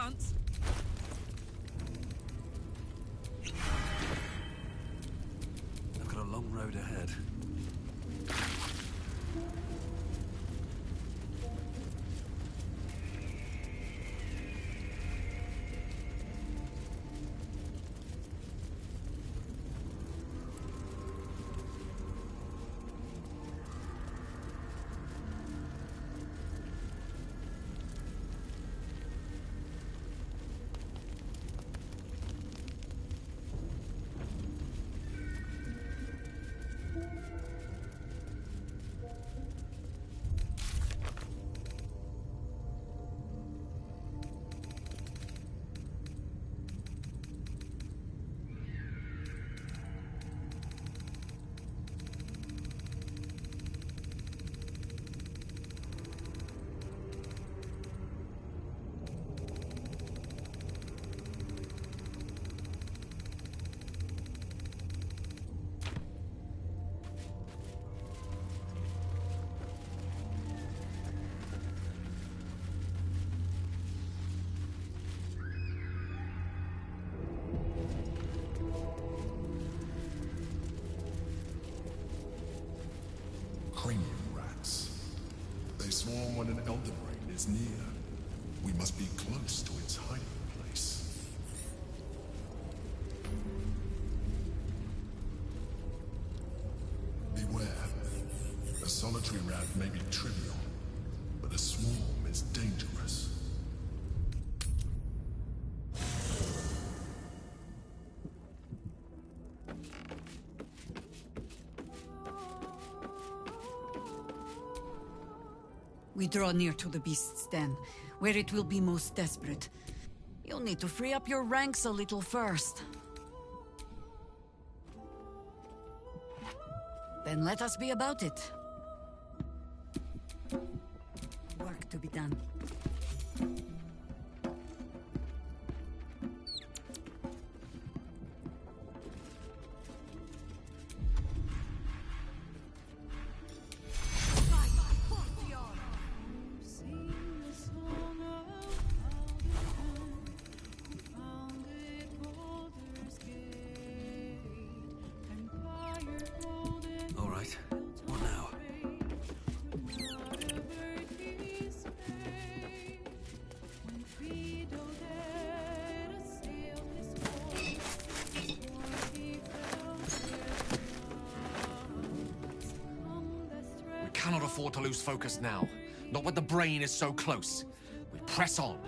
chance. I've got a long road ahead. Cranium rats. They swarm when an elder brain is near. We must be close to its hiding place. Beware. A solitary rat may be trivial, but a swarm is dangerous. We draw near to the beast's den, where it will be most desperate. You'll need to free up your ranks a little first. Then let us be about it. Work to be done. All right. What now? We cannot afford to lose focus now. Not when the brain is so close. We press on.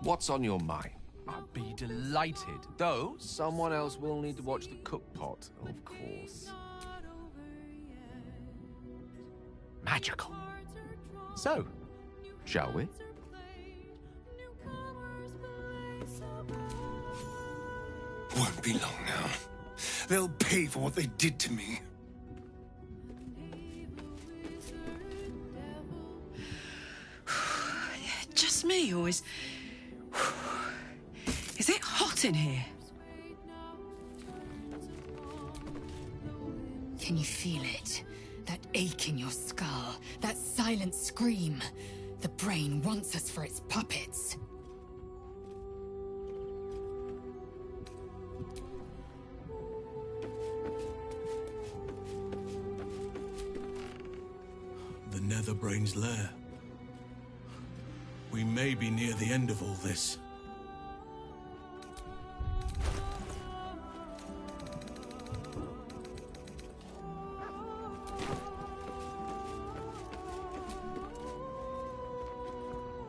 What's on your mind? I'd be delighted, though someone else will need to watch the cook pot, of course. Magical. So, shall we? Won't be long now. They'll pay for what they did to me. Just me, or is it hot in here? Can you feel it? That ache in your skull, that silent scream. The brain wants us for its puppets. The Netherbrain's lair. We may be near the end of all this.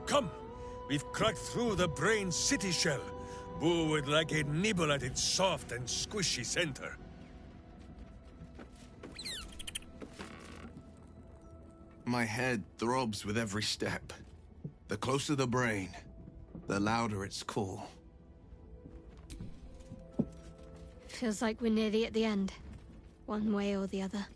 Come! We've cracked through the brain's city shell. Boo would like a nibble at its soft and squishy center. My head throbs with every step. The closer the brain, the louder its call. Feels like we're nearly at the end. One way or the other.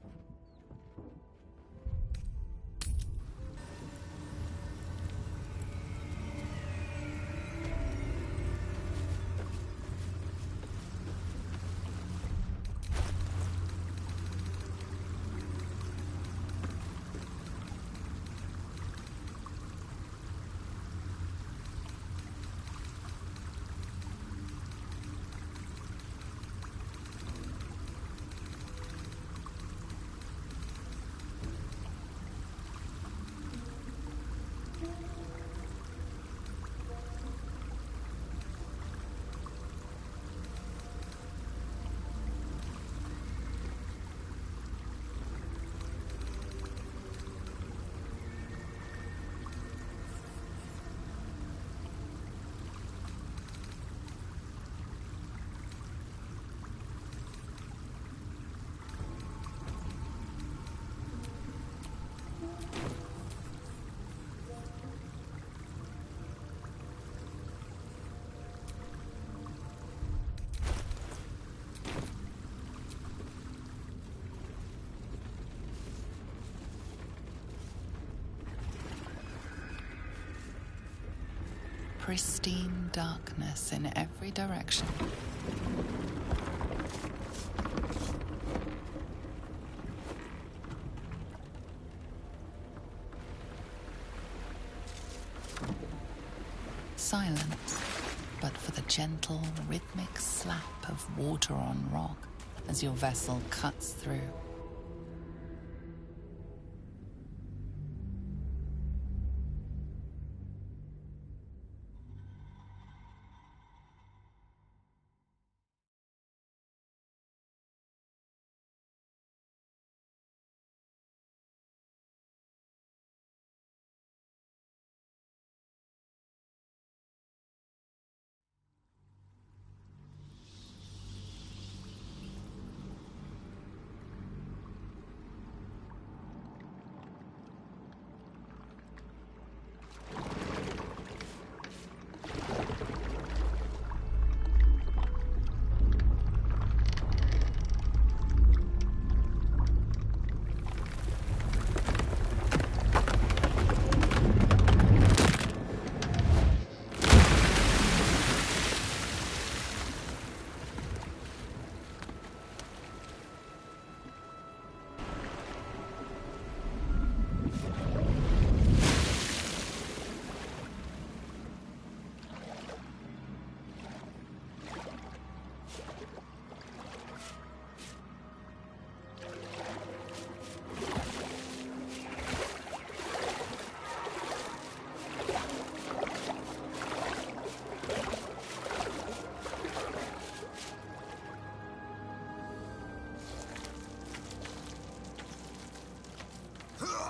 pristine darkness in every direction. Silence, but for the gentle, rhythmic slap of water on rock as your vessel cuts through.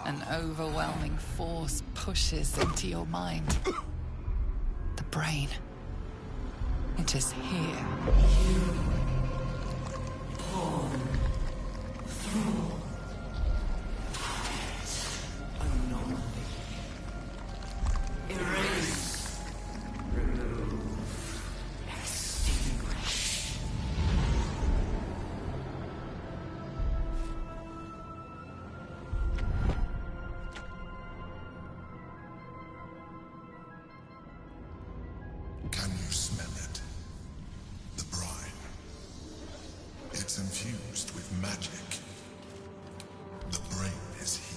An overwhelming force pushes into your mind. The brain. It is here. Can you smell it? The brine. It's infused with magic. The brain is here.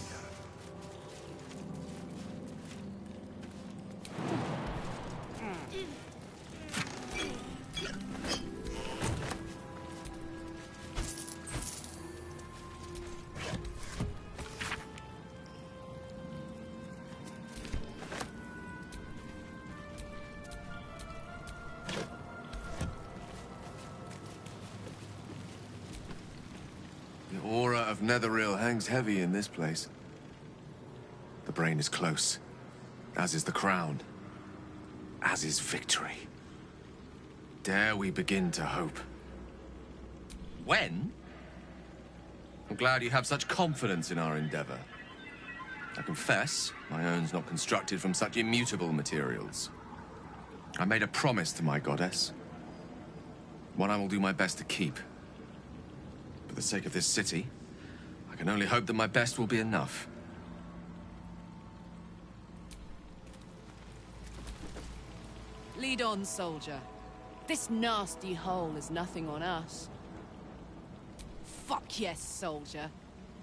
The aura of Netheril hangs heavy in this place. The brain is close, as is the crown, as is victory. Dare we begin to hope? When? I'm glad you have such confidence in our endeavor. I confess, my own's not constructed from such immutable materials. I made a promise to my goddess, one I will do my best to keep. For the sake of this city, I can only hope that my best will be enough. Lead on, soldier. This nasty hole is nothing on us. Fuck yes, soldier.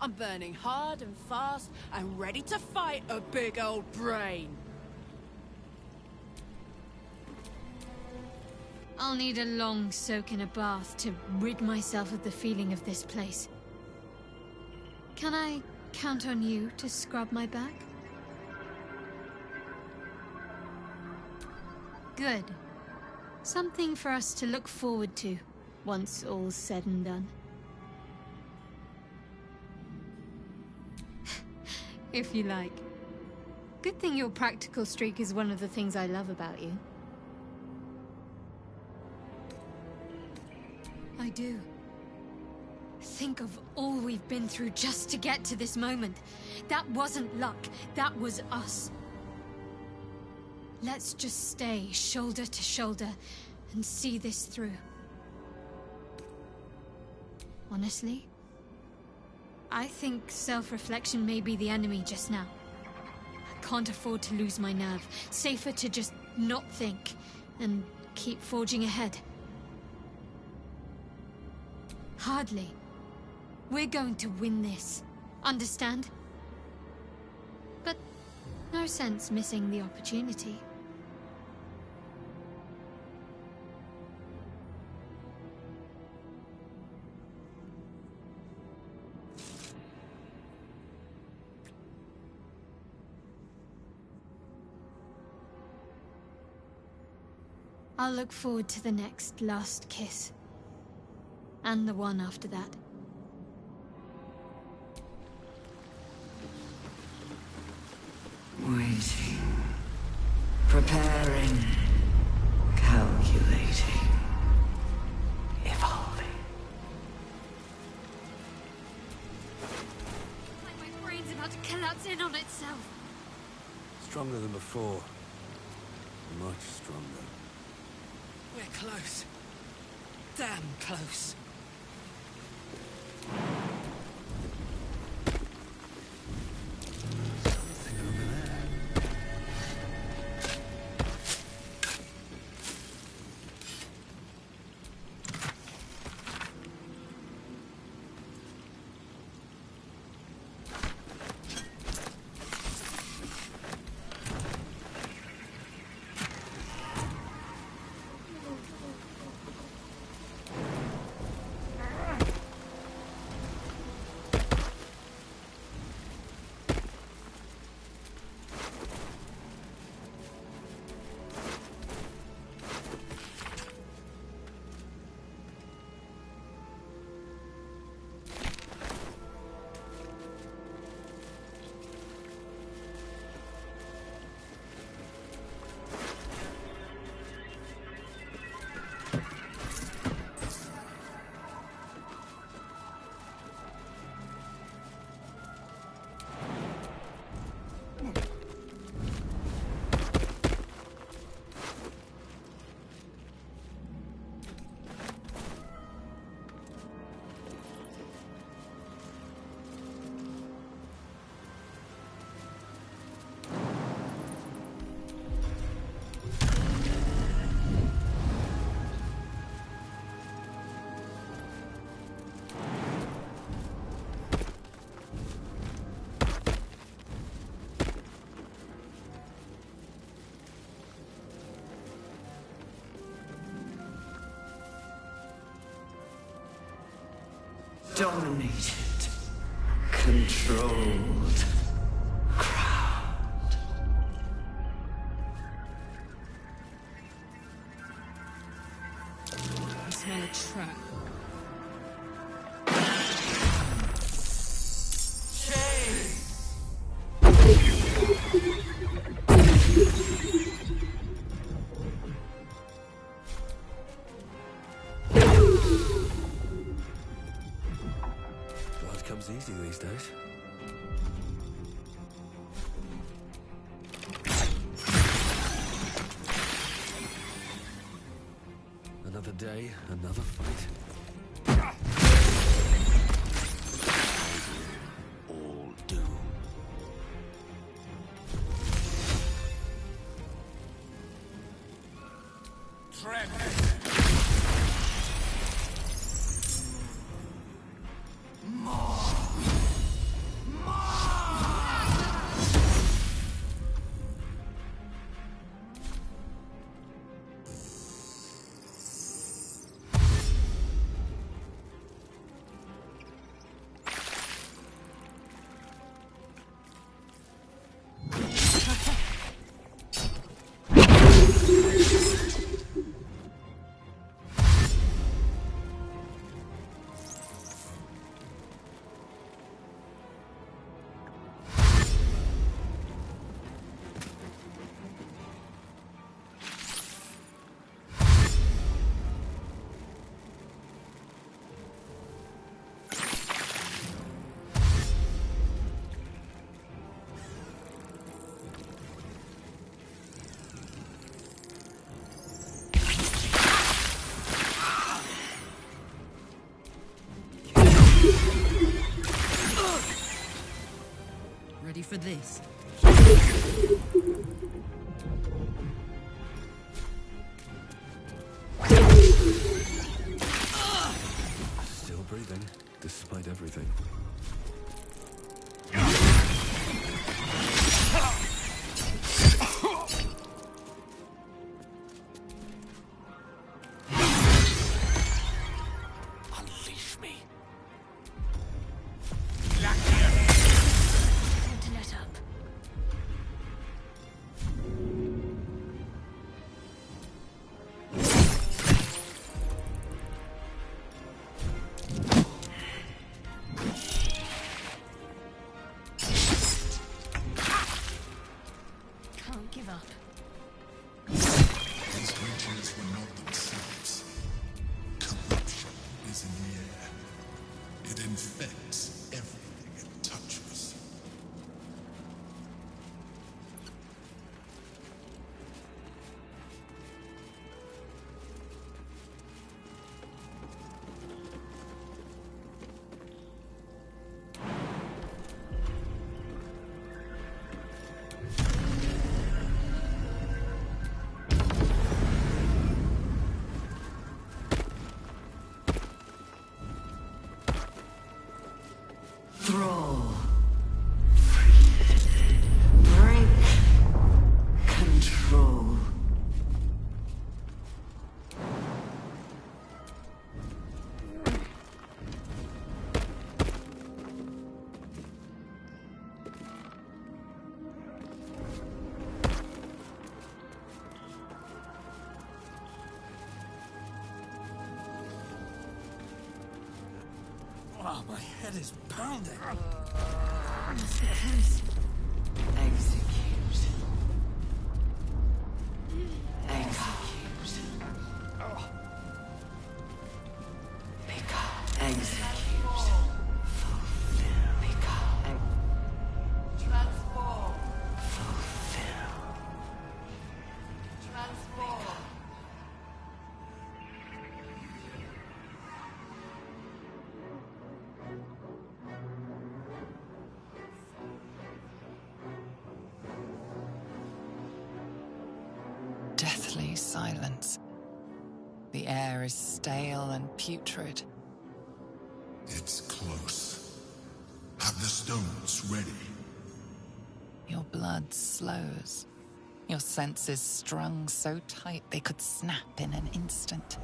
I'm burning hard and fast and ready to fight a big old brain. I'll need a long soak in a bath to rid myself of the feeling of this place. Can I count on you to scrub my back? Good. Something for us to look forward to, once all's said and done. If you like. Good thing your practical streak is one of the things I love about you. I do. Think of all we've been through just to get to this moment. That wasn't luck, that was us. Let's just stay shoulder to shoulder and see this through. Honestly, I think self-reflection may be the enemy just now. can't afford to lose my nerve. Safer to just not think and keep forging ahead. Hardly. We're going to win this. Understand? But no sense missing the opportunity. I'll look forward to the next last kiss. And the one after that. Waiting. Preparing. Calculating. Evolving. Like my brain's about to collapse in on itself. Stronger than before. Much stronger. We're close. Damn close. Dominated. Controlled. Crowned. I smell a trap. Comes easy these days. Another day, another fight. All doom. breathing, despite everything. Unleash me. Time to let up. Can't give up. These creatures were not themselves. Corruption is in the air. It infects everything it touches. Thrall. Break control. Oh, my head is pounding. Execute. Execute. Pick up. Execute. Fulfill. Pick up. Transform. Fulfill. Transform. Deathly silence. The air is stale and putrid. It's close. Have the stones ready. Your blood slows. Your senses strung so tight they could snap in an instant.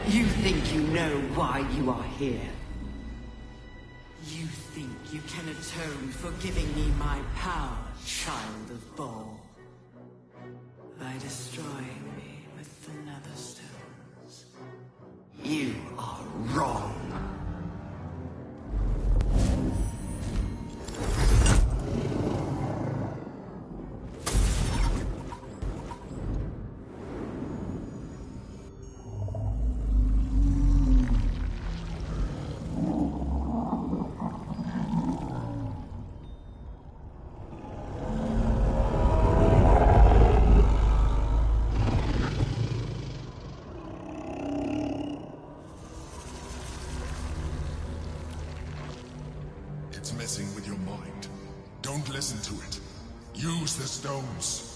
You think you know why you are here. You think you can atone for giving me my power, child of Baal. By destroying me with the nether stones. You are wrong. It's messing with your mind. Don't listen to it. Use the stones.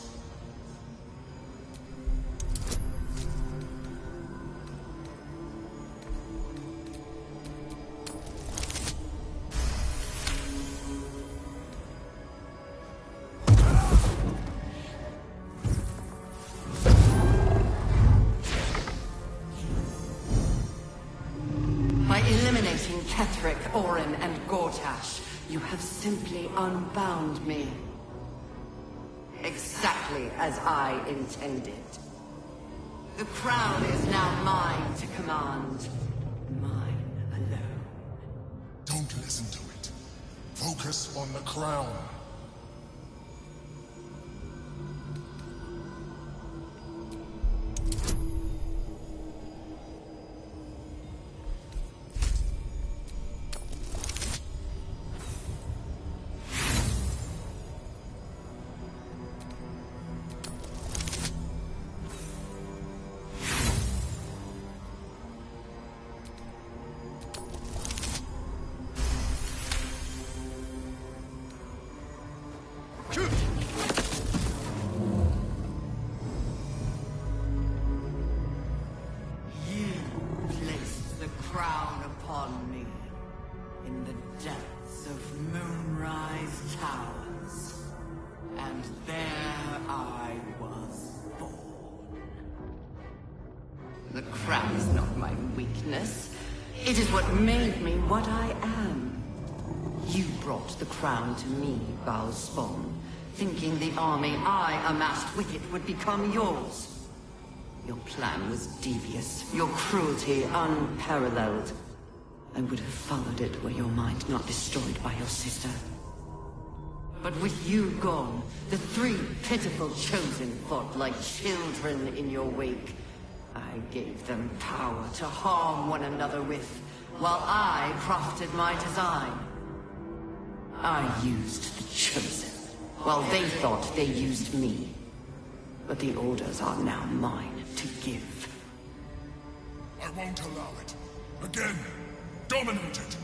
By eliminating Ketheric, Orin, and Gortash, you have simply unbound me. Exactly as I intended. The crown is now mine to command. Mine alone. Don't listen to it. Focus on the crown. The crown is not my weakness. It is what made me what I am. You brought the crown to me, Spawn, thinking the army I amassed with it would become yours. Your plan was devious, your cruelty unparalleled. I would have followed it were your mind not destroyed by your sister. But with you gone, the three pitiful Chosen fought like children in your wake. I gave them power to harm one another with, while I crafted my design. I used the Chosen, while they thought they used me. But the orders are now mine to give. I won't allow it. Again, dominate it!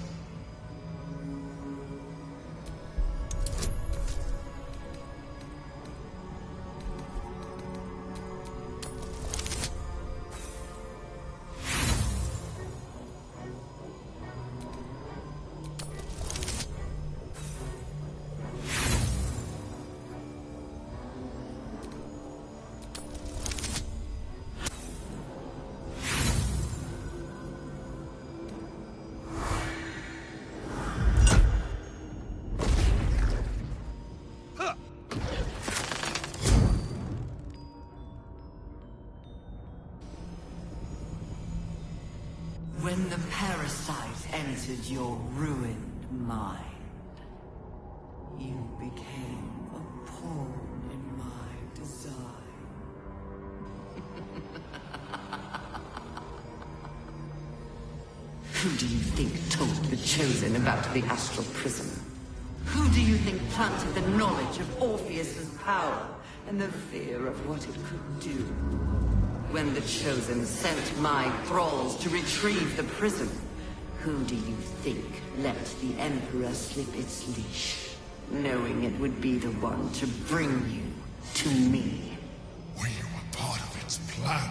When the parasite entered your ruined mind, you became a pawn in my design. Who do you think told the Chosen about the Astral Prism? Who do you think planted the knowledge of Orpheus's power and the fear of what it could do? When the Chosen sent my thralls to retrieve the prism, who do you think let the Emperor slip its leash, knowing it would be the one to bring you to me? We were part of its plan.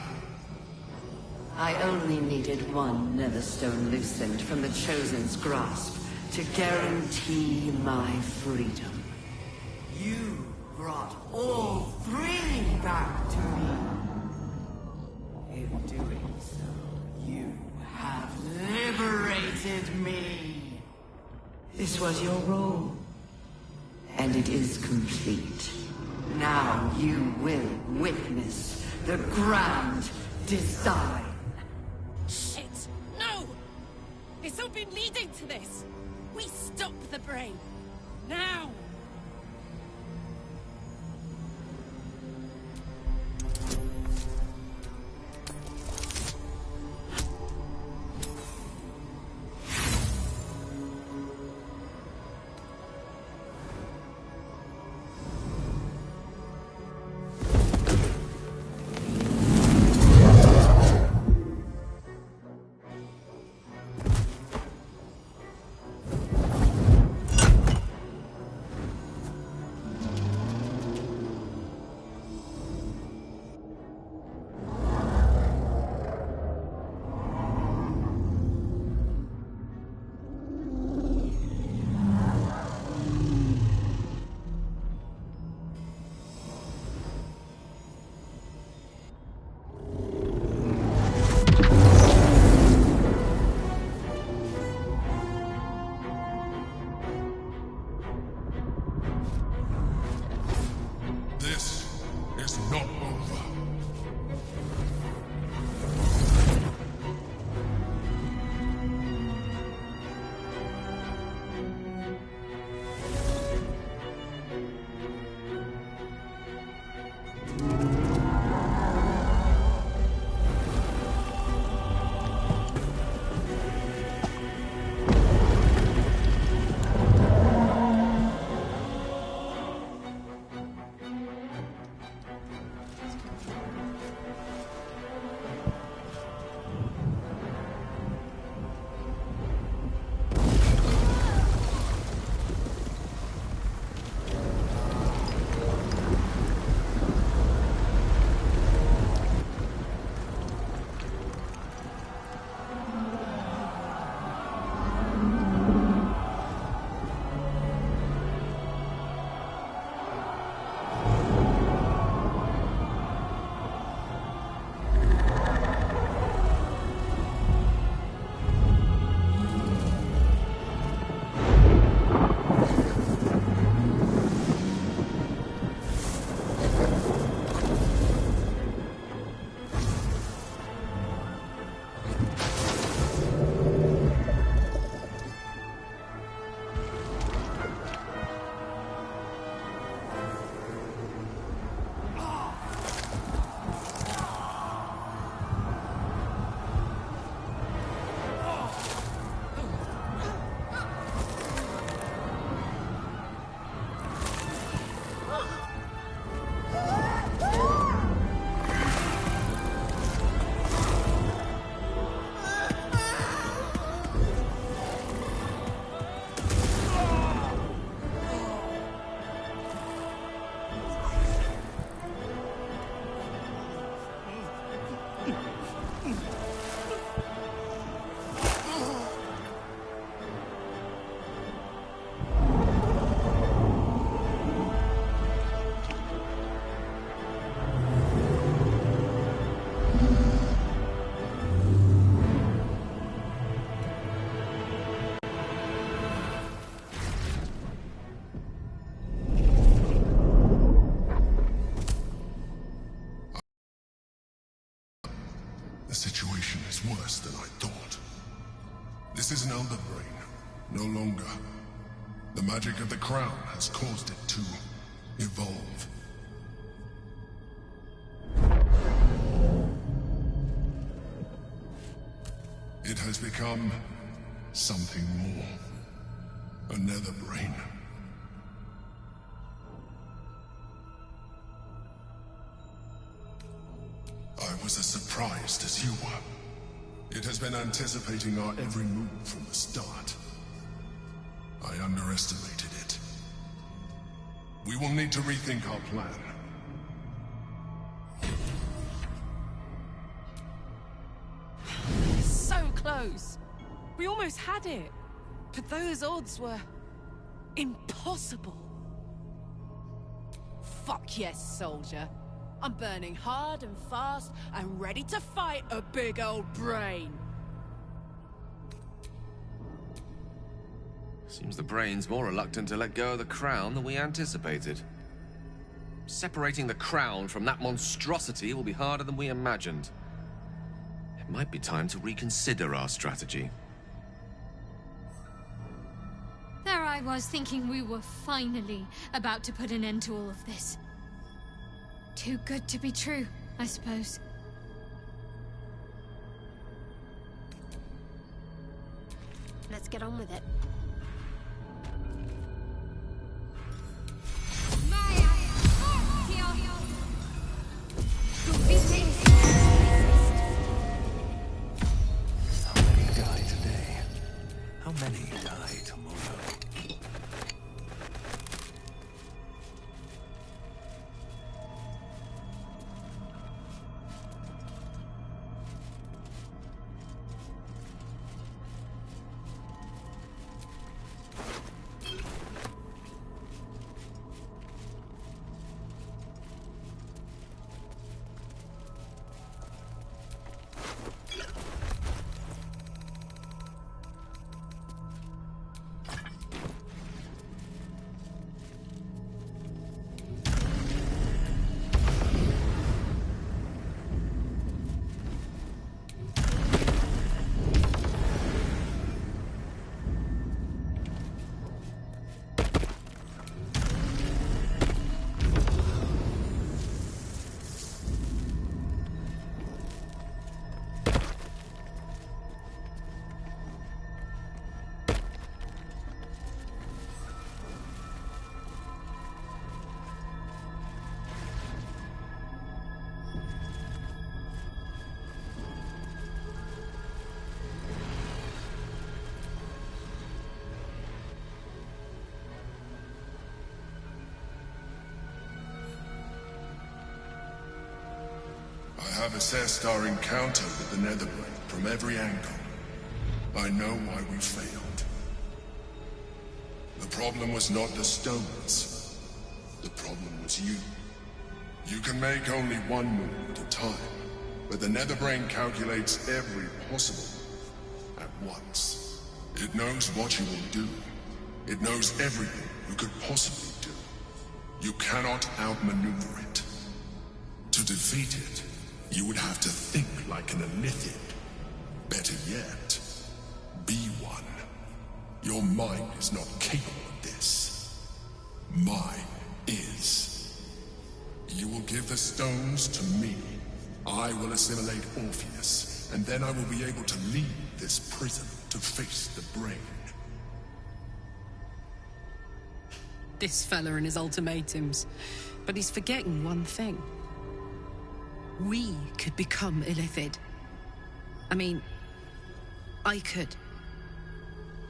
I only needed one Netherstone loosened from the Chosen's grasp to guarantee my freedom. You brought all three back to me. In doing so, you have liberated me. This was your role, and it is complete. Now you will witness the grand design. Shit! No! It's all been leading to this. We stop the brain. Now! The situation is worse than I thought. This is an elder brain, no longer. The magic of the crown has caused it to evolve. It has become something more. A nether brain. I was as surprised as you were. It has been anticipating our every move from the start. I underestimated it. We will need to rethink our plan. So close. We almost had it. But those odds were impossible. Fuck yes, soldier. I'm burning hard and fast and ready to fight a big old brain. Seems the brain's more reluctant to let go of the crown than we anticipated. Separating the crown from that monstrosity will be harder than we imagined. It might be time to reconsider our strategy. There I was thinking we were finally about to put an end to all of this. Too good to be true, I suppose. Let's get on with it. How many die today? How many die tomorrow? I have assessed our encounter with the Netherbrain from every angle. I know why we failed. The problem was not the stones. The problem was you. You can make only one move at a time, but the Netherbrain calculates every possible move at once. It knows what you will do. It knows everything you could possibly do. You cannot outmaneuver it. To defeat it, you would have to think like an Elithian. Better yet, be one. Your mind is not capable of this. Mine is. You will give the stones to me. I will assimilate Orpheus, and then I will be able to leave this prison to face the brain. This fella and his ultimatums. But he's forgetting one thing. We could become Illithid. I mean, I could.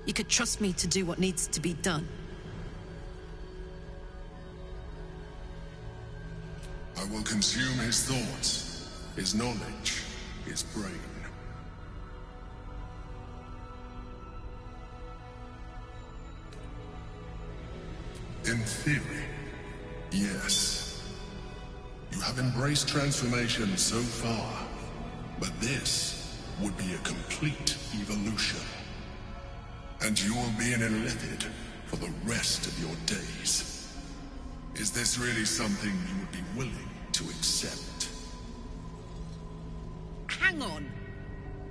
You could trust me to do what needs to be done. I will consume his thoughts, his knowledge, his brain. In theory, yes. You have embraced transformation so far, but this would be a complete evolution. And you will be an illithid for the rest of your days. Is this really something you would be willing to accept? Hang on.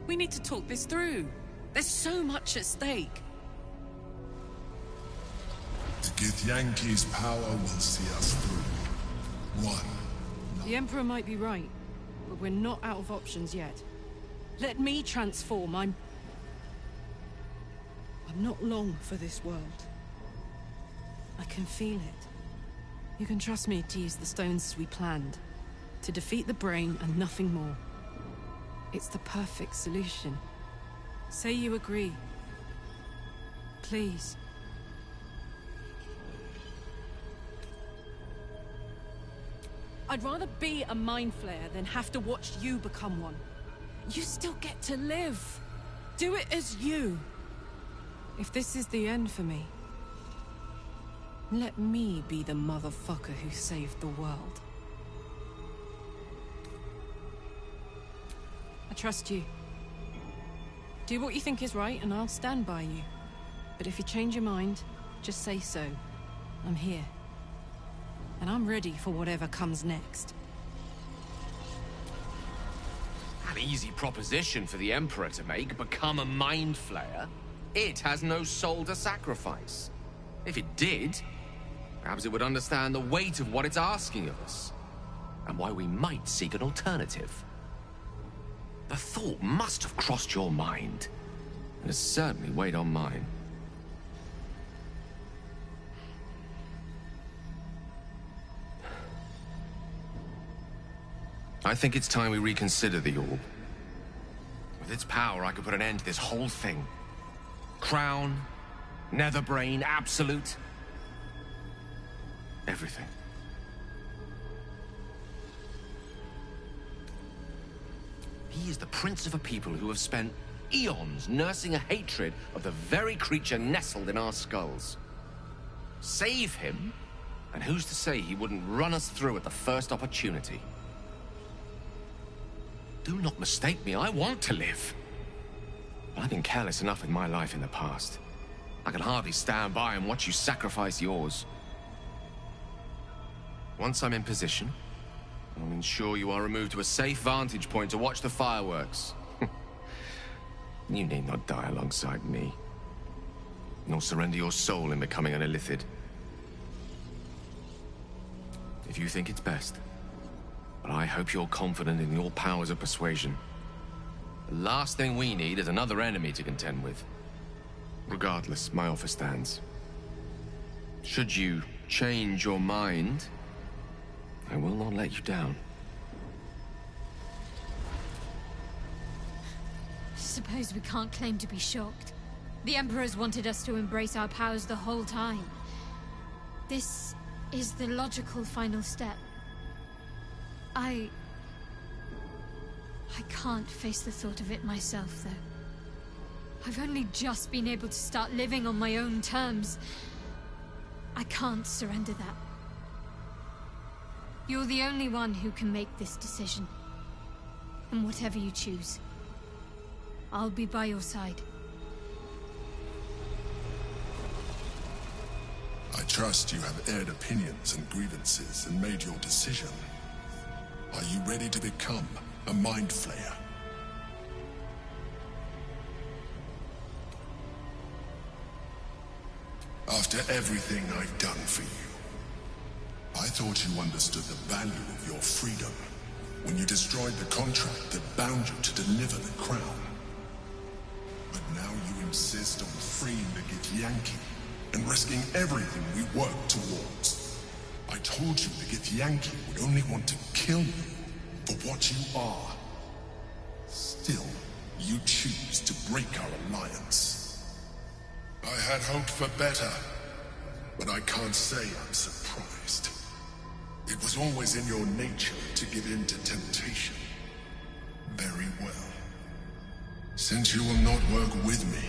We need to talk this through. There's so much at stake. The Githyanki's power will see us through. One. The Emperor might be right, but we're not out of options yet. Let me transform. I'm not long for this world. I can feel it. You can trust me to use the stones as we planned. To defeat the brain and nothing more. It's the perfect solution. Say you agree. Please. I'd rather be a Mind Flayer than have to watch you become one. You still get to live. Do it as you. If this is the end for me, let me be the motherfucker who saved the world. I trust you. Do what you think is right and I'll stand by you. But if you change your mind, just say so. I'm here. And I'm ready for whatever comes next. An easy proposition for the Emperor to make. Become a Mind Flayer. It has no soul to sacrifice. If it did, perhaps it would understand the weight of what it's asking of us. And why we might seek an alternative. The thought must have crossed your mind. It has certainly weighed on mine. I think it's time we reconsider the Orb. With its power, I could put an end to this whole thing. Crown, Netherbrain, Absolute. Everything. He is the prince of a people who have spent eons nursing a hatred of the very creature nestled in our skulls. Save him, and who's to say he wouldn't run us through at the first opportunity? Do not mistake me, I want to live. But I've been careless enough in my life in the past. I can hardly stand by and watch you sacrifice yours. Once I'm in position, I'll ensure you are removed to a safe vantage point to watch the fireworks. You need not die alongside me, nor surrender your soul in becoming an illithid. If you think it's best, but I hope you're confident in your powers of persuasion. The last thing we need is another enemy to contend with. Regardless, my offer stands. Should you change your mind, I will not let you down. Suppose we can't claim to be shocked. The Emperor's wanted us to embrace our powers the whole time. This is the logical final step. I can't face the thought of it myself, though. I've only just been able to start living on my own terms. I can't surrender that. You're the only one who can make this decision. And whatever you choose, I'll be by your side. I trust you have aired opinions and grievances and made your decision. Are you ready to become a Mind Flayer? After everything I've done for you, I thought you understood the value of your freedom when you destroyed the contract that bound you to deliver the crown. But now you insist on freeing the Githyanki and risking everything we work towards. I told you the Githyanki would only want to kill you for what you are. Still, you choose to break our alliance. I had hoped for better, but I can't say I'm surprised. It was always in your nature to give in to temptation. Very well. Since you will not work with me,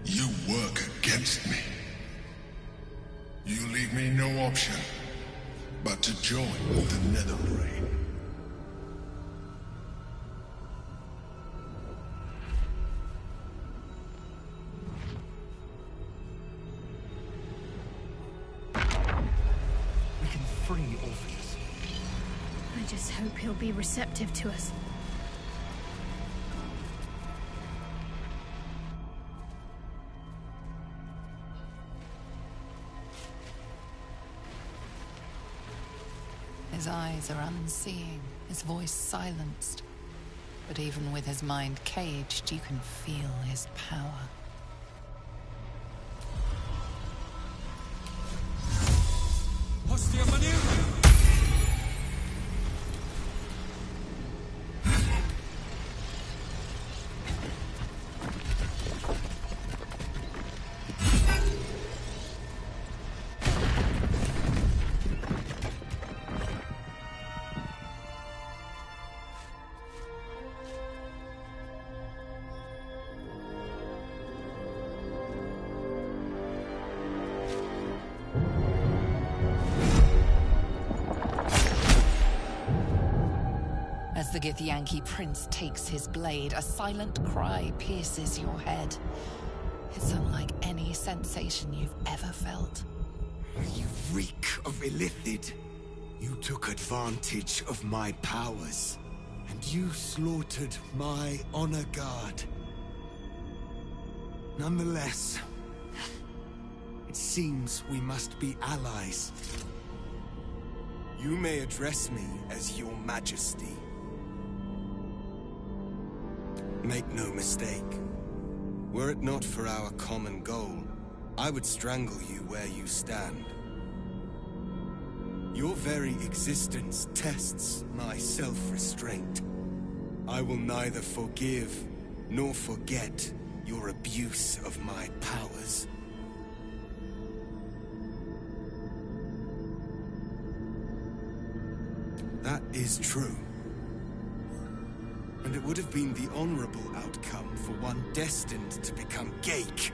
you work against me. You leave me no option but to join the Netherbrain. We can free Orpheus. I just hope he'll be receptive to us. His eyes are unseeing, his voice silenced. But even with his mind caged, you can feel his power. Hostia Manir! As the Githyanki prince takes his blade, a silent cry pierces your head. It's unlike any sensation you've ever felt. You reek of Illithid. You took advantage of my powers, and you slaughtered my honor guard. Nonetheless, it seems we must be allies. You may address me as Your Majesty. Make no mistake. Were it not for our common goal, I would strangle you where you stand. Your very existence tests my self-restraint. I will neither forgive nor forget your abuse of my powers. That is true. And it would have been the honorable outcome for one destined to become Geik.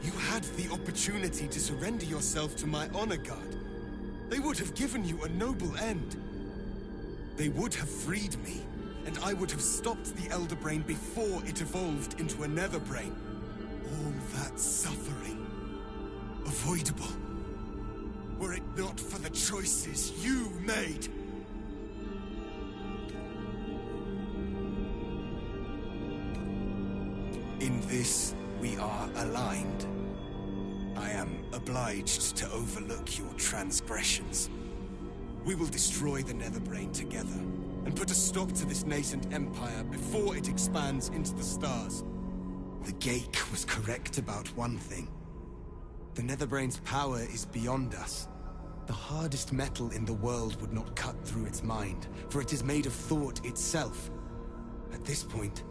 You had the opportunity to surrender yourself to my honor guard. They would have given you a noble end. They would have freed me, and I would have stopped the Elder Brain before it evolved into a Nether Brain. All that suffering, avoidable, were it not for the choices you made. In this, we are aligned. I am obliged to overlook your transgressions. We will destroy the Netherbrain together, and put a stop to this nascent empire before it expands into the stars. The Geik was correct about one thing. The Netherbrain's power is beyond us. The hardest metal in the world would not cut through its mind, for it is made of thought itself. At this point,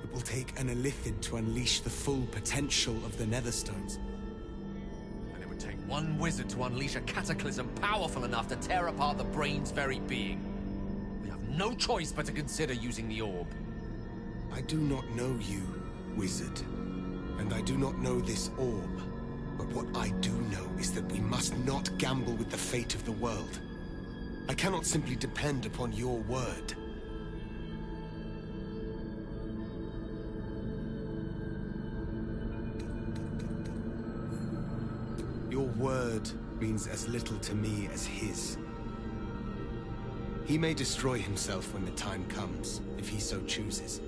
it will take an Illithid to unleash the full potential of the Netherstones. And it would take one wizard to unleash a cataclysm powerful enough to tear apart the brain's very being. We have no choice but to consider using the orb. I do not know you, wizard. And I do not know this orb. But what I do know is that we must not gamble with the fate of the world. I cannot simply depend upon your word. Your word means as little to me as his. He may destroy himself when the time comes, if he so chooses.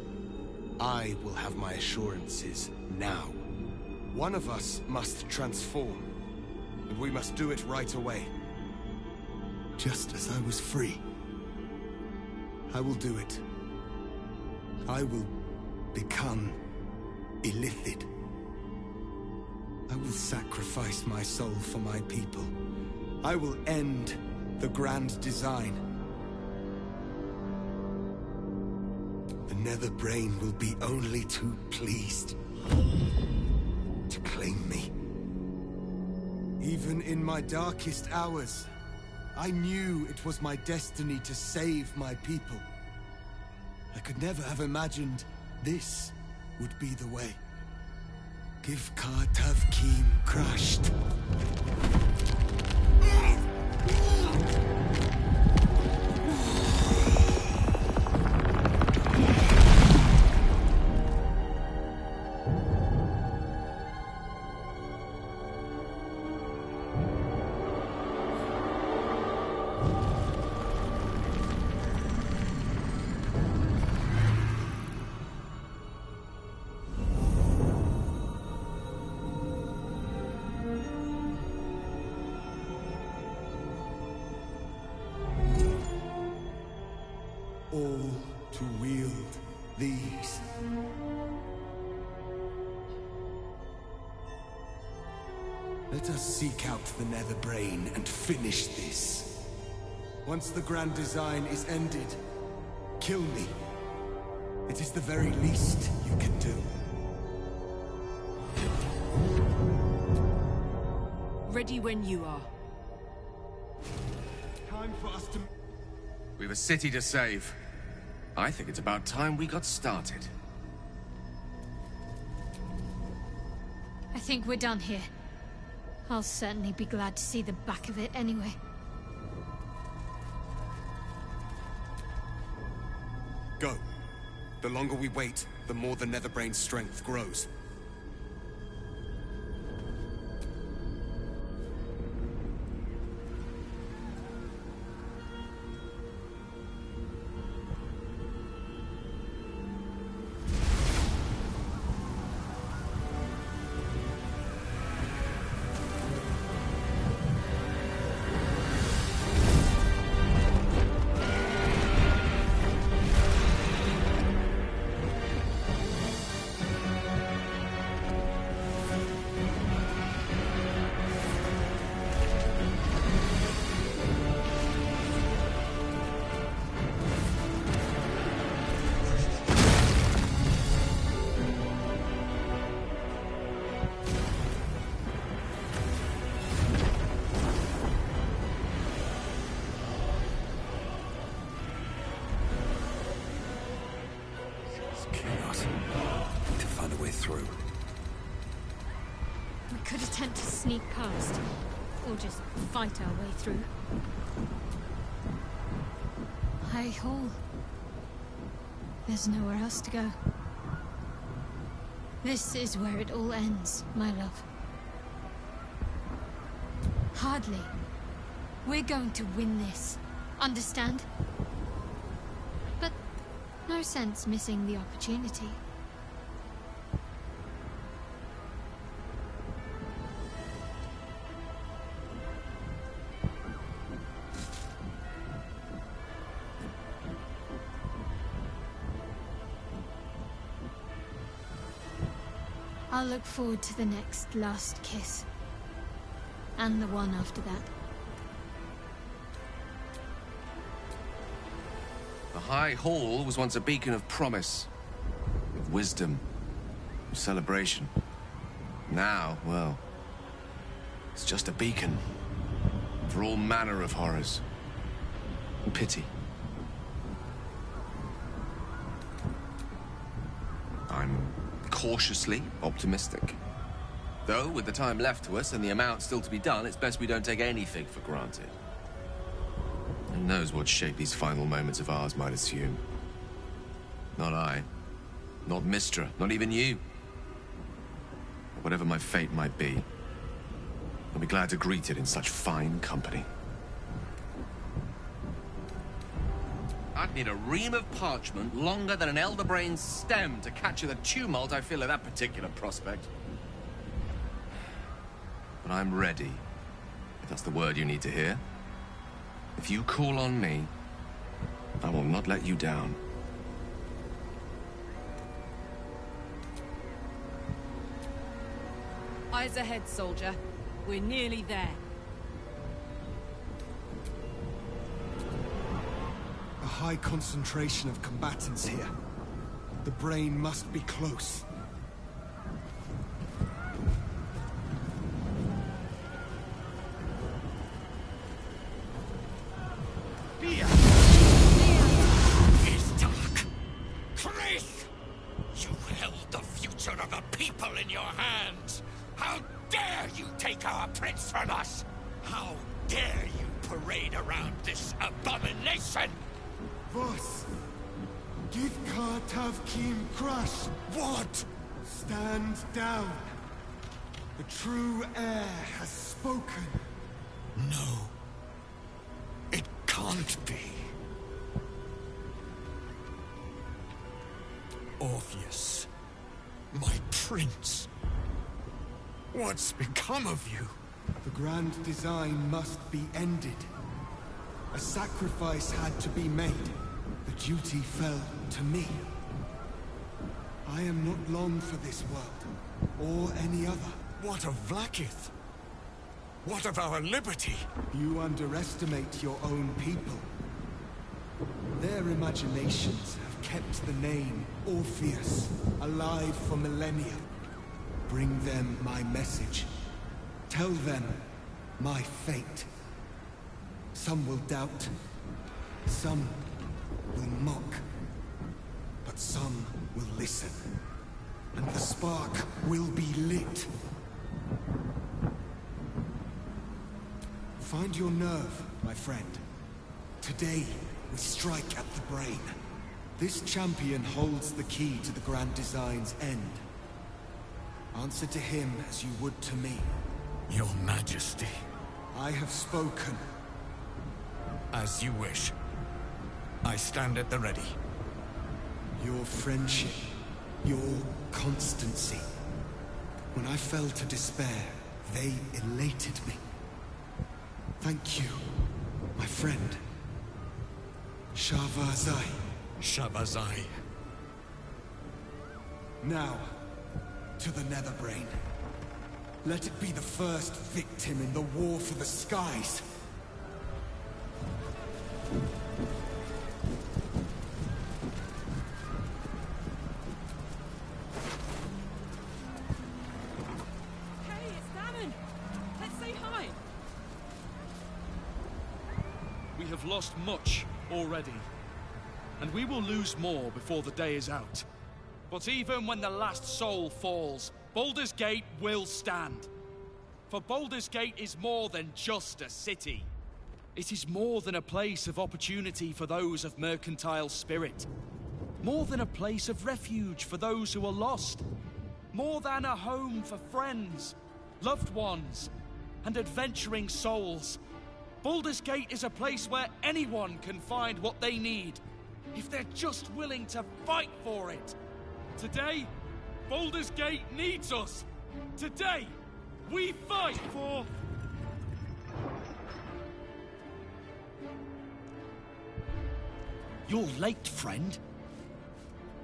I will have my assurances now. One of us must transform, and we must do it right away. Just as I was free. I will do it. I will become Illithid. I will sacrifice my soul for my people. I will end the grand design. The Netherbrain will be only too pleased to claim me. Even in my darkest hours, I knew it was my destiny to save my people. I could never have imagined this would be the way. Give Tavkim crushed. All to wield these. Let us seek out the Nether Brain and finish this. Once the grand design is ended, kill me. It is the very least you can do. Ready when you are. Time for us to... We've a city to save. I think it's about time we got started. I think we're done here. I'll certainly be glad to see the back of it anyway. Go. The longer we wait, the more the Netherbrain's strength grows. Through. We could attempt to sneak past, or just fight our way through. High Hall. There's nowhere else to go. This is where it all ends, my love. Hardly. We're going to win this. Understand? But no sense missing the opportunity. I'll look forward to the next last kiss. And the one after that. The High Hall was once a beacon of promise, of wisdom, of celebration. Now, well, it's just a beacon for all manner of horrors and pity. I'm cautiously optimistic. Though, with the time left to us and the amount still to be done, it's best we don't take anything for granted. Who knows what shape these final moments of ours might assume? Not I. Not Mistra. Not even you. But whatever my fate might be, I'll be glad to greet it in such fine company. I'd need a ream of parchment longer than an Elder Brain's stem to capture the tumult I feel at that particular prospect. But I'm ready, if that's the word you need to hear. If you call on me, I will not let you down. Eyes ahead, soldier. We're nearly there. A high concentration of combatants here. The brain must be close. Is dark. Chris! You held the in your hands! How dare you take our prince from us! How dare you parade around this abomination! Was! Give Kartav Kim crush! What? Stand down! The true heir has spoken. No. It can't be. Orpheus. My prince. What's become of you? The grand design must be ended. A sacrifice had to be made. The duty fell to me. I am not long for this world, or any other. What of Vlaakith? What of our liberty? You underestimate your own people. Their imaginations have kept the name Orpheus alive for millennia. Bring them my message. Tell them my fate. Some will doubt. Some will mock. But some will listen. And the spark will be lit. Find your nerve, my friend. Today, we strike at the brain. This champion holds the key to the Grand Design's end. Answer to him as you would to me. Your Majesty. I have spoken. As you wish. I stand at the ready. Your friendship, your constancy. When I fell to despair, they elated me. Thank you, my friend. Shavazai. Shavazai. Now, to the Netherbrain. Let it be the first victim in the war for the skies. Hey, it's Damon! Let's say hi! We have lost much already, and we will lose more before the day is out. But even when the last soul falls, Baldur's Gate will stand. For Baldur's Gate is more than just a city. It is more than a place of opportunity for those of mercantile spirit. More than a place of refuge for those who are lost. More than a home for friends, loved ones, and adventuring souls. Baldur's Gate is a place where anyone can find what they need, if they're just willing to fight for it. Today, Baldur's Gate needs us. Today, we fight for... You're late, friend.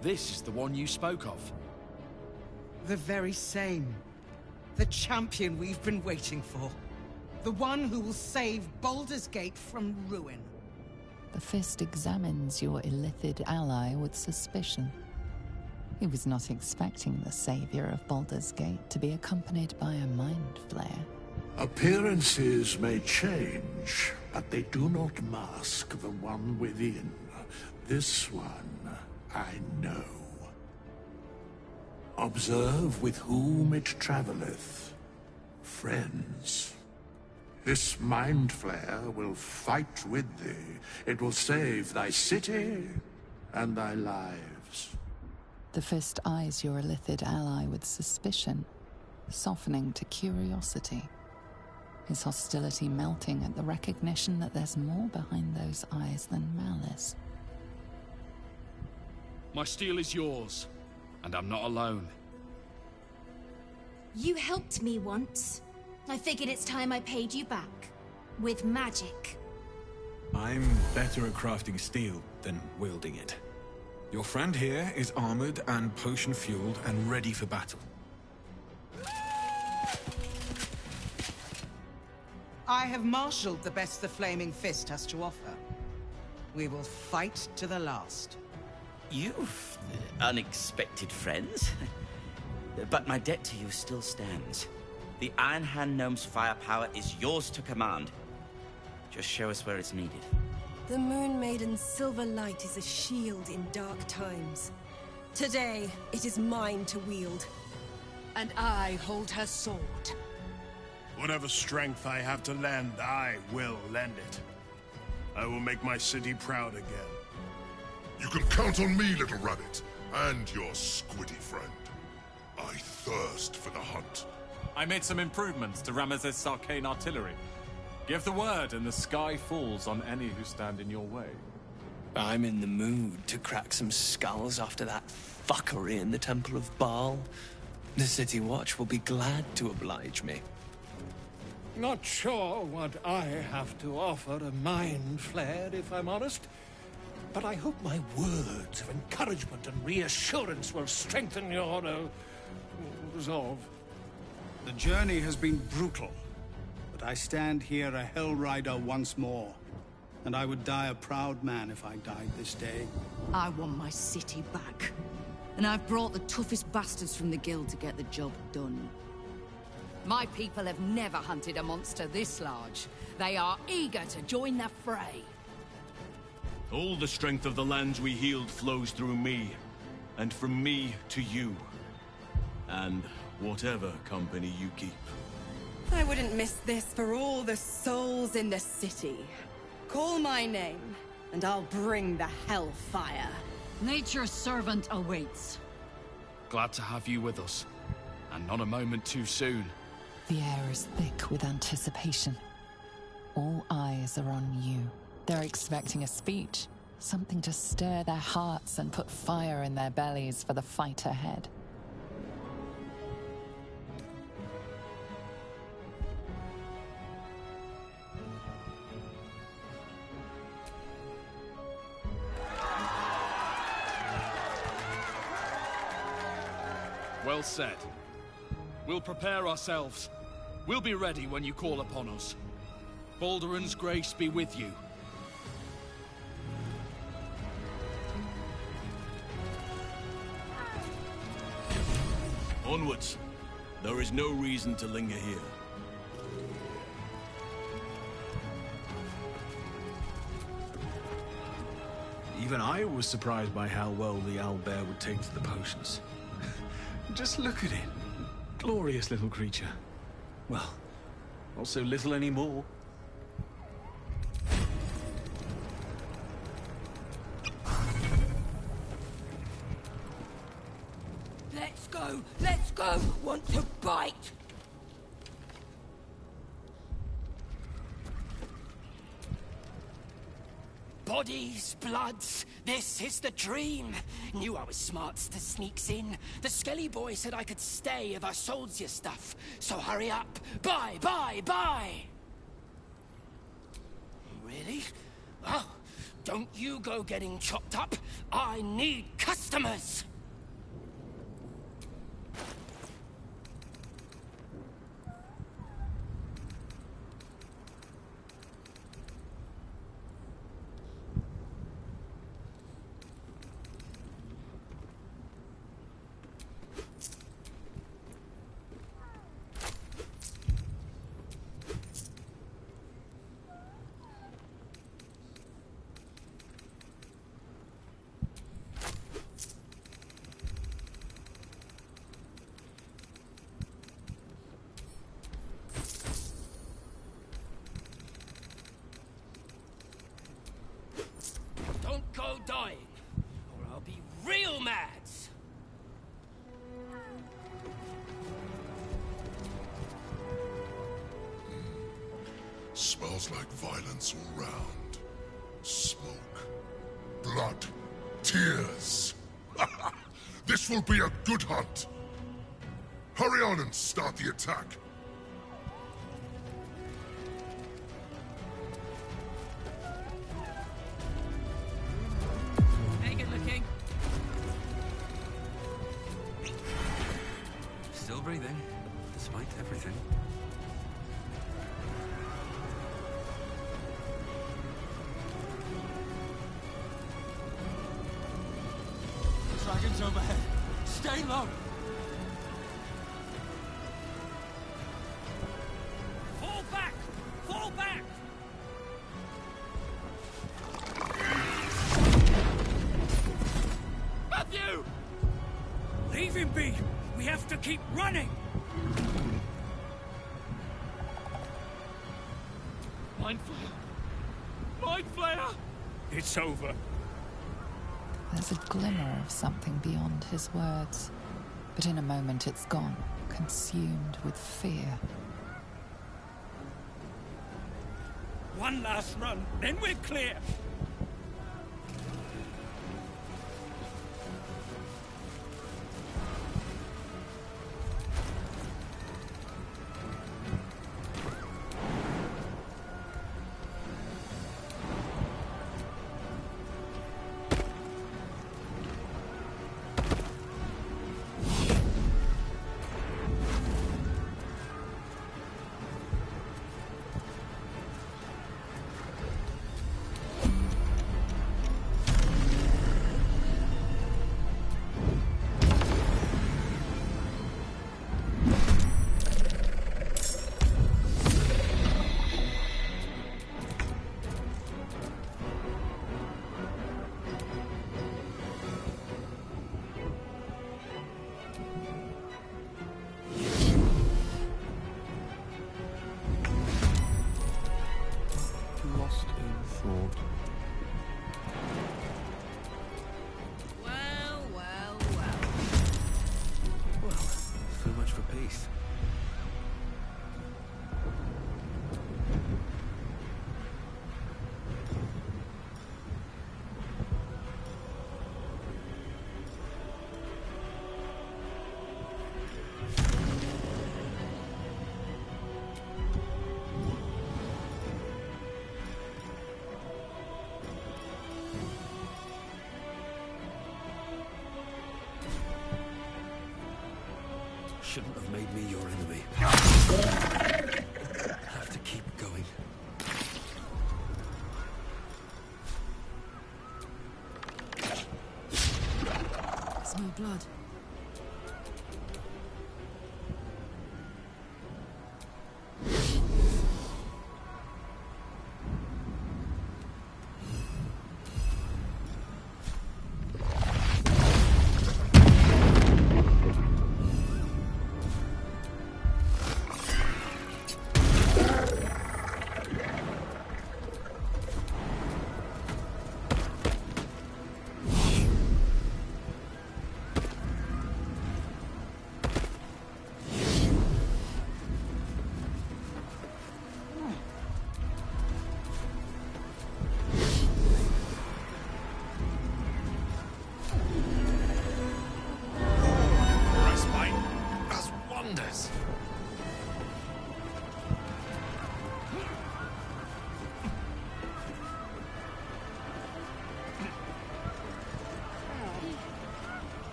This is the one you spoke of. The very same. The champion we've been waiting for. The one who will save Baldur's Gate from ruin. The Fist examines your illithid ally with suspicion. He was not expecting the savior of Baldur's Gate to be accompanied by a mind flare. Appearances may change, but they do not mask the one within. This one, I know. Observe with whom it travelleth. Friends. This mind flare will fight with thee. It will save thy city and thy lives. The Fist eyes your illithid ally with suspicion, softening to curiosity. His hostility melting at the recognition that there's more behind those eyes than malice. My steel is yours, and I'm not alone. You helped me once. I figured it's time I paid you back. With magic. I'm better at crafting steel than wielding it. Your friend here is armored and potion-fueled and ready for battle. I have marshaled the best the Flaming Fist has to offer. We will fight to the last. You've unexpected friends. But my debt to you still stands. The Iron Hand Gnome's firepower is yours to command. Just show us where it's needed. The Moon Maiden's silver light is a shield in dark times. Today, it is mine to wield. and I hold her sword. Whatever strength I have to lend, I will lend it. I will make my city proud again. You can count on me, little rabbit, and your squiddy friend. I thirst for the hunt. I made some improvements to Ramesses' arcane artillery. Give the word, and the sky falls on any who stand in your way. I'm in the mood to crack some skulls after that fuckery in the Temple of Baal. The City Watch will be glad to oblige me. Not sure what I have to offer a mind flayer, if I'm honest. But I hope my words of encouragement and reassurance will strengthen your resolve. The journey has been brutal, but I stand here a Hell Rider once more. And I would die a proud man if I died this day. I want my city back. And I've brought the toughest bastards from the guild to get the job done. My people have never hunted a monster this large. They are eager to join the fray. All the strength of the lands we healed flows through me, and from me to you. And whatever company you keep. I wouldn't miss this for all the souls in the city. Call my name, and I'll bring the hellfire. Nature's servant awaits. Glad to have you with us, and not a moment too soon. The air is thick with anticipation. All eyes are on you. They're expecting a speech, something to stir their hearts and put fire in their bellies for the fight ahead. Well said. We'll prepare ourselves. We'll be ready when you call upon us. Balduran's grace be with you. Onwards. There is no reason to linger here. Even I was surprised by how well the owlbear would take to the potions. Just look at it. Glorious little creature. Well, not so little anymore. Let's go! Let's go! Want to bite? Bodies, bloods, this is the dream. Knew I was smart to sneaks in. The skelly boy said I could stay if I sold you stuff. So hurry up. Buy, buy, buy! Really? Oh, don't you go getting chopped up. I need customers! Don't go dying, or I'll be real mad! Smells like violence all round. Smoke. Blood. Tears. This will be a good hunt. Hurry on and start the attack. Good looking. Still breathing, despite everything. Dragons overhead. Stay low. Fall back! Fall back! Matthew! Leave him be! We have to keep running! Mind Flayer! Mind Flayer! It's over. There's a glimmer of something beyond his words, but in a moment it's gone, consumed with fear. One last run, then we're clear. Lost in thought. Well, well, well. Well, so much for peace. Shouldn't have made me your enemy. Have to keep going. Smell blood.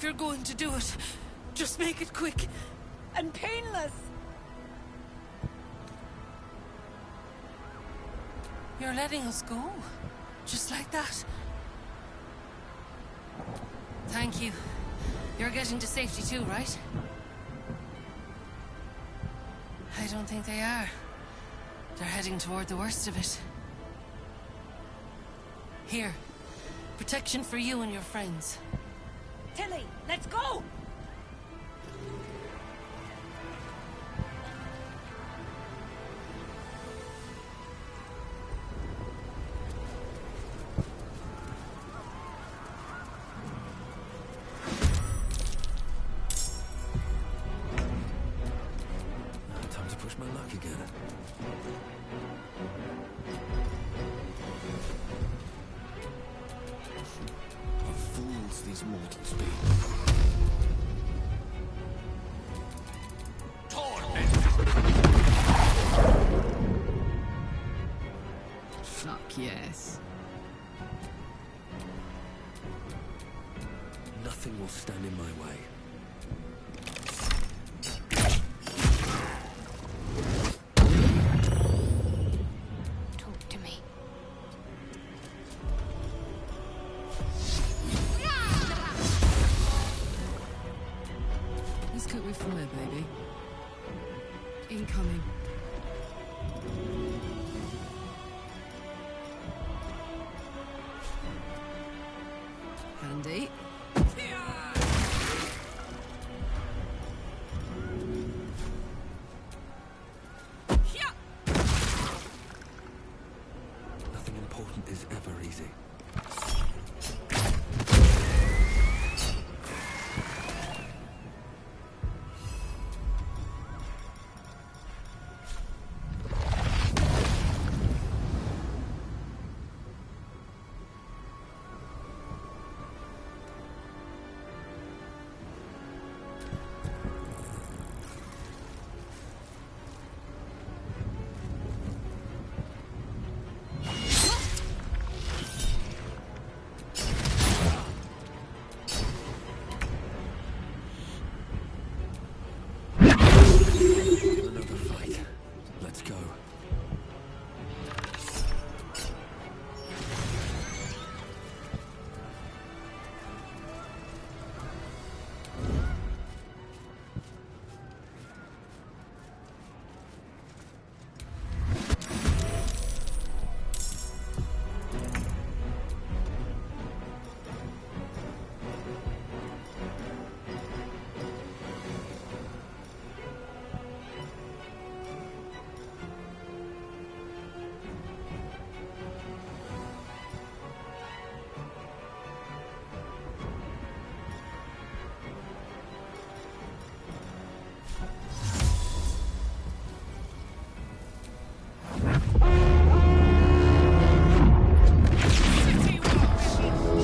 If you're going to do it, just make it quick and painless. You're letting us go? Just like that? Thank you. You're getting to safety too, right? I don't think they are. They're heading toward the worst of it. Here. Protection for you and your friends. Tilly, let's go! Time to push my luck again. What fools these mortals be. Fuck yes. Nothing will stand in my way. Talk to me. Let's cook with fire, baby. Incoming. Handy. Nothing important is ever easy. Another fight. Let's go.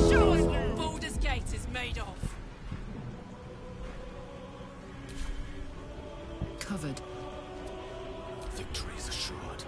Show us what Baldur's Gate is made of. Covered. Victory is assured.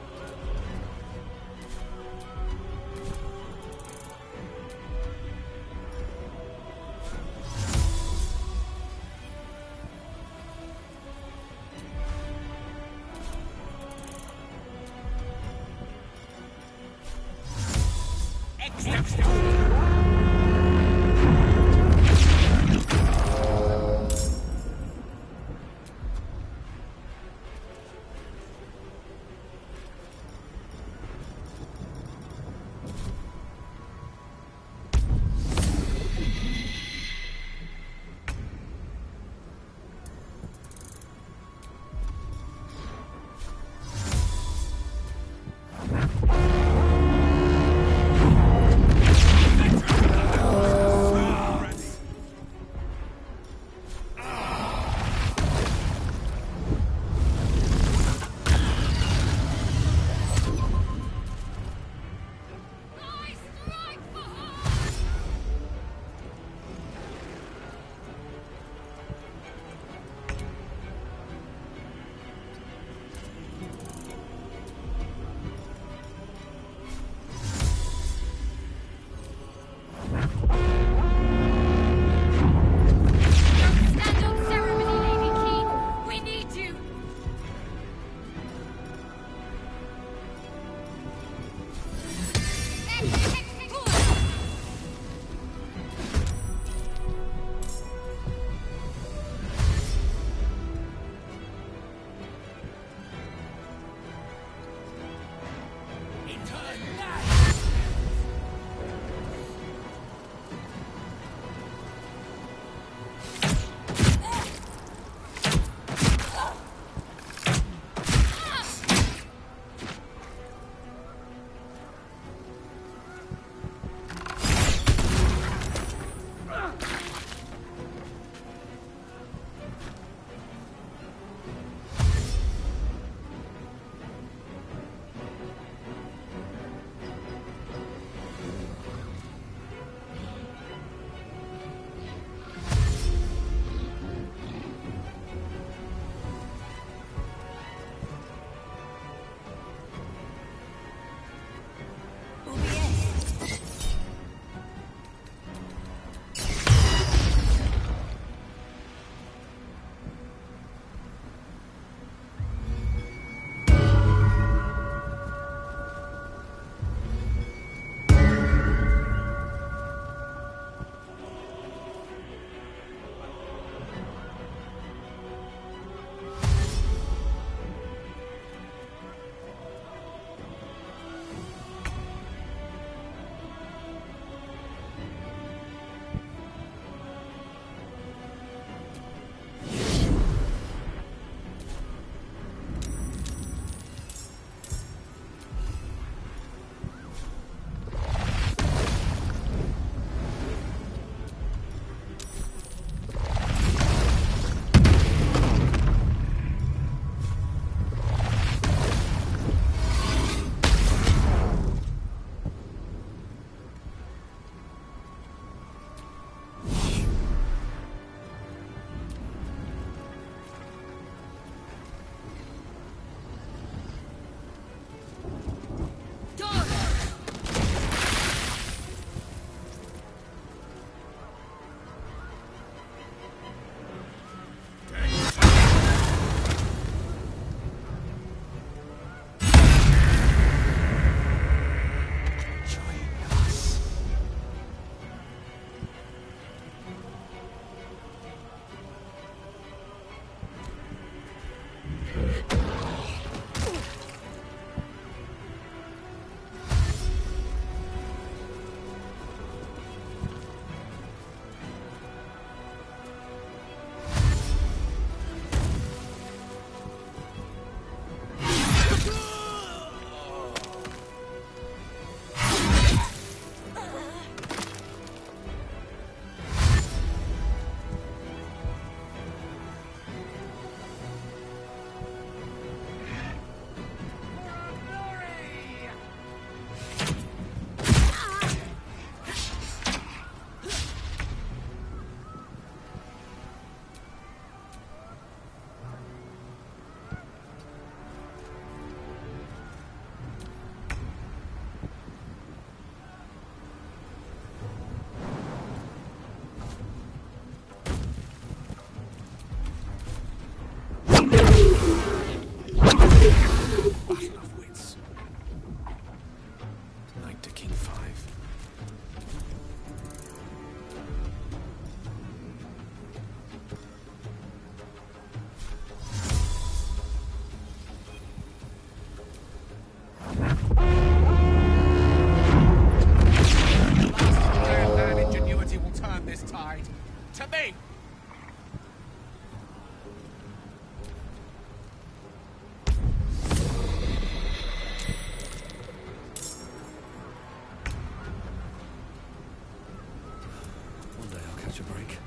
magic.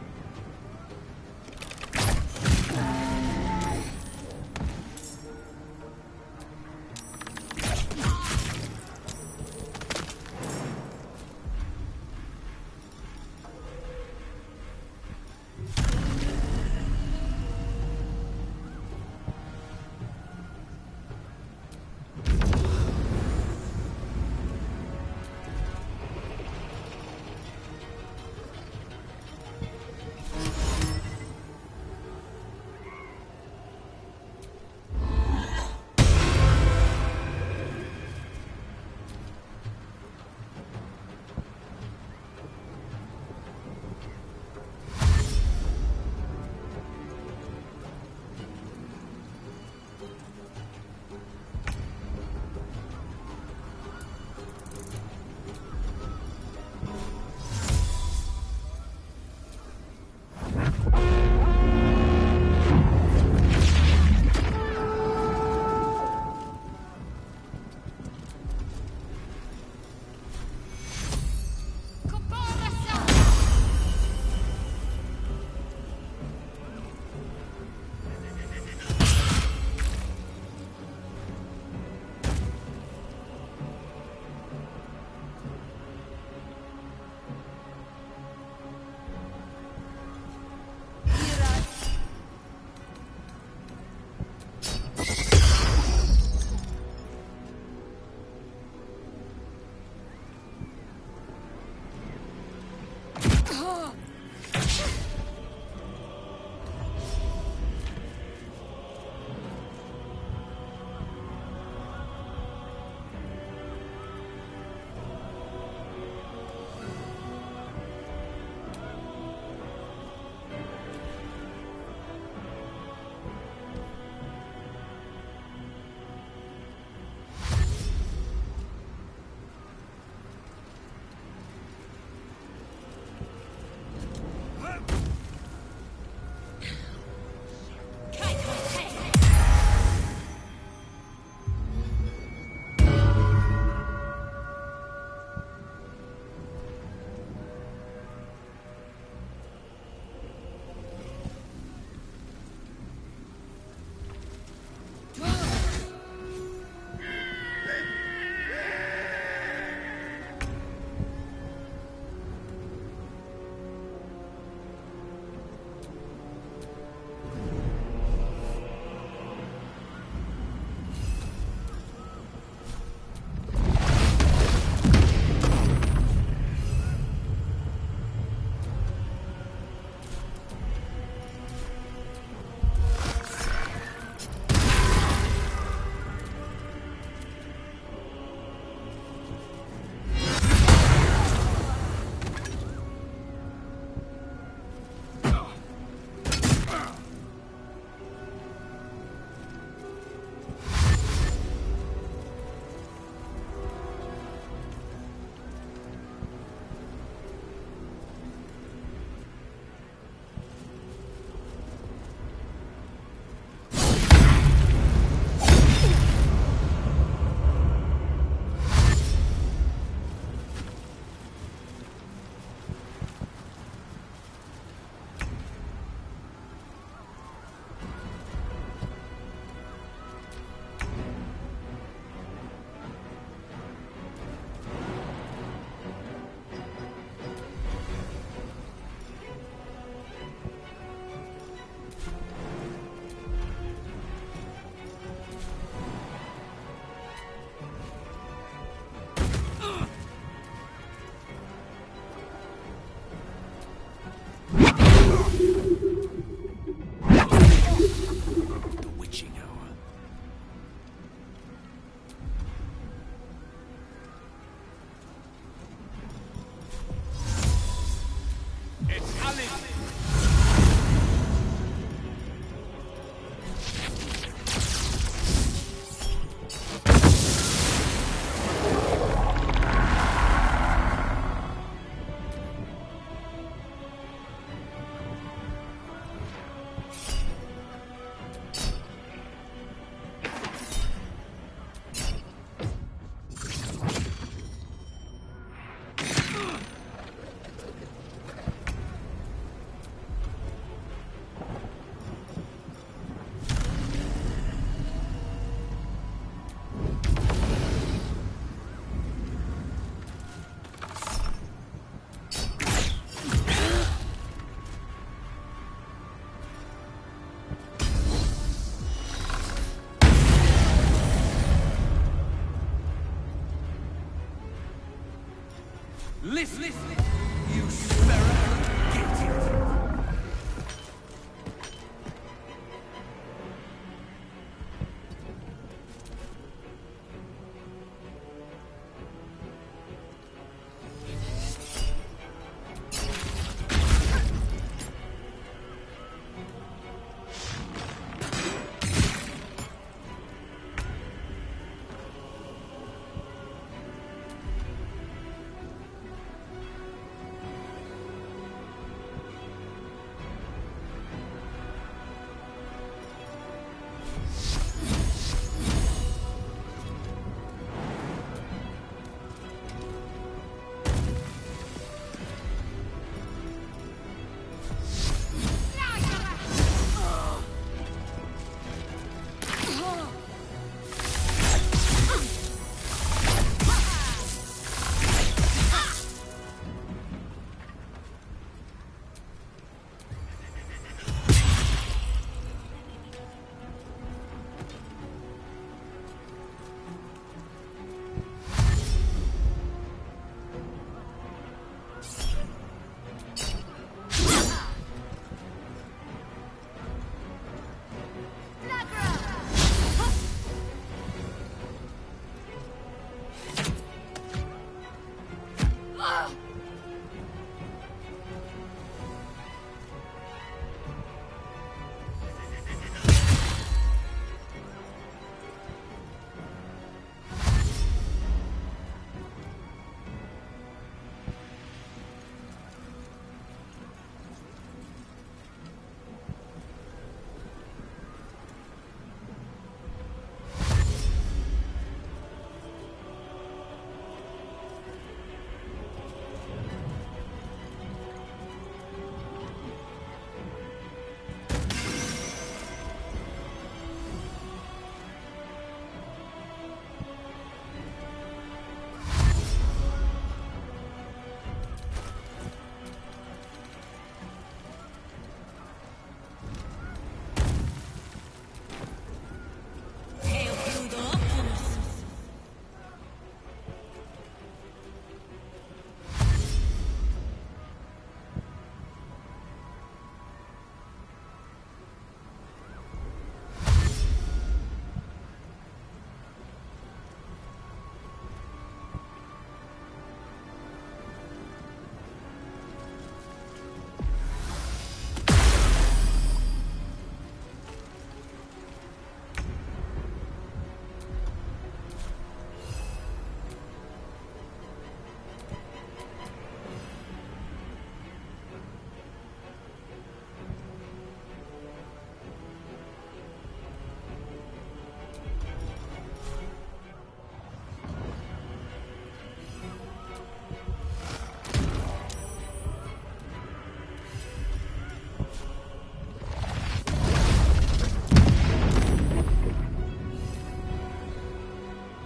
Listen, you sparrow, get it!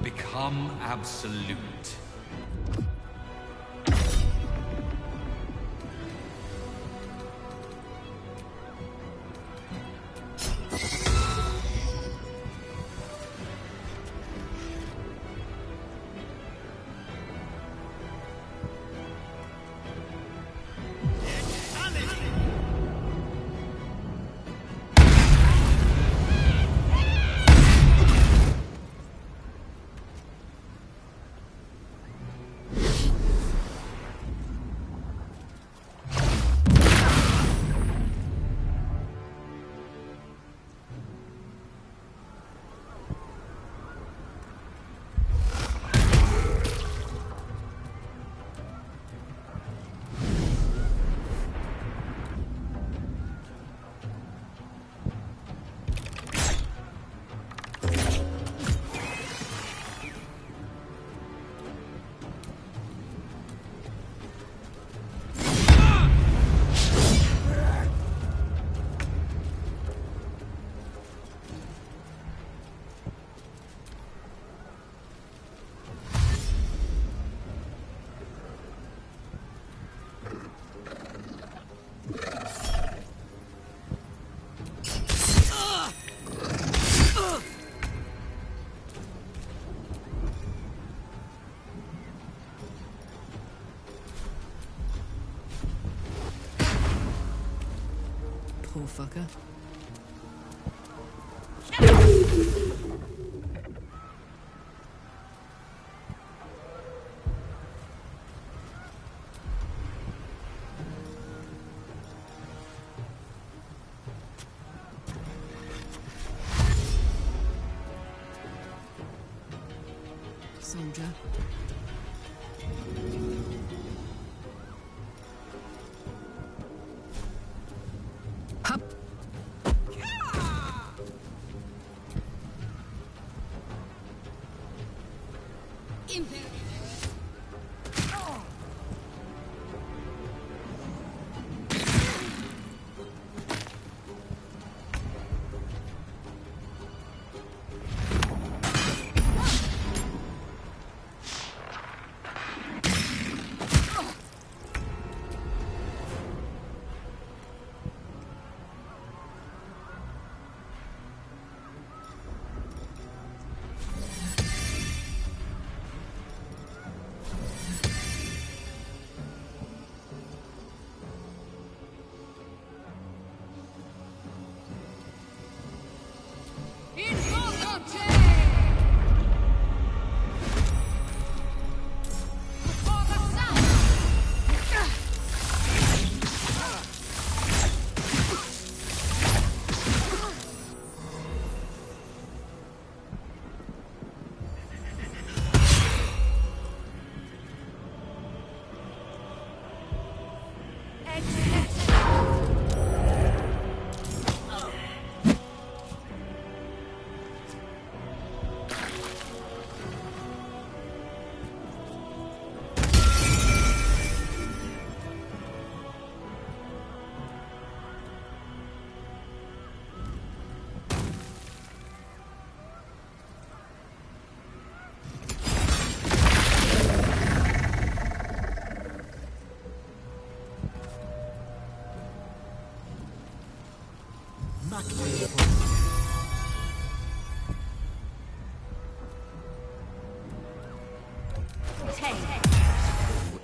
Become absolute. poor fucker. Soldier. Hup.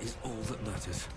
Is all that matters.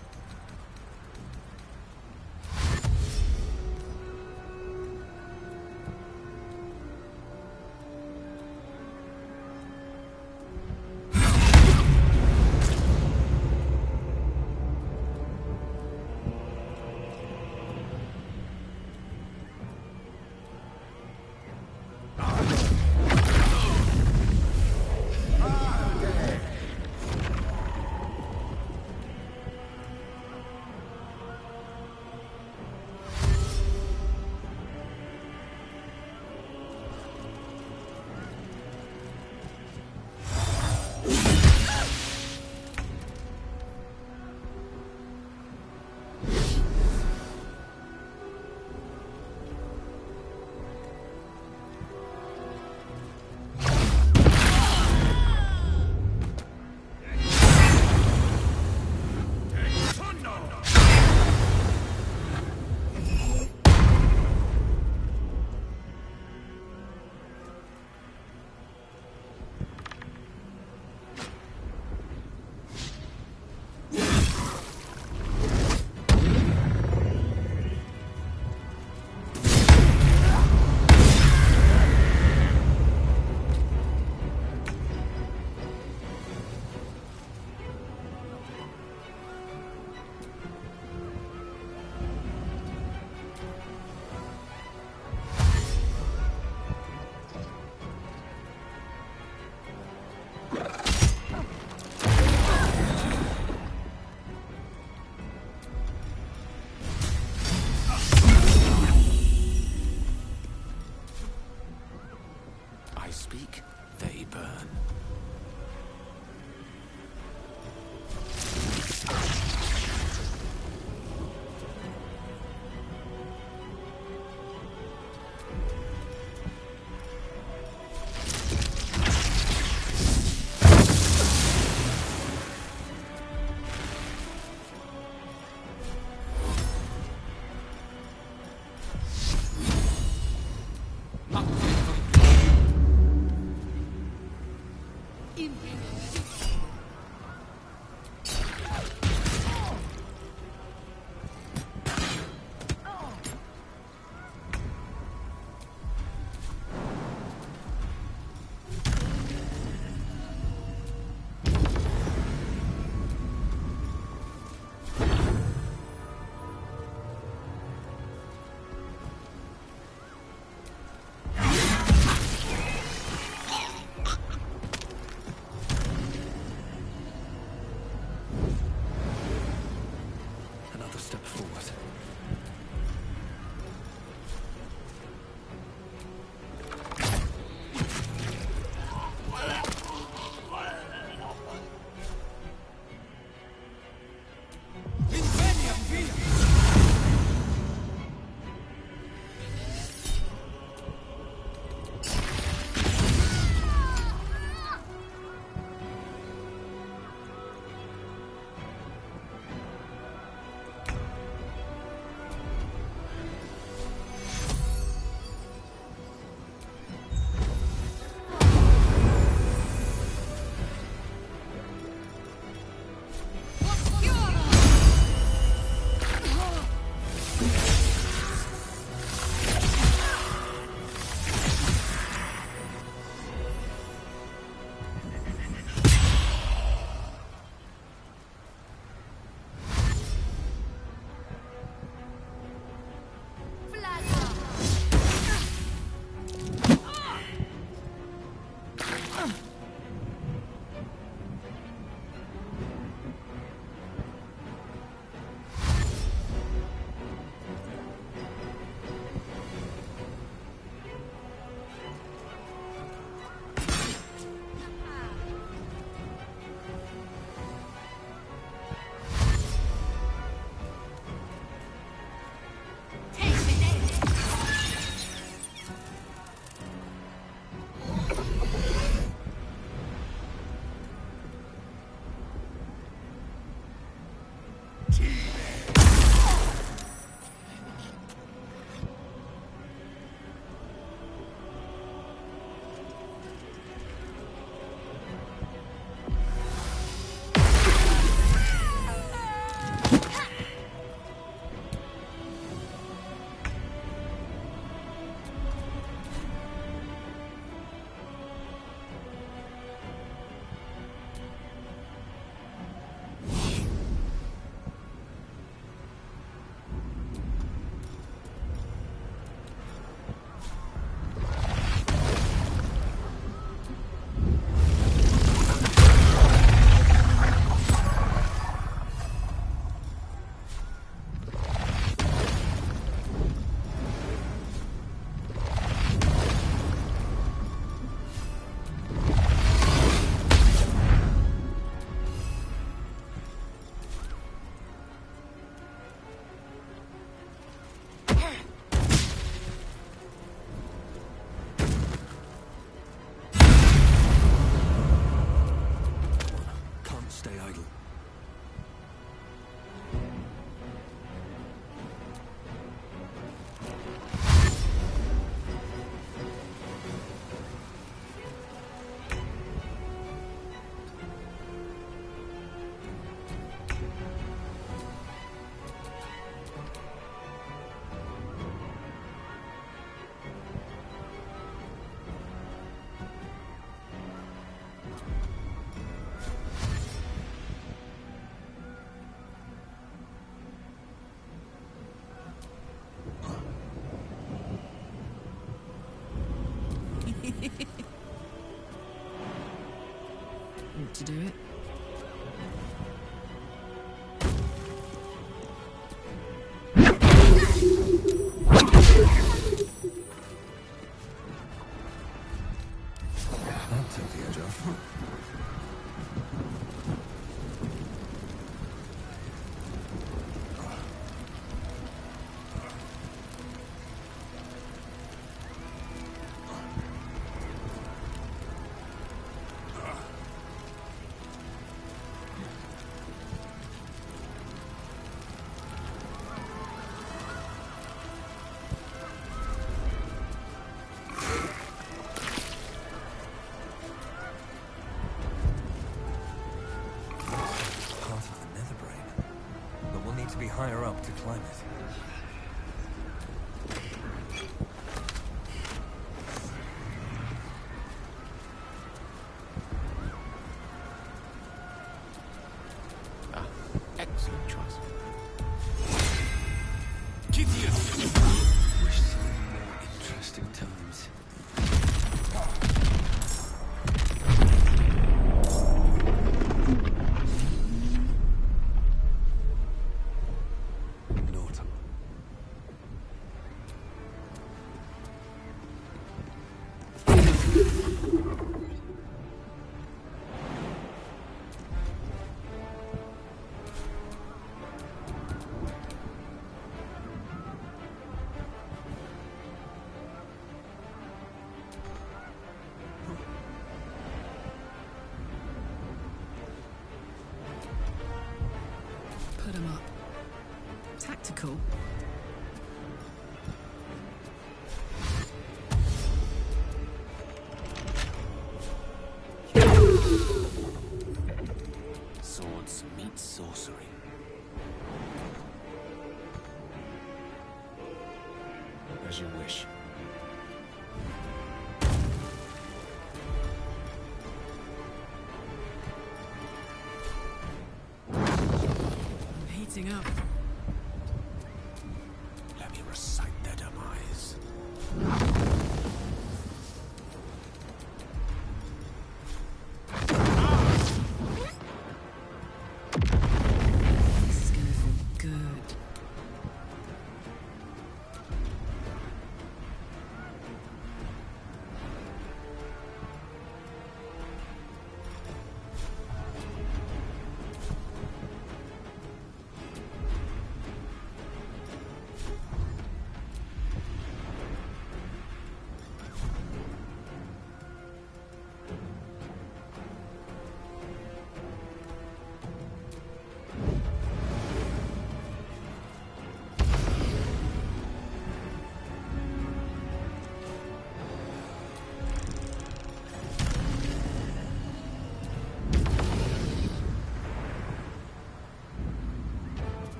to do it. That'll take the edge off. To be higher up to climb it. Excellent choice. Wish some more interesting times. Put 'em up. Tactical. Swords meet sorcery. As you wish. I'm heating up. Let me recite their demise. This is gonna feel good.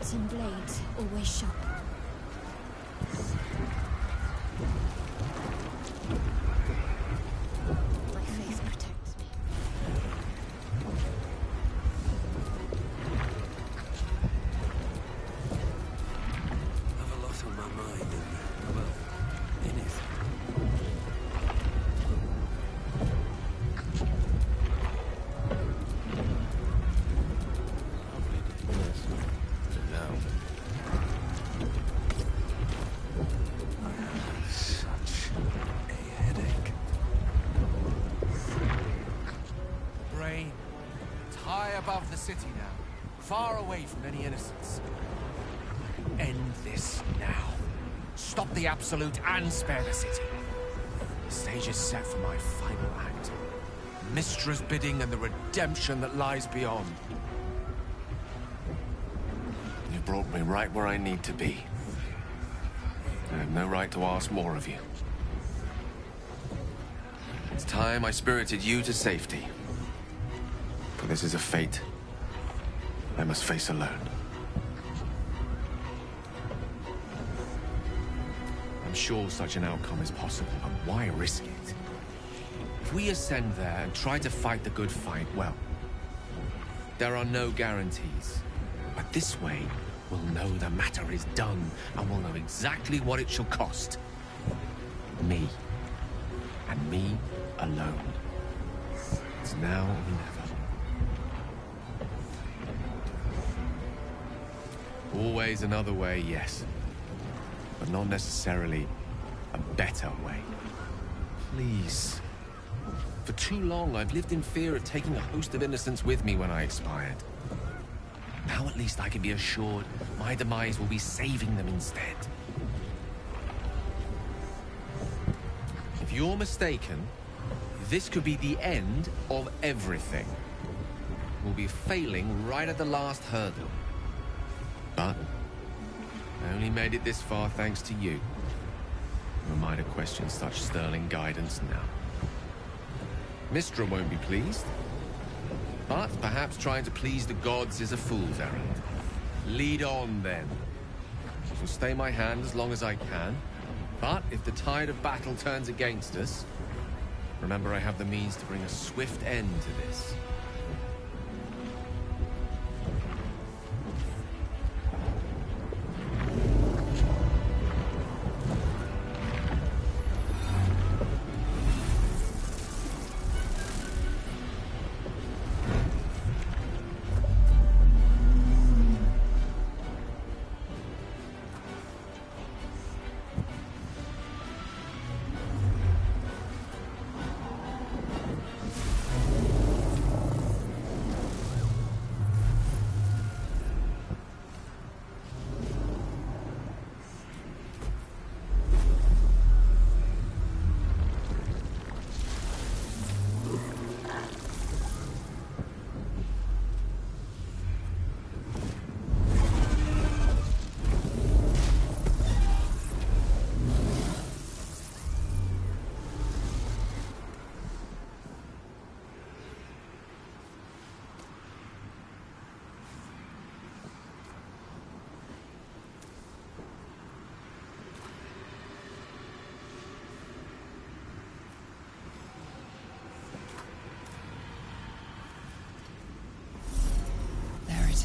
Swords and blades always sharp. My faith protects me. I have a lot on my mind and, well, anything. Brain, it's high above the city now, far away from any innocents. End this now. Stop the Absolute and spare the city. The stage is set for my final act. Mystra's bidding and the redemption that lies beyond. You brought me right where I need to be. I have no right to ask more of you. It's time I spirited you to safety. For this is a fate I must face alone. I'm sure such an outcome is possible, but why risk it? If we ascend there and try to fight the good fight, well, there are no guarantees. But this way, we'll know the matter is done, and we'll know exactly what it shall cost. Me. And me alone. It's now or never. Always another way, yes. But not necessarily a better way. Please. For too long, I've lived in fear of taking a host of innocents with me when I expired. Now at least I can be assured my demise will be saving them instead. If you're mistaken, this could be the end of everything. We'll be failing right at the last hurdle. But I only made it this far thanks to you. Who am I to question such sterling guidance now? Mystra won't be pleased. But perhaps trying to please the gods is a fool's errand. Lead on, then. I shall stay my hand as long as I can. But if the tide of battle turns against us, remember I have the means to bring a swift end to this.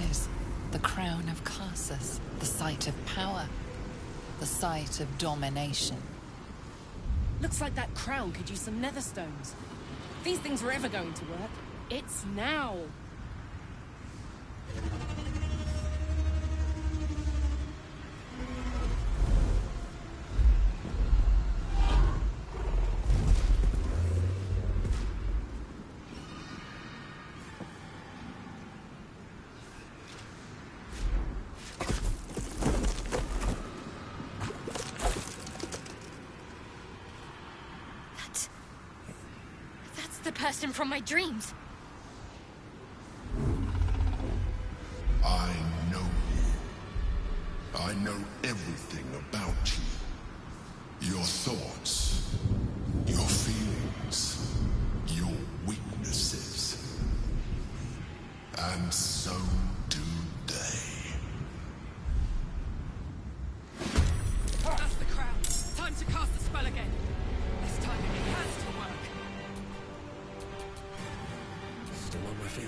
Is the crown of Karsus, the site of power, the site of domination. Looks like that crown could use some nether stones. If these things were ever going to work, it's now. The person from my dreams. I know you. I know everything about you. Your thoughts, your feelings, your weaknesses. And so do they.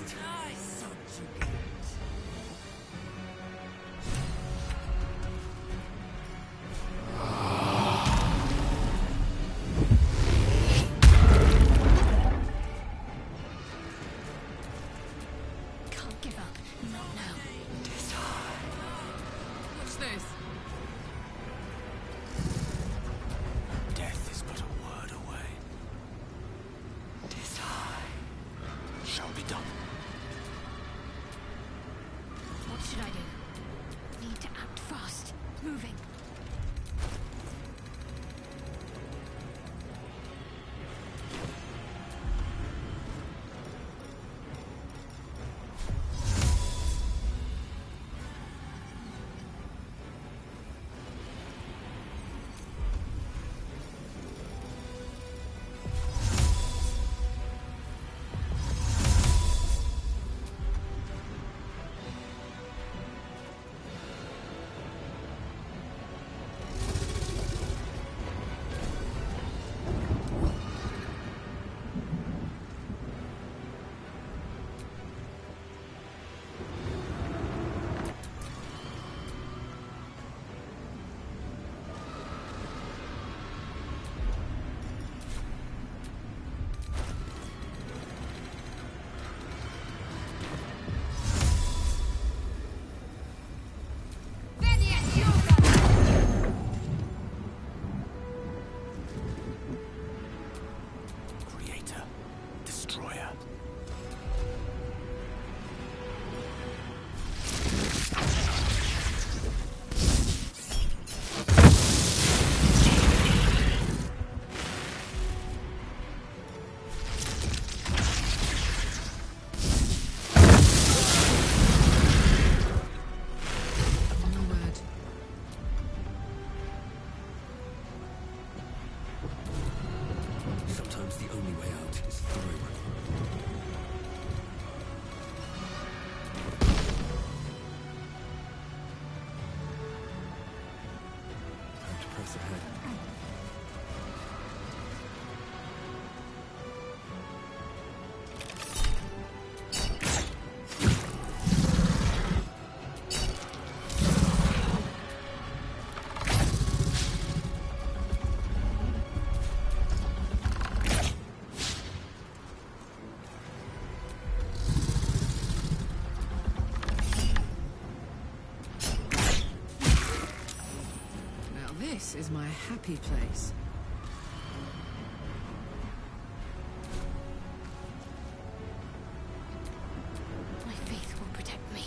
it. Can't give up. Not now. What's this? Death is but a word away. Shall be done. What should I do? Need to act fast. Moving. Creator, destroyer. Sometimes the only way out is through. Time to press ahead. Now this is my happy place. My faith will protect me.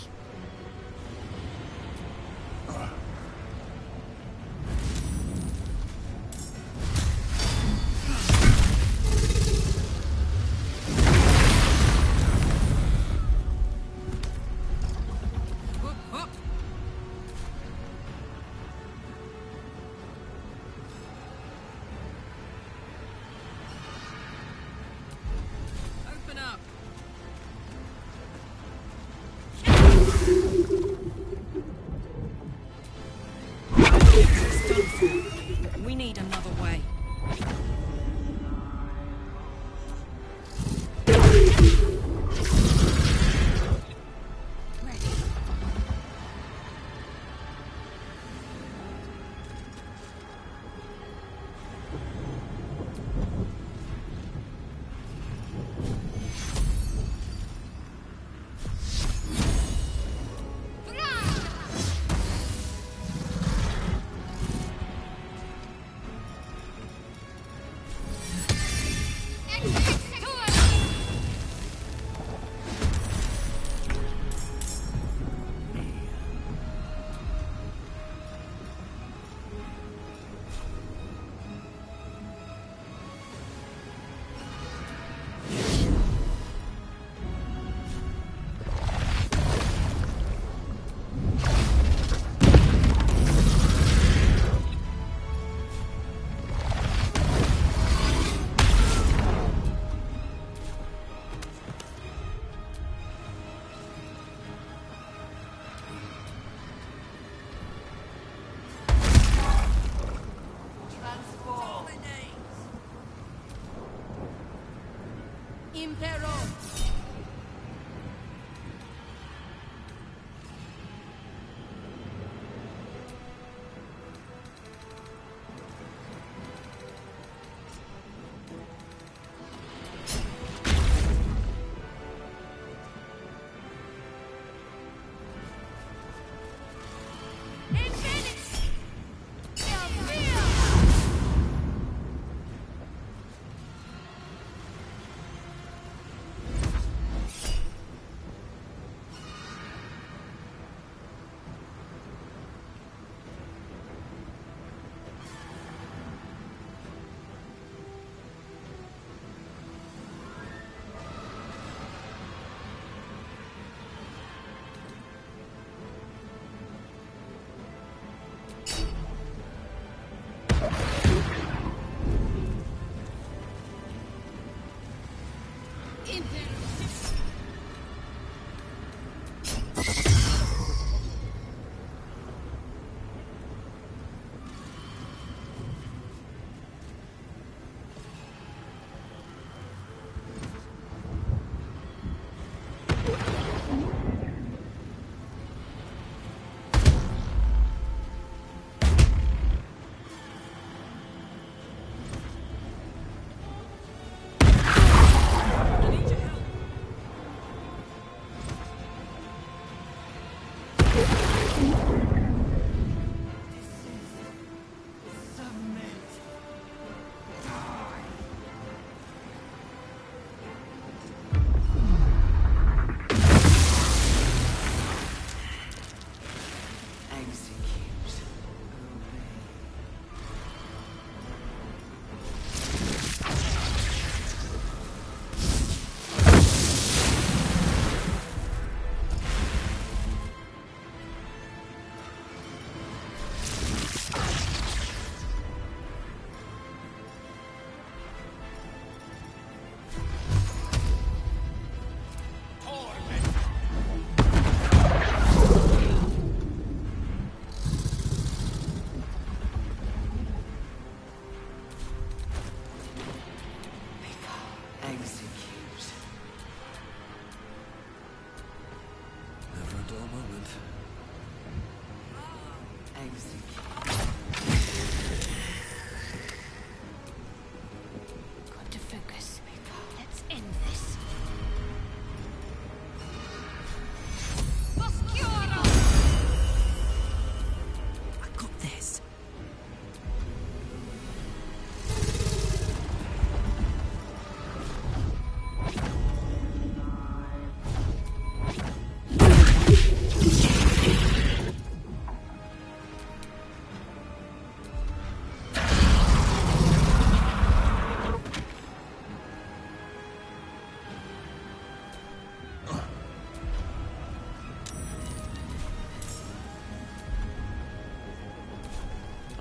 Open up. It's done for. We need another way. Impero!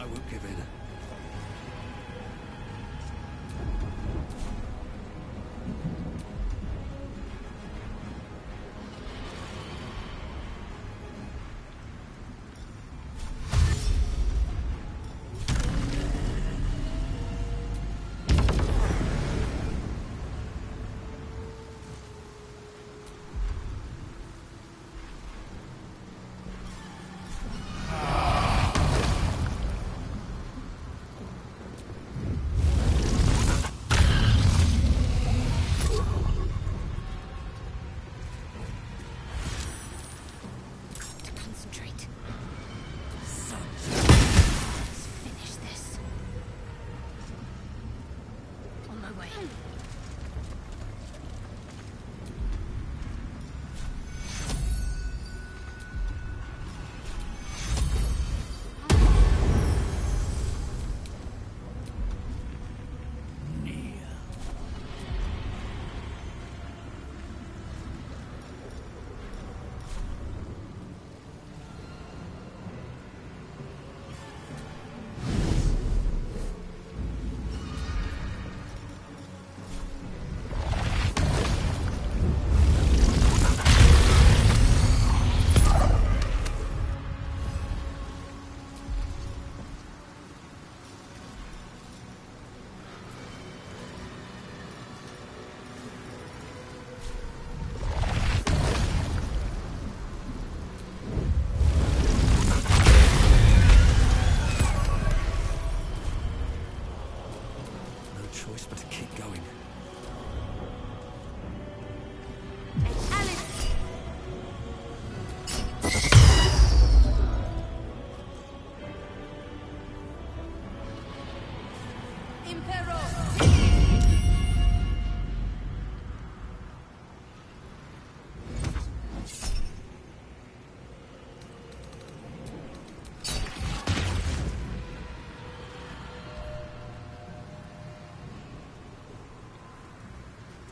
won't give in.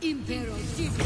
Impero Divi.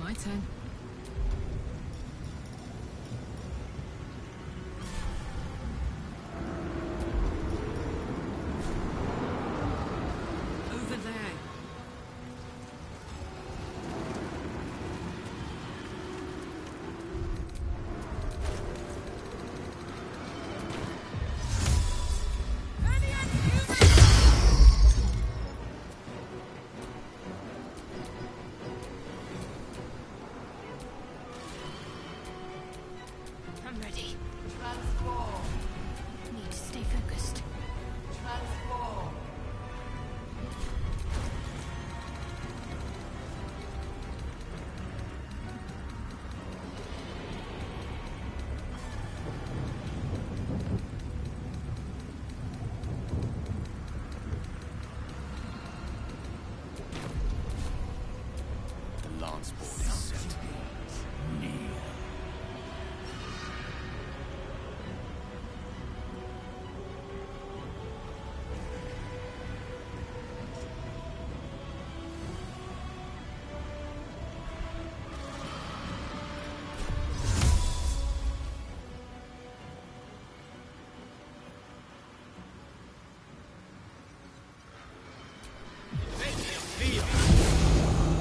My turn. Over there. I'm ready. Transform. Need to stay focused. Transform. The lance board is set. Near. Fear.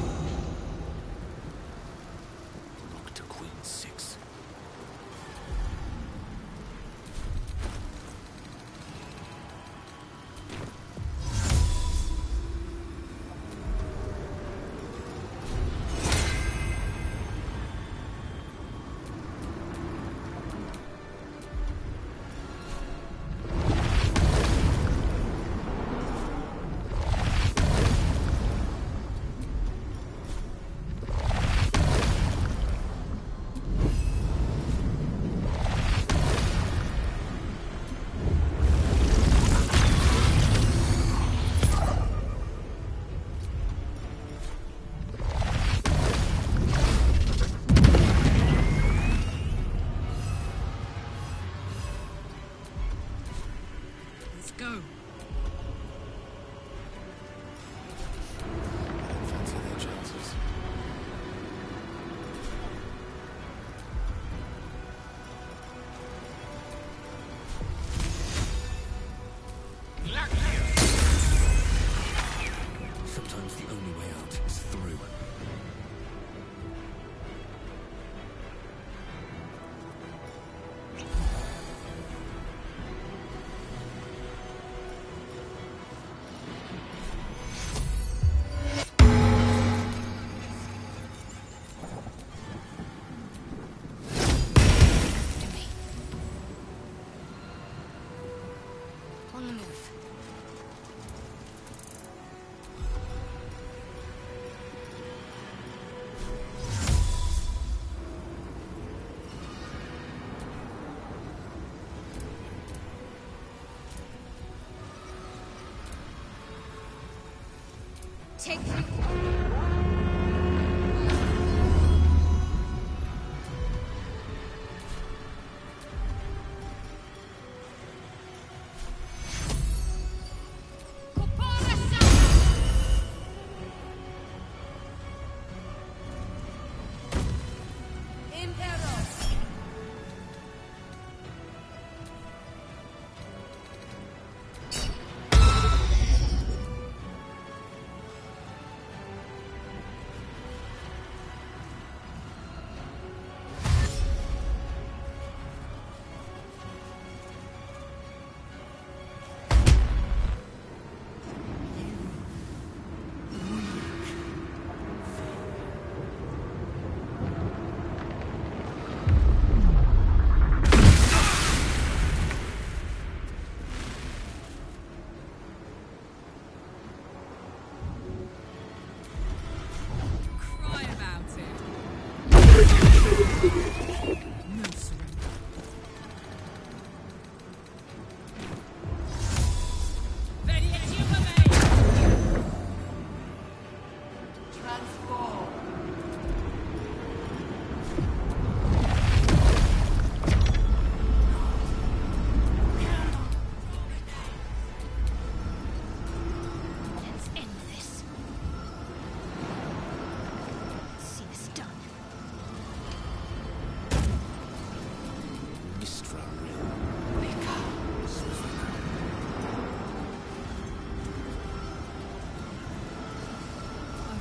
Take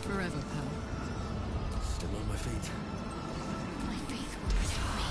forever, pal. Still on my feet. my faith will protect me.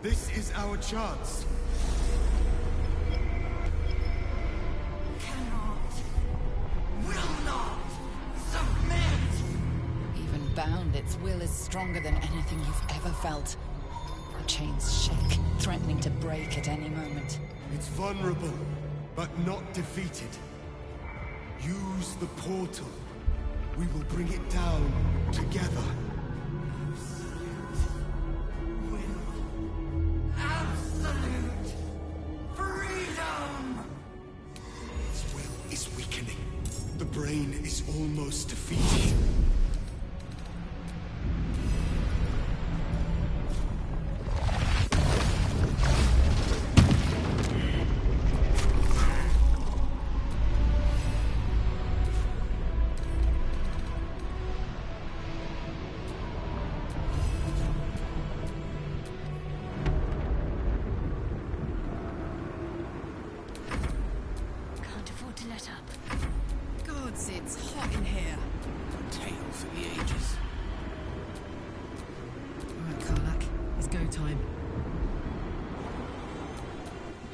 This is our chance. Will not submit! Even bound, its will is stronger than anything you've ever felt. The chains shake, threatening to break at any moment. It's vulnerable, but not defeated. Use the portal. We will bring it down together. Absolute freedom! Its will is weakening. The brain is almost defeated.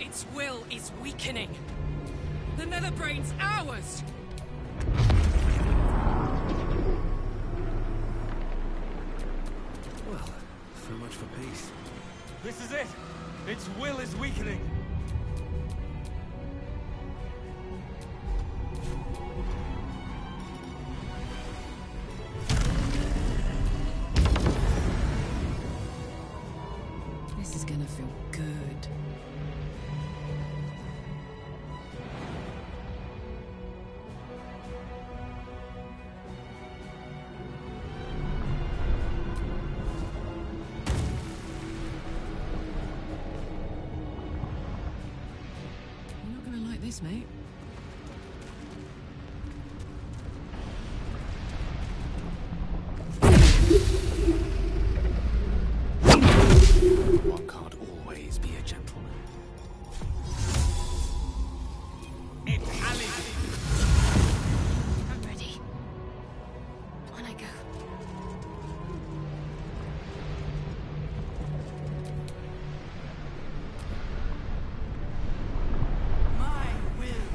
Its will is weakening. The Netherbrain's ours! Well, so much for peace. This is it! Its will is weakening! This is gonna feel good. You're not gonna like this, mate. One can't always be a gentleman. I'm ready. On I go. My will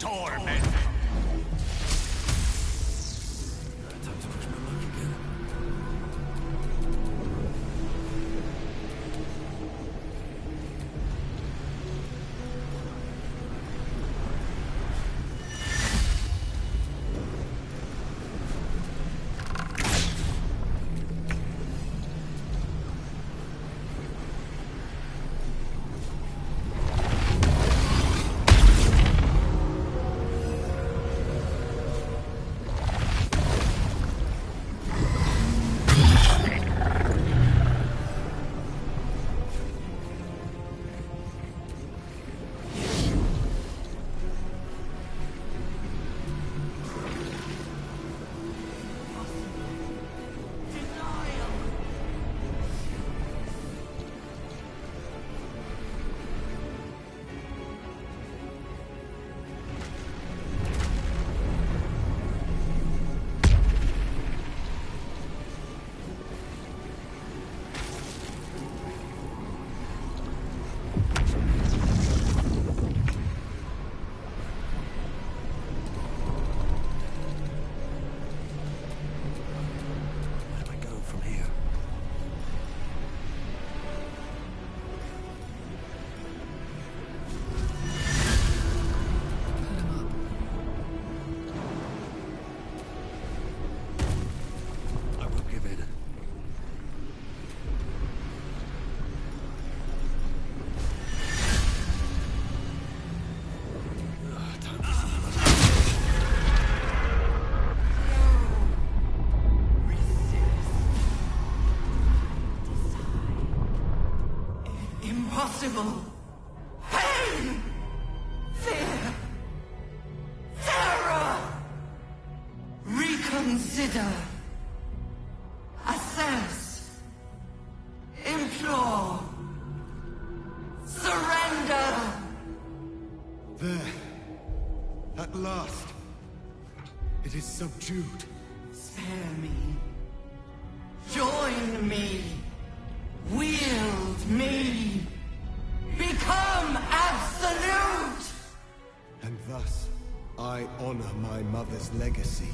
torment. Time to push my luck again. Impossible. Pain! Fear! Terror! Reconsider. Assess. Implore. Surrender! There. At last. It is subdued. Spare me. Join me. Wield me! Become absolute! And thus, I honor my mother's legacy.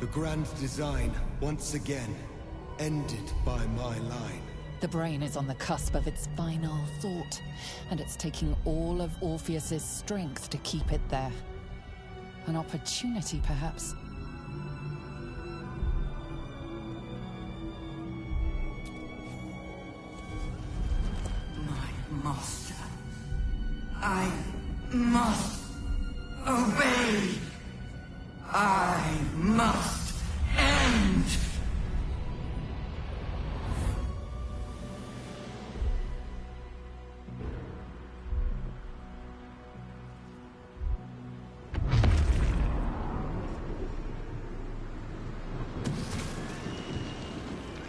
The grand design, once again, ended by my line. The brain is on the cusp of its final thought, and it's taking all of Orpheus's strength to keep it there. An opportunity, perhaps. Master, I must obey. I must end.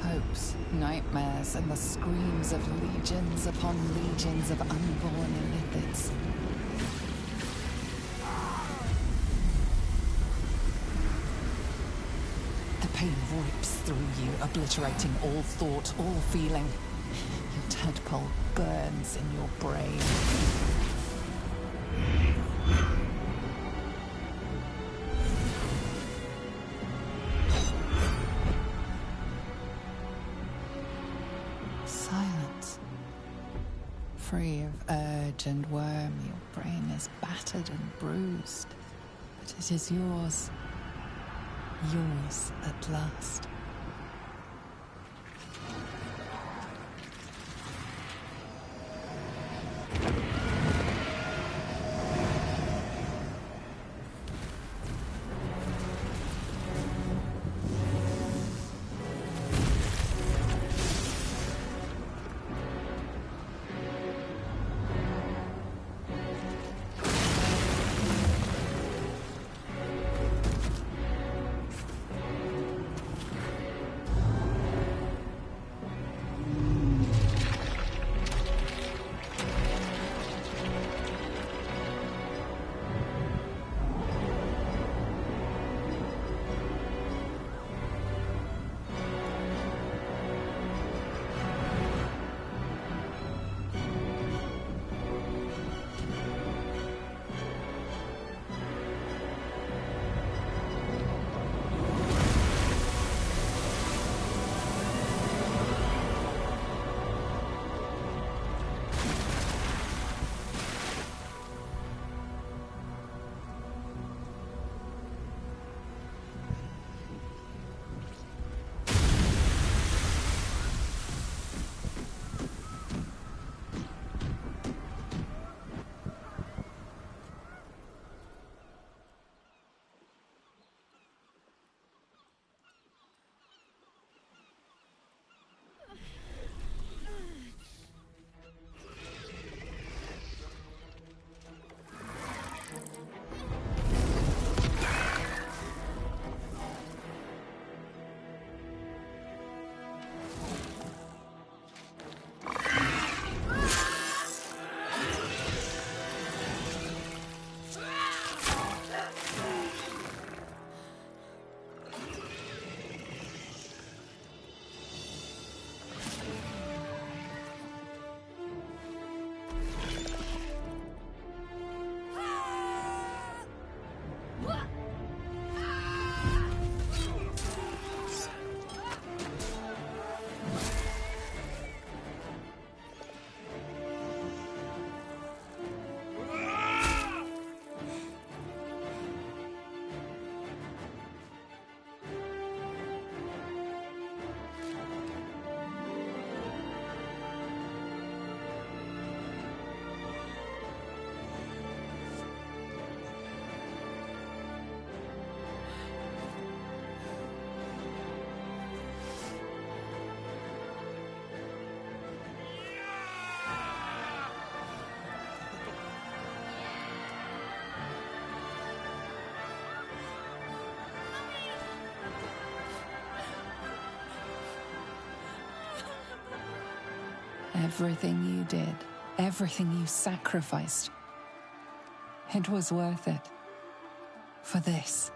Hopes, nightmares, and the screams of legions upon legions of unborn illithids. The pain rips through you, obliterating all thought, all feeling. Your tadpole burns in your brain. Silence. Free of urge and worm, your brain is battered and bruised. But it is yours. Yours at last. Everything you did, everything you sacrificed, it was worth it. For this.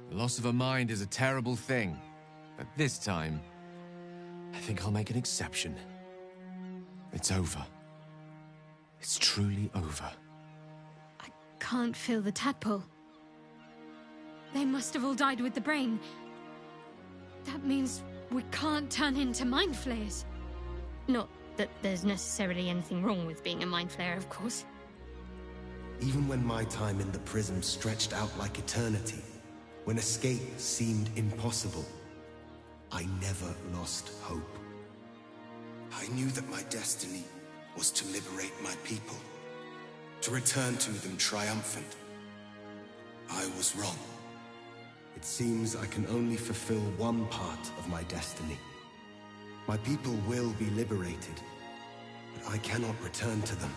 The loss of a mind is a terrible thing, but this time, I think I'll make an exception. It's over. It's truly over. Can't feel the tadpole. They must have all died with the brain. That means we can't turn into mind flayers. Not that there's necessarily anything wrong with being a mind flayer, of course. Even when my time in the prism stretched out like eternity, when escape seemed impossible, I never lost hope. I knew that my destiny was to liberate my people, to return to them triumphant. I was wrong. It seems I can only fulfill one part of my destiny. My people will be liberated, but I cannot return to them.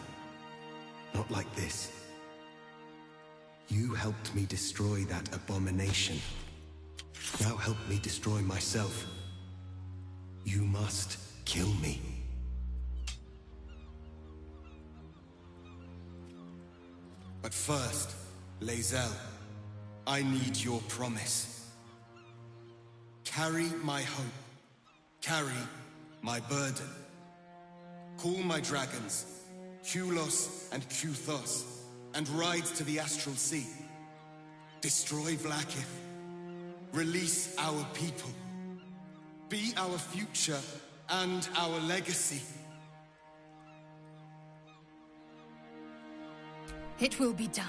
Not like this. You helped me destroy that abomination. Now help me destroy myself. You must kill me. But first, Lae'zel, I need your promise. Carry my hope. Carry my burden. Call my dragons, Kulos and Kuthos, and ride to the Astral Sea. Destroy Vlaakith. Release our people. Be our future and our legacy. It will be done.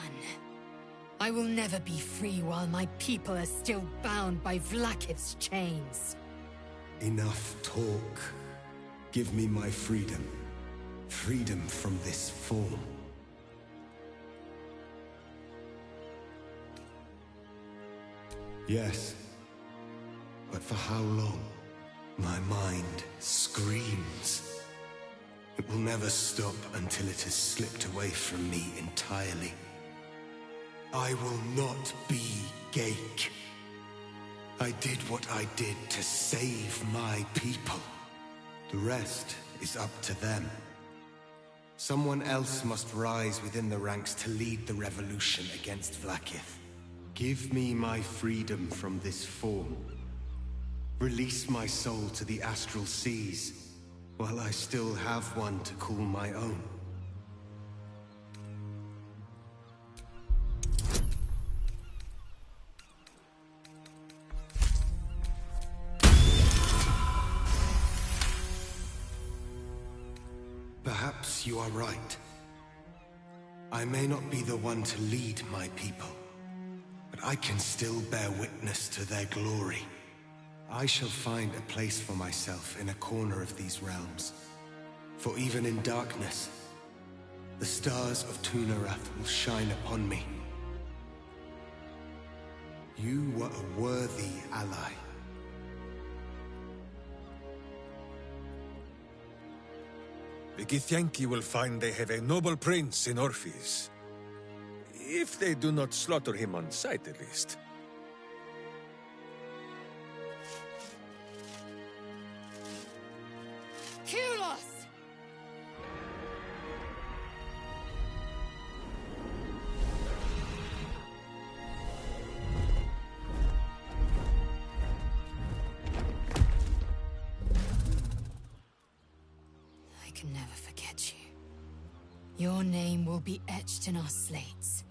I will never be free while my people are still bound by Vlaakith's chains. Enough talk. Give me my freedom. Freedom from this form. Yes. But for how long? My mind screams. It will never stop until it has slipped away from me entirely. I will not be Ghaik. I did what I did to save my people. The rest is up to them. Someone else must rise within the ranks to lead the revolution against Vlaakith. Give me my freedom from this form. Release my soul to the astral seas, while I still have one to call my own. Perhaps you are right. I may not be the one to lead my people, but I can still bear witness to their glory. I shall find a place for myself in a corner of these realms. For even in darkness, the stars of Tunarath will shine upon me. You were a worthy ally. The Githyanki will find they have a noble prince in Orpheus. If they do not slaughter him on sight, at least. Kulos! I can never forget you. Your name will be etched in our slates.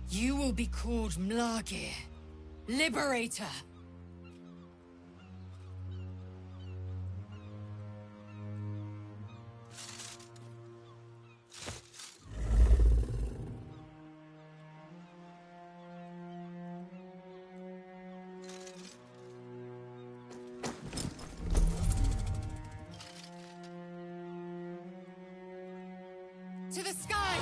You will be called Mlagir, Liberator. the skies!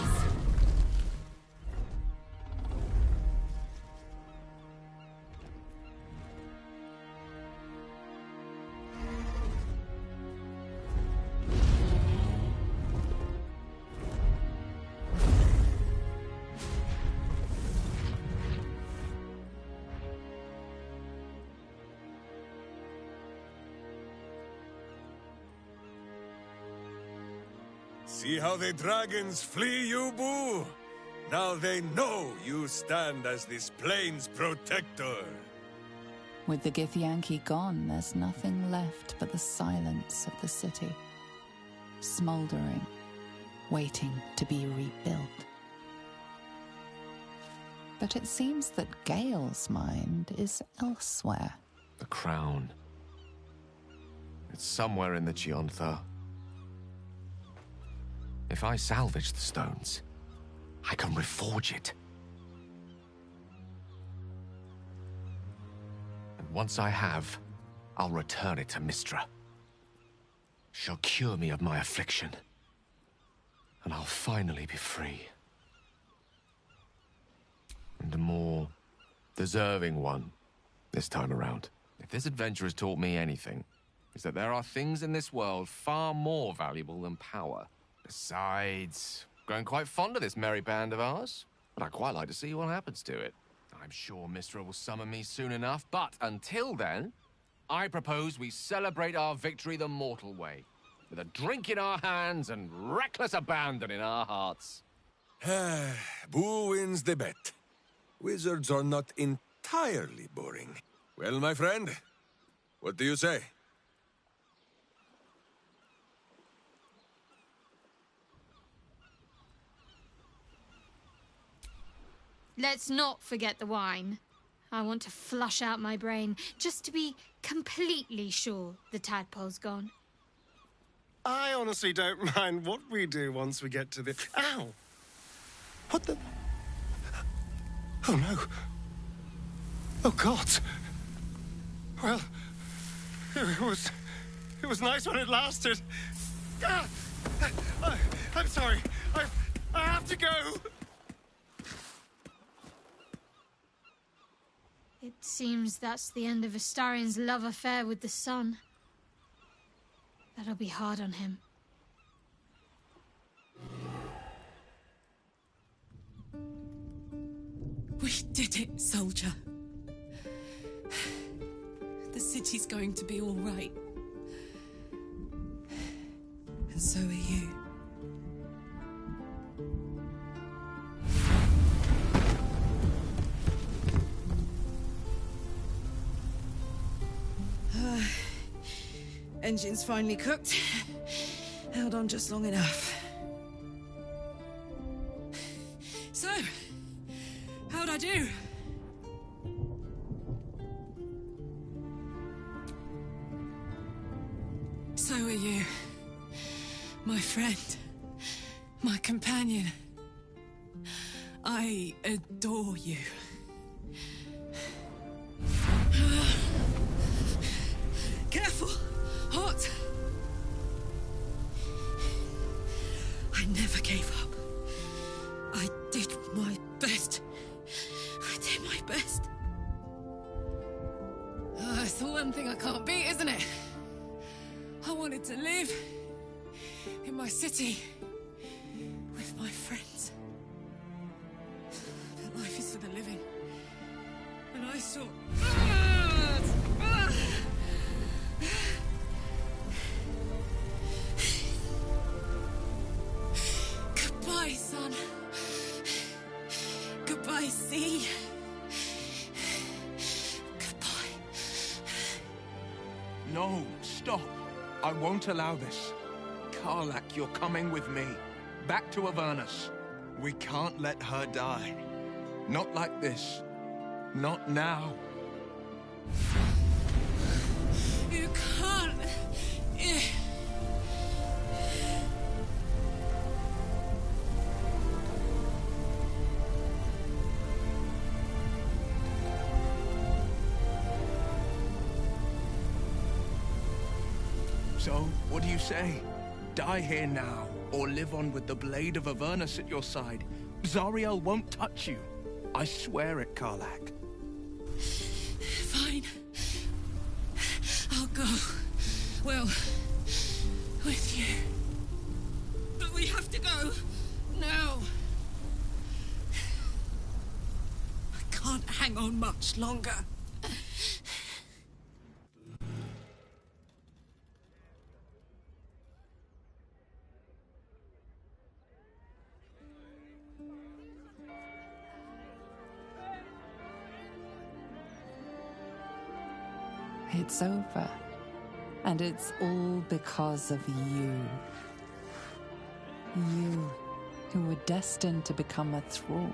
See how the dragons flee you, Boo? Now they know you stand as this plane's protector. With the Githyanki gone, there's nothing left but the silence of the city, smoldering, waiting to be rebuilt. But it seems that Gale's mind is elsewhere. The crown. It's somewhere in the Chiontha. If I salvage the stones, I can reforge it. And once I have, I'll return it to Mistra. She'll cure me of my affliction, and I'll finally be free. And a more deserving one this time around. If this adventure has taught me anything, it's that there are things in this world far more valuable than power. Besides, growing quite fond of this merry band of ours, but I'd quite like to see what happens to it. I'm sure Mistra will summon me soon enough, but until then, I propose we celebrate our victory the mortal way, with a drink in our hands and reckless abandon in our hearts. Boo wins the bet. Wizards are not entirely boring. Well, my friend, what do you say? Let's not forget the wine. I want to flush out my brain, just to be completely sure the tadpole's gone. I honestly don't mind what we do once we get to the... Ow! What the... Oh, no. Oh, God. Well, it was nice when it lasted. Ah! I'm sorry. I have to go. It seems that's the end of Astarion's love affair with the sun. That'll be hard on him. We did it, soldier. The city's going to be all right. And so are you. Engine's finally cooked. Held on just long enough. So, how'd I do? So are you. My friend. My companion. I adore you. Careful! Hot! I never gave up. I did my best. I did my best. It's the one thing I can't beat, isn't it? I wanted to live in my city with my friends. But life is for the living. And I saw... Goodbye, son. Goodbye, sea. Goodbye. No, stop. I won't allow this. Karlak, you're coming with me. Back to Avernus. We can't let her die. Not like this. Not now. You can't. So, what do you say? Die here now, or live on with the blade of Avernus at your side, Zariel won't touch you. I swear it, Karlach. Fine. I'll go. Well, with you. But we have to go. Now. I can't hang on much longer. It's over. And it's all because of you. You, who were destined to become a thrall.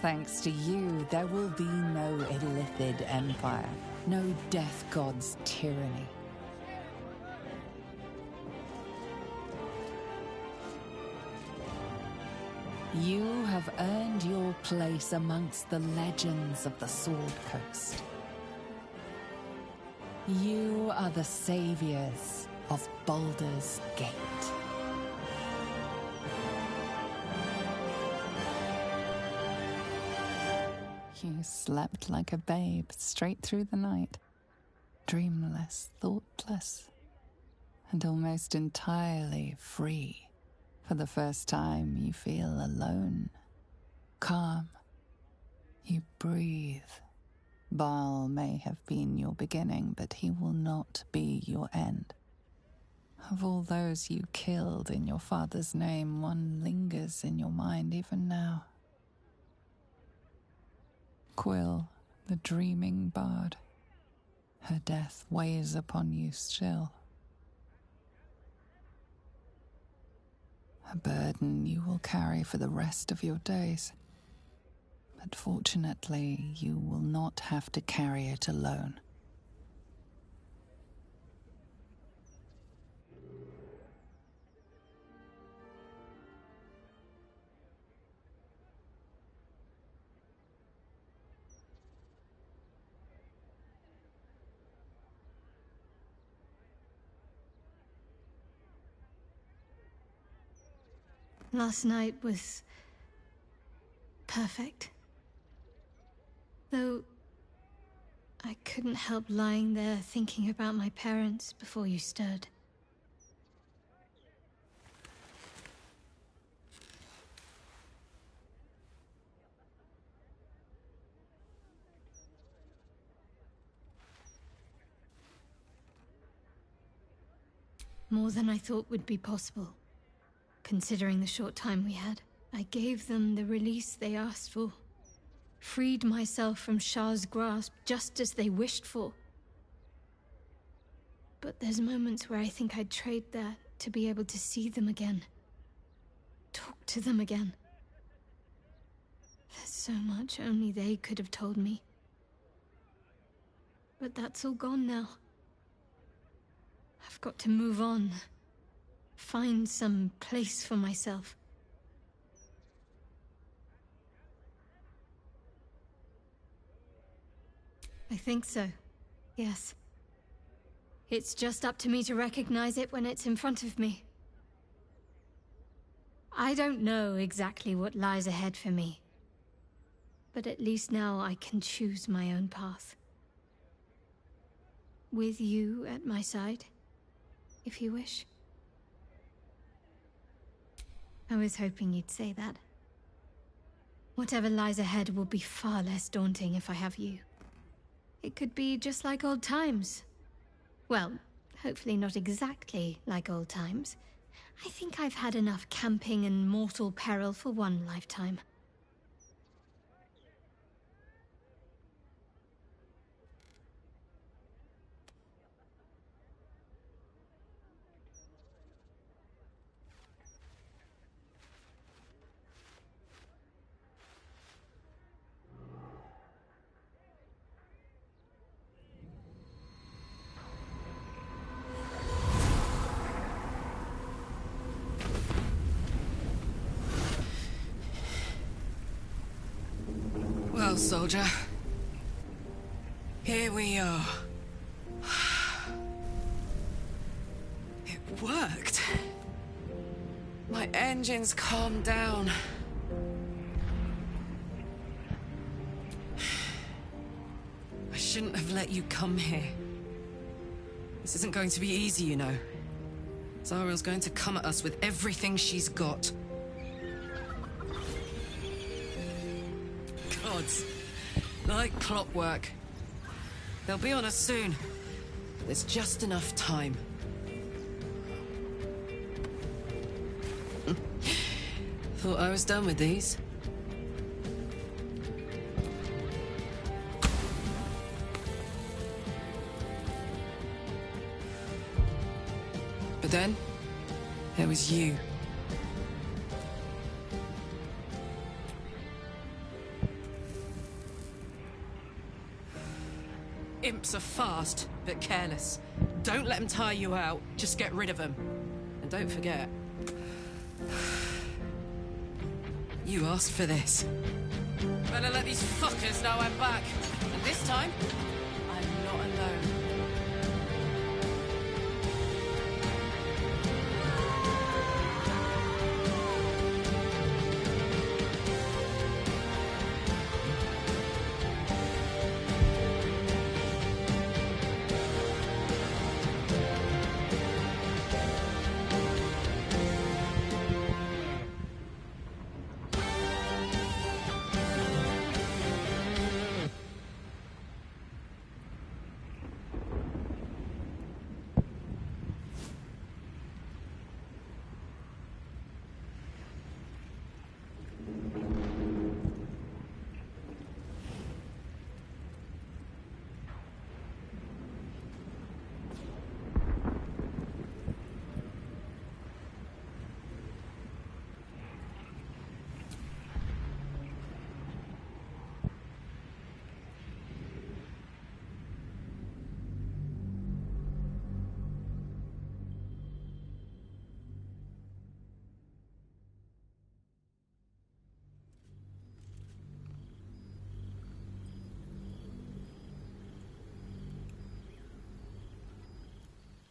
Thanks to you, there will be no Illithid empire, no death god's tyranny. You have earned your place amongst the legends of the Sword Coast. You are the saviors of Baldur's Gate. You slept like a babe straight through the night, dreamless, thoughtless, and almost entirely free. For the first time, you feel alone, calm. You breathe. Baal may have been your beginning, but he will not be your end. Of all those you killed in your father's name, one lingers in your mind even now. Quill, the dreaming bard. Her death weighs upon you still. A burden you will carry for the rest of your days. But fortunately, you will not have to carry it alone. Last night was perfect. Though I couldn't help lying there thinking about my parents before you stirred. More than I thought would be possible. Considering the short time we had, I gave them the release they asked for. Freed myself from Shah's grasp just as they wished for. But there's moments where I think I'd trade that to be able to see them again. Talk to them again. There's so much only they could have told me. But that's all gone now. I've got to move on. Find some place for myself. I think so. Yes. It's just up to me to recognize it when it's in front of me. I don't know exactly what lies ahead for me. But at least now I can choose my own path. With you at my side, if you wish. I was hoping you'd say that. Whatever lies ahead will be far less daunting if I have you. It could be just like old times. Well, hopefully not exactly like old times. I think I've had enough camping and mortal peril for one lifetime. Well, soldier. Here we are. It worked. My engine's calmed down. I shouldn't have let you come here. This isn't going to be easy, you know. Zariel's going to come at us with everything she's got. Gods. Like clockwork. They'll be on us soon. But there's just enough time. Thought I was done with these. But then, there was you. Imps are fast, but careless. Don't let them tire you out, just get rid of them. And don't forget, you asked for this. Better let these fuckers know I'm back. And this time, I'm not alone.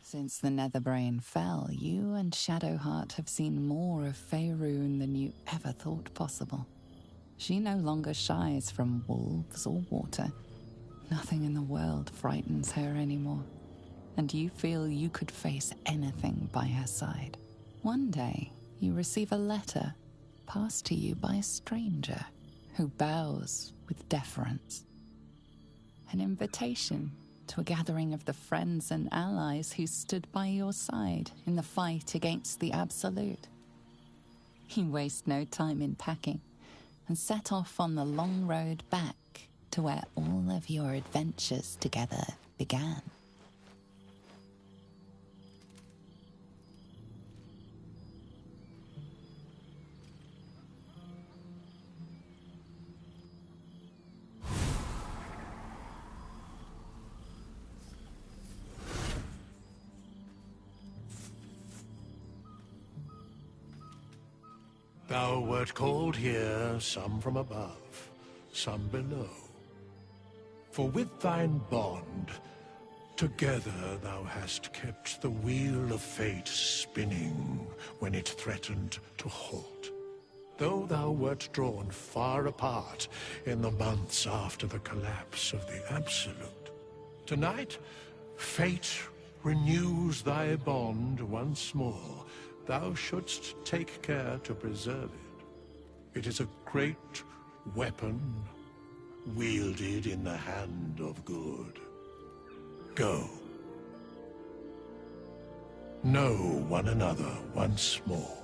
Since the Netherbrain fell, you and Shadowheart have seen more of Faerun than you ever thought possible. She no longer shies from wolves or water. Nothing in the world frightens her anymore. And you feel you could face anything by her side. One day, you receive a letter passed to you by a stranger who bows with deference. An invitation to a gathering of the friends and allies who stood by your side in the fight against the Absolute. You waste no time in packing and set off on the long road back to where all of your adventures together began. Thou wert called here, some from above, some below. For with thine bond, together thou hast kept the wheel of fate spinning when it threatened to halt. Though thou wert drawn far apart in the months after the collapse of the Absolute, tonight, fate renews thy bond once more. Thou shouldst take care to preserve it. It is a great weapon wielded in the hand of good. Go. Know one another once more.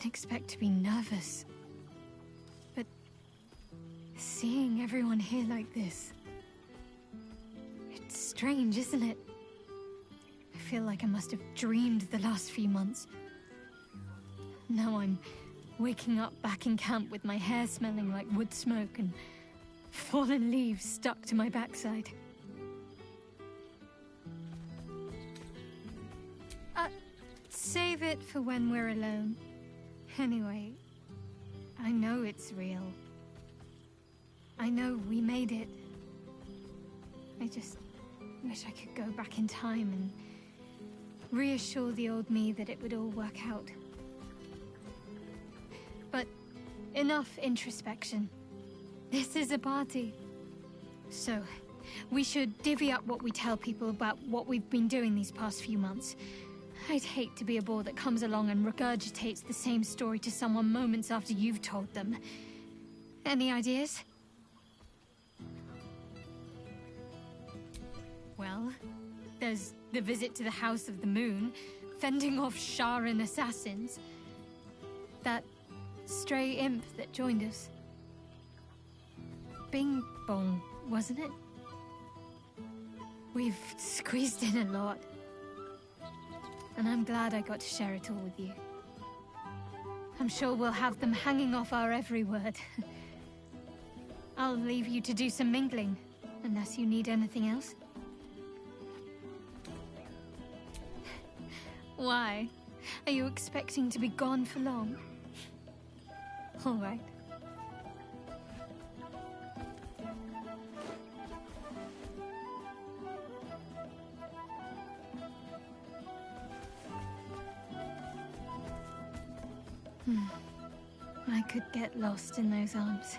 Expect to be nervous, but seeing everyone here like this, it's strange, isn't it? I feel like I must have dreamed the last few months. Now I'm waking up back in camp with my hair smelling like wood smoke and fallen leaves stuck to my backside. Save it for when we're alone. Anyway, I know it's real. I know we made it. I just wish I could go back in time and reassure the old me that it would all work out. But enough introspection. This is a party. So, we should divvy up what we tell people about what we've been doing these past few months. I'd hate to be a bore that comes along and regurgitates the same story to someone moments after you've told them. Any ideas? Well, there's the visit to the House of the Moon, fending off Sharan assassins. That stray imp that joined us. Bing Bong, wasn't it? We've squeezed in a lot. And I'm glad I got to share it all with you. I'm sure we'll have them hanging off our every word. I'll leave you to do some mingling, unless you need anything else. Why? Are you expecting to be gone for long? All right. I could get lost in those arms.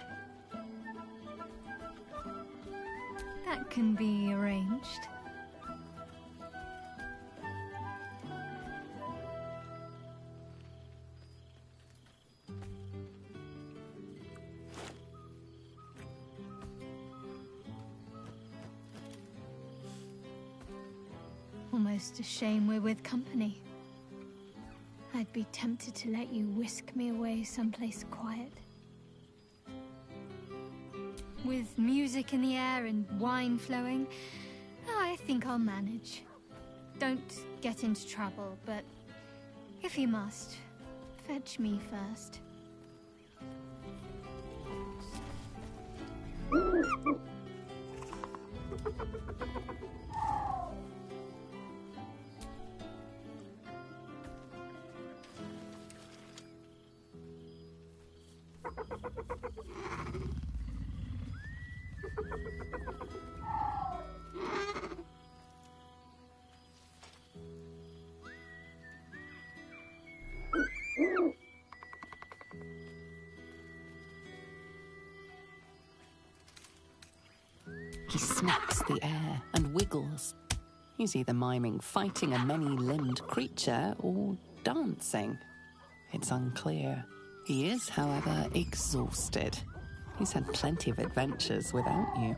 That can be arranged. Almost a shame we're with company. I'd be tempted to let you whisk me away someplace quiet. With music in the air and wine flowing, I think I'll manage. Don't get into trouble, but if you must, fetch me first. He snaps the air and wiggles. He's either miming fighting a many-limbed creature or dancing. It's unclear. He is, however, exhausted. He's had plenty of adventures without you.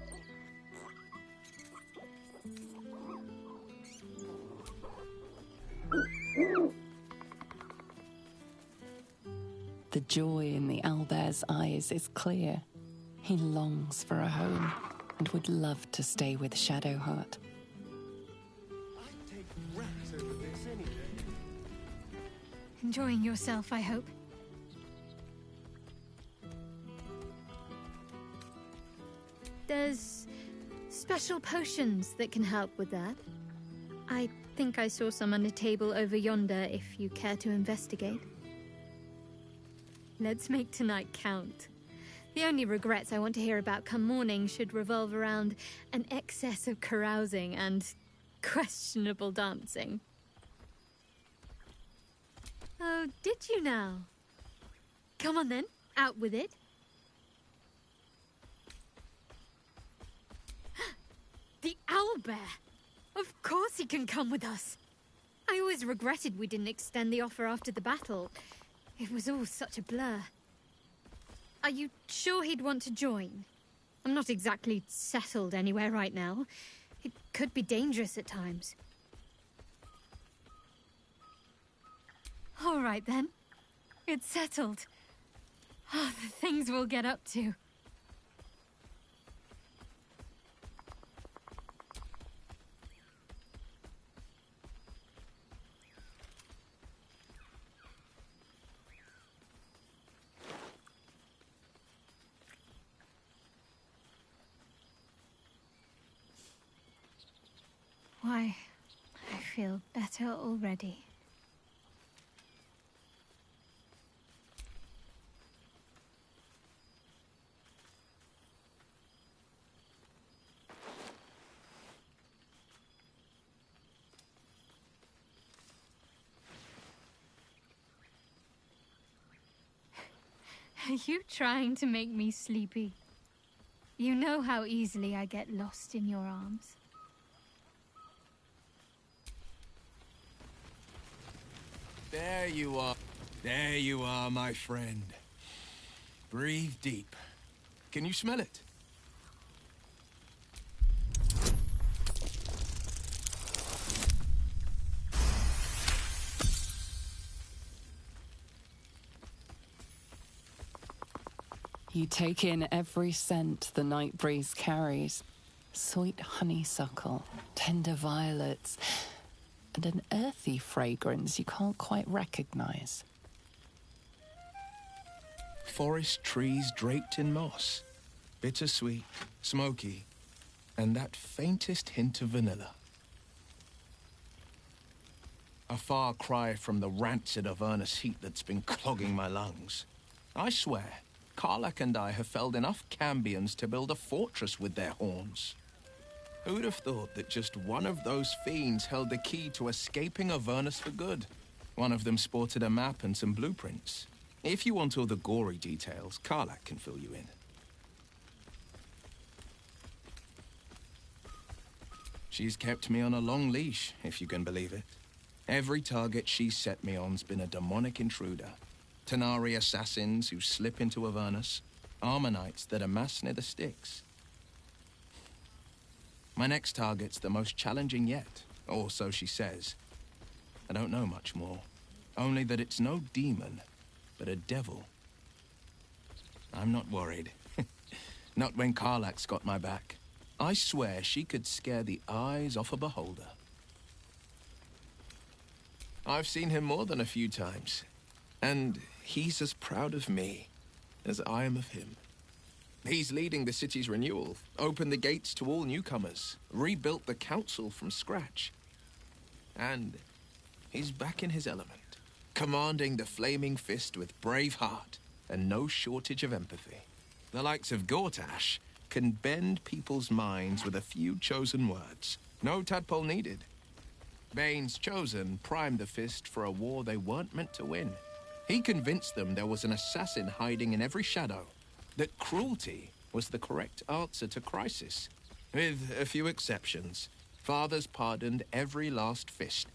The joy in the owlbear's eyes is clear. He longs for a home and would love to stay with Shadowheart. I'd take rats over this any day. Enjoying yourself, I hope. There's special potions that can help with that. I think I saw some on a table over yonder if you care to investigate. Let's make tonight count. The only regrets I want to hear about come morning should revolve around an excess of carousing and questionable dancing. Oh, did you now? Come on then, out with it. The owlbear! Of course he can come with us. I always regretted we didn't extend the offer after the battle. It was all such a blur. Are you sure he'd want to join? I'm not exactly settled anywhere right now. It could be dangerous at times. All right then. It's settled. Oh, the things we'll get up to. Why, I feel better already. Are you trying to make me sleepy? You know how easily I get lost in your arms. There you are. There you are, my friend. Breathe deep. Can you smell it? You take in every scent the night breeze carries. Sweet honeysuckle, tender violets, and an earthy fragrance you can't quite recognize. Forest trees draped in moss. Bittersweet, smoky, and that faintest hint of vanilla. A far cry from the rancid Avernus heat that's been clogging my lungs. I swear, Karlach and I have felled enough Cambions to build a fortress with their horns. Who'd have thought that just one of those fiends held the key to escaping Avernus for good? One of them sported a map and some blueprints. If you want all the gory details, Karlach can fill you in. She's kept me on a long leash, if you can believe it. Every target she's set me on's been a demonic intruder. Tenari assassins who slip into Avernus, Armonites that amass near the sticks. My next target's the most challenging yet, or so she says. I don't know much more, only that it's no demon, but a devil. I'm not worried. Not when Karlach's got my back. I swear she could scare the eyes off a beholder. I've seen him more than a few times, and he's as proud of me as I am of him. He's leading the city's renewal, opened the gates to all newcomers, rebuilt the council from scratch. And he's back in his element, commanding the Flaming Fist with brave heart and no shortage of empathy. The likes of Gortash can bend people's minds with a few chosen words. No tadpole needed. Bane's Chosen primed the Fist for a war they weren't meant to win. He convinced them there was an assassin hiding in every shadow, that cruelty was the correct answer to crisis. With a few exceptions, fathers pardoned every last fist.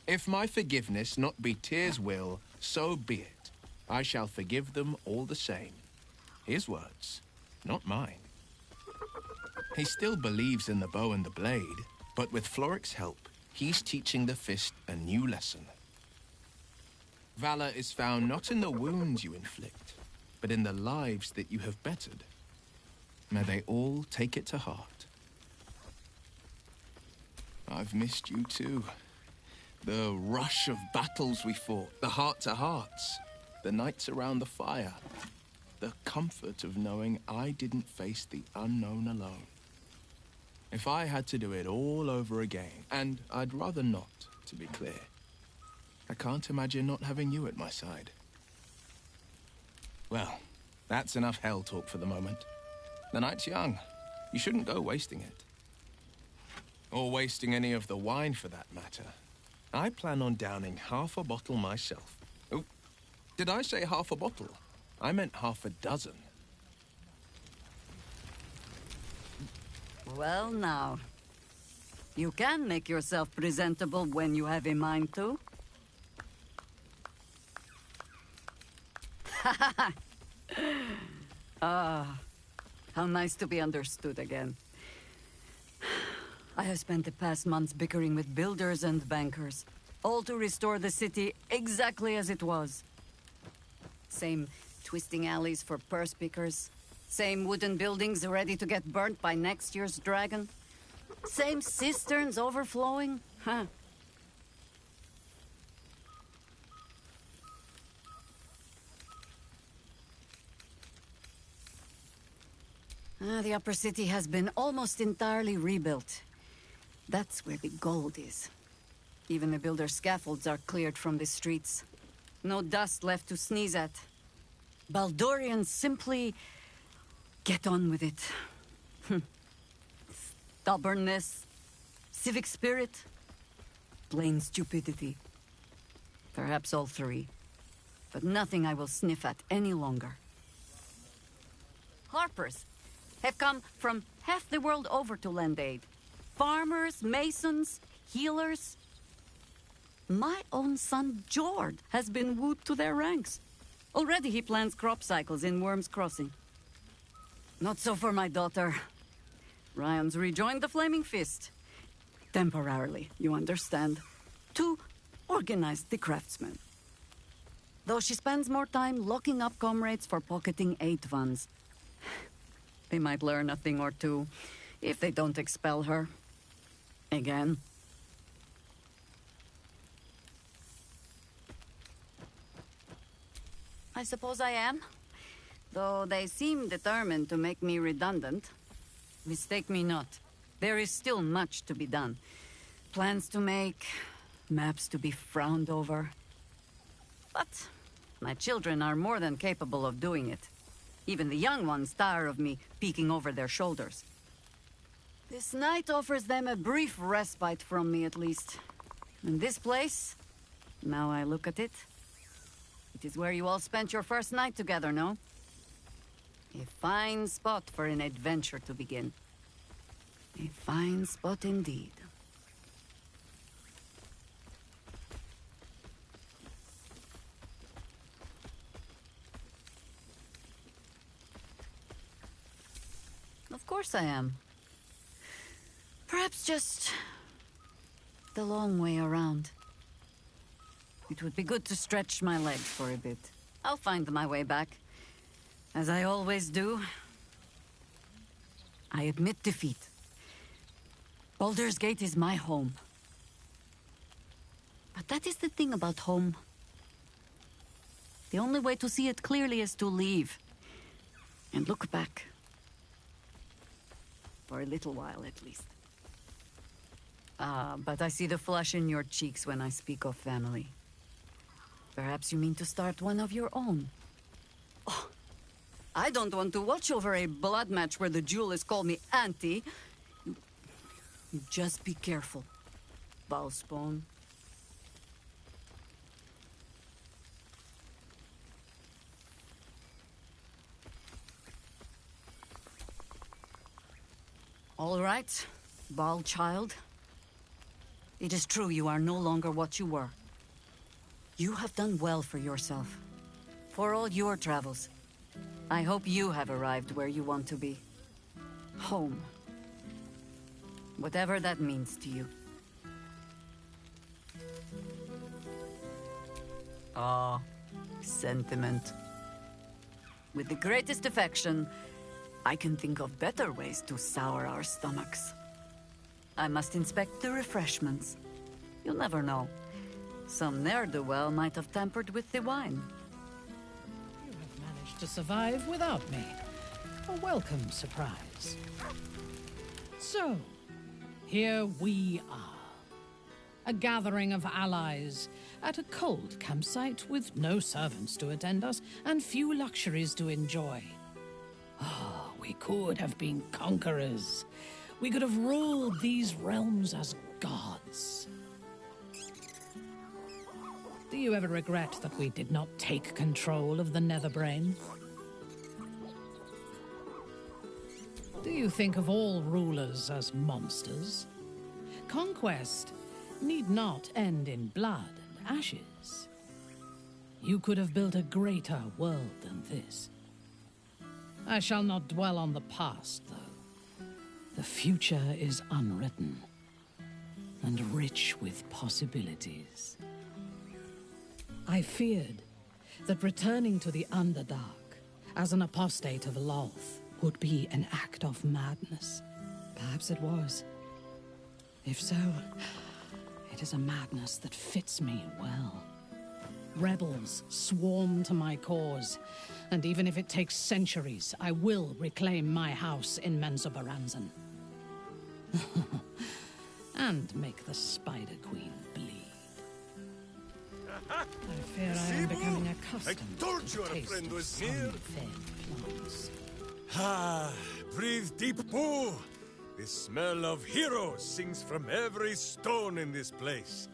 If my forgiveness not be Tyr's will, so be it. I shall forgive them all the same. His words, not mine. He still believes in the bow and the blade, but with Floric's help, he's teaching the Fist a new lesson. Valor is found not in the wounds you inflict, but in the lives that you have bettered. May they all take it to heart. I've missed you too. The rush of battles we fought, the heart-to-hearts, the nights around the fire, the comfort of knowing I didn't face the unknown alone. If I had to do it all over again, and I'd rather not, to be clear, I can't imagine not having you at my side. Well, that's enough hell talk for the moment. The night's young. You shouldn't go wasting it. Or wasting any of the wine, for that matter. I plan on downing half a bottle myself. Oh, did I say half a bottle? I meant half a dozen. Well now, you can make yourself presentable when you have a mind to. Ah, how nice to be understood again. I have spent the past months bickering with builders and bankers, all to restore the city exactly as it was. Same twisting alleys for purse pickers, same wooden buildings ready to get burnt by next year's dragon, same cisterns overflowing, huh? The upper city has been almost entirely rebuilt. That's where the gold is. Even the builder's scaffolds are cleared from the streets. No dust left to sneeze at. Baldurians simply get on with it. Stubbornness, civic spirit, plain stupidity. Perhaps all three. But nothing I will sniff at any longer. Harpers have come from half the world over to lend aid. Farmers, masons, healers. My own son, Jord, has been wooed to their ranks. Already he plans crop cycles in Worm's Crossing. Not so for my daughter. Ryan's rejoined the Flaming Fist. Temporarily, you understand. To organize the craftsmen. Though she spends more time locking up comrades for pocketing aid funds. They might learn a thing or two, if they don't expel her. Again. I suppose I am. Though they seem determined to make me redundant. Mistake me not. There is still much to be done. Plans to make, maps to be frowned over. But my children are more than capable of doing it. Even the young ones tire of me peeking over their shoulders. This night offers them a brief respite from me, at least. And this place, now I look at it, it is where you all spent your first night together, no? A fine spot for an adventure to begin. A fine spot indeed. Of course I am. Perhaps just the long way around. It would be good to stretch my legs for a bit. I'll find my way back. As I always do. I admit defeat. Baldur's Gate is my home. But that is the thing about home. The only way to see it clearly is to leave. And look back. For a little while, at least. But I see the flush in your cheeks when I speak of family. Perhaps you mean to start one of your own. Oh, I don't want to watch over a blood match where the duelists call me Auntie. You just be careful, Valspawn. All right, Bal child. It is true you are no longer what you were. You have done well for yourself. For all your travels. I hope you have arrived where you want to be. Home. Whatever that means to you. Ah, sentiment. With the greatest affection, I can think of better ways to sour our stomachs. I must inspect the refreshments. You'll never know. Some ne'er-do-well might have tampered with the wine. You have managed to survive without me. A welcome surprise. So, here we are. A gathering of allies at a cold campsite with no servants to attend us and few luxuries to enjoy. Ah, we could have been conquerors. We could have ruled these realms as gods. Do you ever regret that we did not take control of the Netherbrain? Do you think of all rulers as monsters? Conquest need not end in blood and ashes. You could have built a greater world than this. I shall not dwell on the past, though. The future is unwritten and rich with possibilities. I feared that returning to the Underdark as an apostate of Lolth would be an act of madness. Perhaps it was. If so, it is a madness that fits me well. Rebels swarm to my cause, and even if it takes centuries, I will reclaim my house in Menzoberranzan. And make the Spider Queen bleed. I fear I am becoming accustomed I told to you the our taste friend of was near. sun-fed plants. Ah, breathe deep, Boo. The smell of heroes sings from every stone in this place.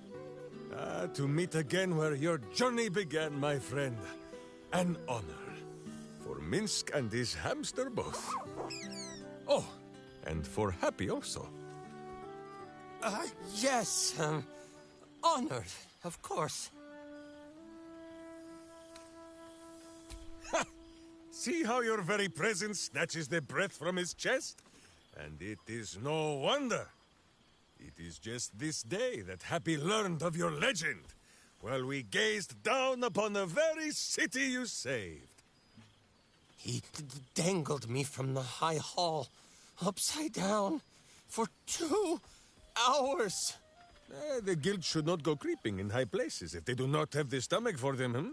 Ah, to meet again where your journey began, my friend. An honor. For Minsk and his hamster both. Oh, and for Happy also. Yes, honored, of course. See how your very presence snatches the breath from his chest? And it is no wonder. It is just this day that Happy learned of your legend, while we gazed down upon the very city you saved. He dangled me from the high hall, upside down, for 2 hours. The guild should not go creeping in high places if they do not have the stomach for them, hmm?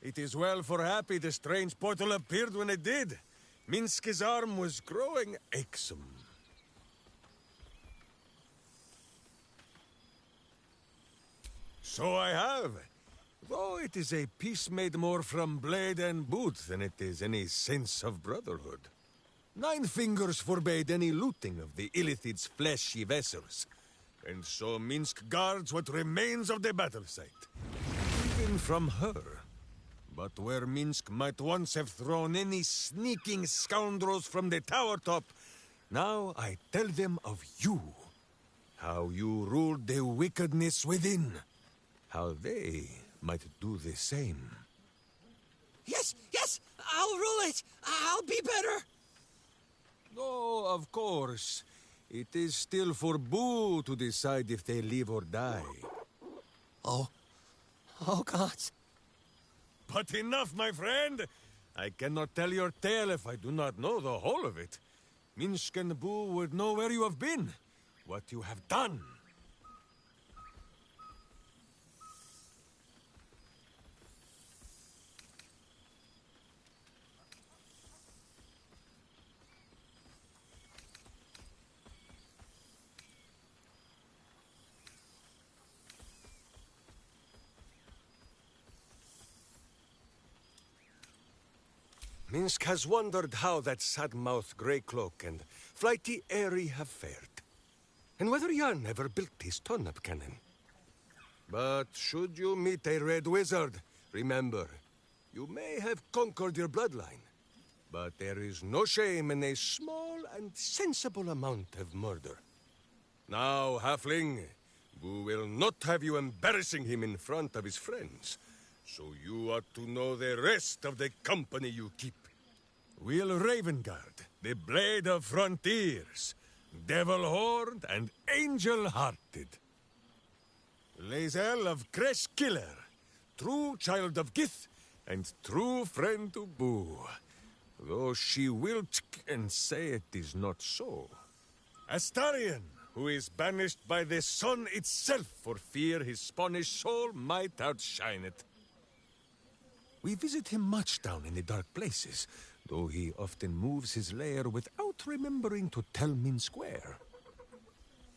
It is well for Happy the strange portal appeared when it did. Minsk's arm was growing achsome. So I have. Though it is a peace made more from blade and boot than it is any sense of brotherhood. 9 fingers forbade any looting of the Illithid's fleshy vessels. And so Minsk guards what remains of the battle site. Even from her. But where Minsk might once have thrown any sneaking scoundrels from the tower top, now I tell them of you. How you ruled the wickedness within. How they might do the same. Yes, I'll rule it. I'll be better. Oh, of course. It is still for Boo to decide if they live or die. Oh, gods. But enough, my friend! I cannot tell your tale if I do not know the whole of it. Minsk and Boo would know where you have been, what you have done. Minsk has wondered how that sad-mouthed grey-cloak and flighty Airy have fared, and whether Yarn ever built his turnip cannon. But should you meet a red wizard, remember, you may have conquered your bloodline, but there is no shame in a small and sensible amount of murder. Now, halfling, Boo will not have you embarrassing him in front of his friends. So you ought to know the rest of the company you keep. Will Ravengard, the Blade of Frontiers, Devil-Horned and Angel-Hearted. Lae'zel of Creshkiller, true child of Gith and true friend to Boo. Though she will and say it is not so. Astarion, who is banished by the sun itself for fear his Spanish soul might outshine it. We visit him much down in the dark places, though he often moves his lair without remembering to tell Minsk where.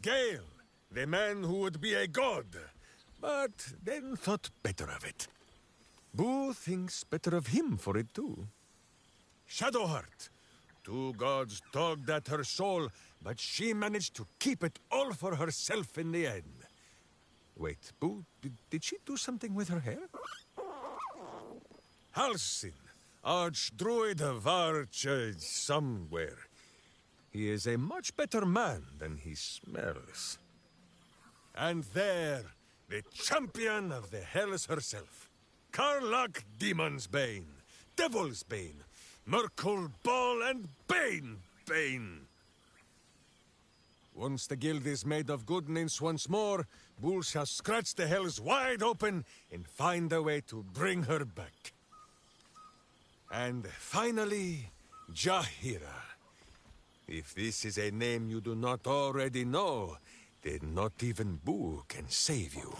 Gale, the man who would be a god, but then thought better of it. Boo thinks better of him for it too. Shadowheart, 2 gods tugged at her soul, but she managed to keep it all for herself in the end. Wait, Boo, did she do something with her hair? Halsin, Archdruid of Arch... somewhere. He is a much better man than he smells. And there, the champion of the Hells herself. Karlach Demon's Bane, Devil's Bane, Merkul Ball and Bane. Once the guild is made of goodness once more, Bull shall scratch the Hells wide open and find a way to bring her back. And finally, Jahira. If this is a name you do not already know, then not even Boo can save you.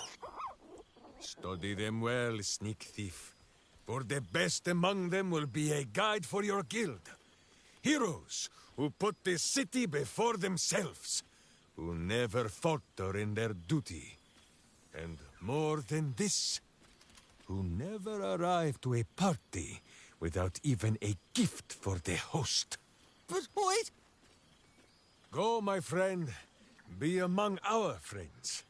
Study them well, sneak thief, for the best among them will be a guide for your guild. Heroes who put the city before themselves, who never falter in their duty. And more than this, who never arrive to a party without even a gift for the host. But wait! Go, my friend. Be among our friends.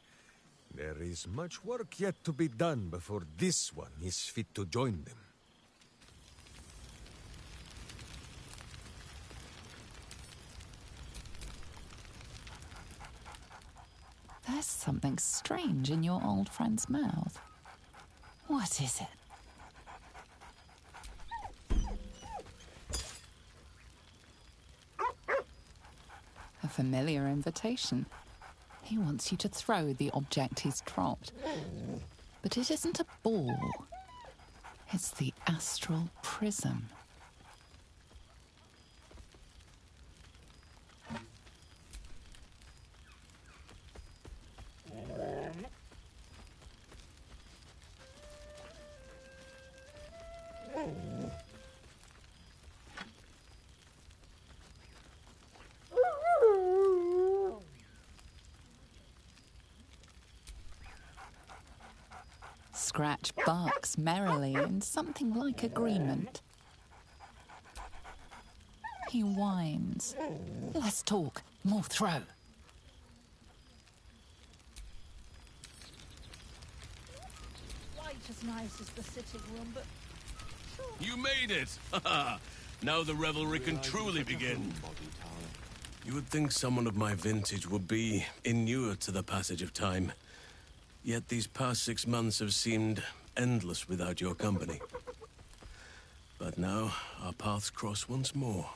There is much work yet to be done before this one is fit to join them. There's something strange in your old friend's mouth. What is it? A familiar invitation. He wants you to throw the object he's dropped. But it isn't a ball. It's the astral prism. Scratch barks merrily in something like agreement. He whines. Less talk, more throw. Quite as nice as the sitting room, but... You made it! Now the revelry can truly begin. You would think someone of my vintage would be inured to the passage of time. Yet these past 6 months have seemed endless without your company. But now, our paths cross once more.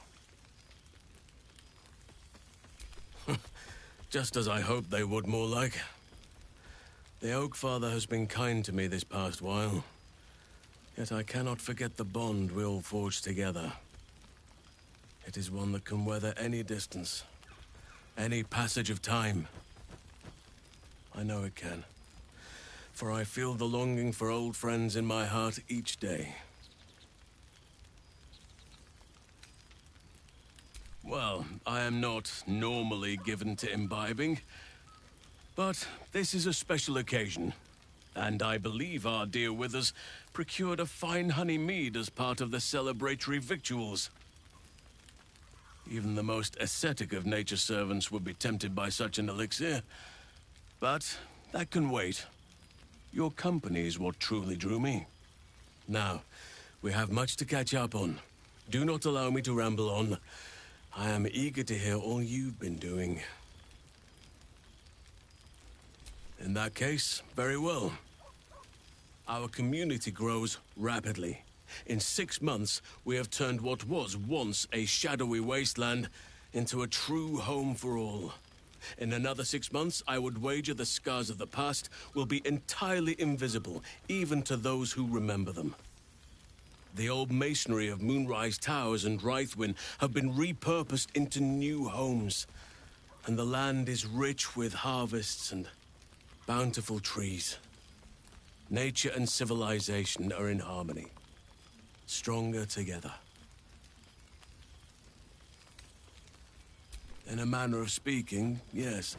Just as I hoped they would, more like. The Oak Father has been kind to me this past while. Yet I cannot forget the bond we all forged together. It is one that can weather any distance, any passage of time. I know it can. For I feel the longing for old friends in my heart each day. Well, I am not normally given to imbibing, but this is a special occasion, and I believe our dear Withers procured a fine honey mead as part of the celebratory victuals. Even the most ascetic of nature's servants would be tempted by such an elixir, but that can wait. Your company is what truly drew me. Now, we have much to catch up on. Do not allow me to ramble on. I am eager to hear all you've been doing. In that case, very well. Our community grows rapidly. In 6 months, we have turned what was once a shadowy wasteland into a true home for all. In another 6 months, I would wager the scars of the past will be entirely invisible, even to those who remember them. The old masonry of Moonrise Towers and Rythwin have been repurposed into new homes, and the land is rich with harvests and bountiful trees. Nature and civilization are in harmony, stronger together. In a manner of speaking, yes.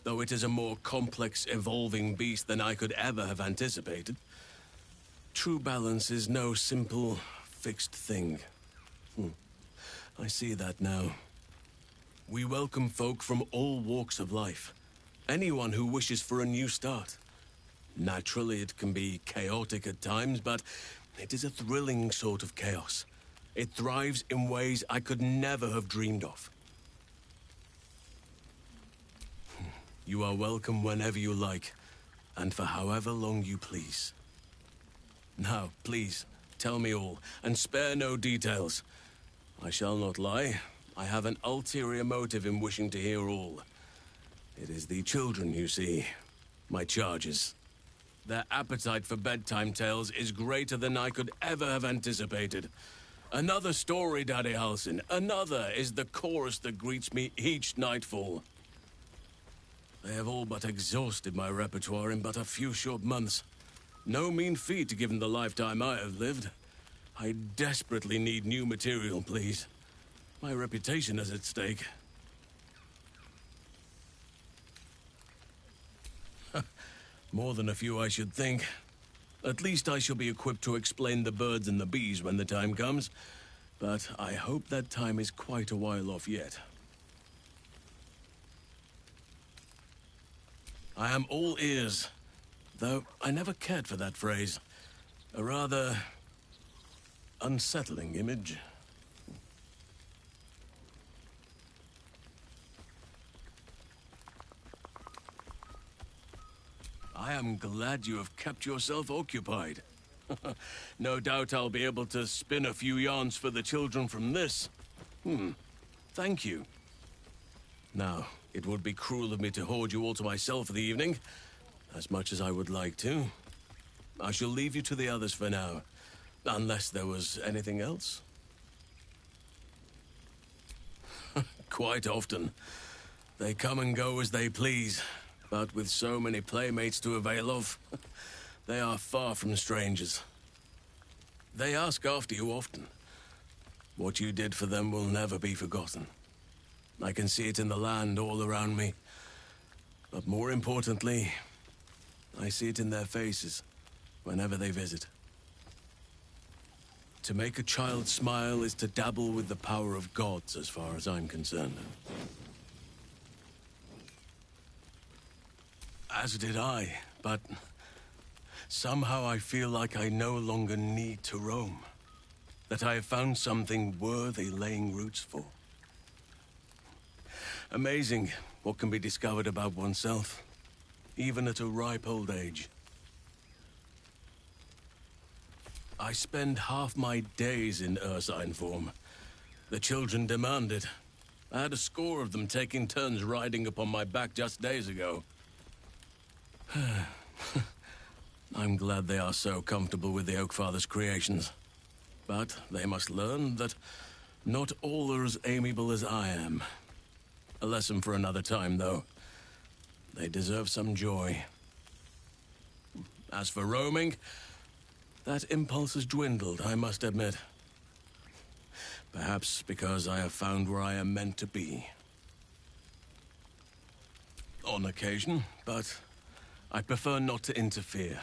Though it is a more complex, evolving beast than I could ever have anticipated. True balance is no simple, fixed thing. I see that now. We welcome folk from all walks of life. Anyone who wishes for a new start. Naturally, it can be chaotic at times, but it is a thrilling sort of chaos. It thrives in ways I could never have dreamed of. You are welcome whenever you like, and for however long you please. Now, please, tell me all, and spare no details. I shall not lie. I have an ulterior motive in wishing to hear all. It is the children, you see. My charges. Their appetite for bedtime tales is greater than I could ever have anticipated. Another story, Daddy Halsin. Another is the chorus that greets me each nightfall. They have all but exhausted my repertoire in but a few short months. No mean feat given the lifetime I have lived. I desperately need new material, please. My reputation is at stake. More than a few, I should think. At least I shall be equipped to explain the birds and the bees when the time comes. But I hope that time is quite a while off yet. I am all ears, though I never cared for that phrase. A rather unsettling image. I am glad you have kept yourself occupied. No doubt I'll be able to spin a few yarns for the children from this. Thank you. Now, it would be cruel of me to hoard you all to myself for the evening, as much as I would like to. I shall leave you to the others for now, unless there was anything else. Quite often. They come and go as they please, but with so many playmates to avail of, they are far from strangers. They ask after you often. What you did for them will never be forgotten. I can see it in the land all around me. But more importantly, I see it in their faces whenever they visit. To make a child smile is to dabble with the power of gods, as far as I'm concerned. As did I, but somehow I feel like I no longer need to roam. That I have found something worthy laying roots for. Amazing what can be discovered about oneself, even at a ripe old age. I spend half my days in ursine form. The children demand it. I had a score of them taking turns riding upon my back just days ago. I'm glad they are so comfortable with the Oakfather's creations. But they must learn that not all are as amiable as I am. A lesson for another time, though. They deserve some joy. As for roaming, that impulse has dwindled, I must admit. Perhaps because I have found where I am meant to be. On occasion, but I prefer not to interfere.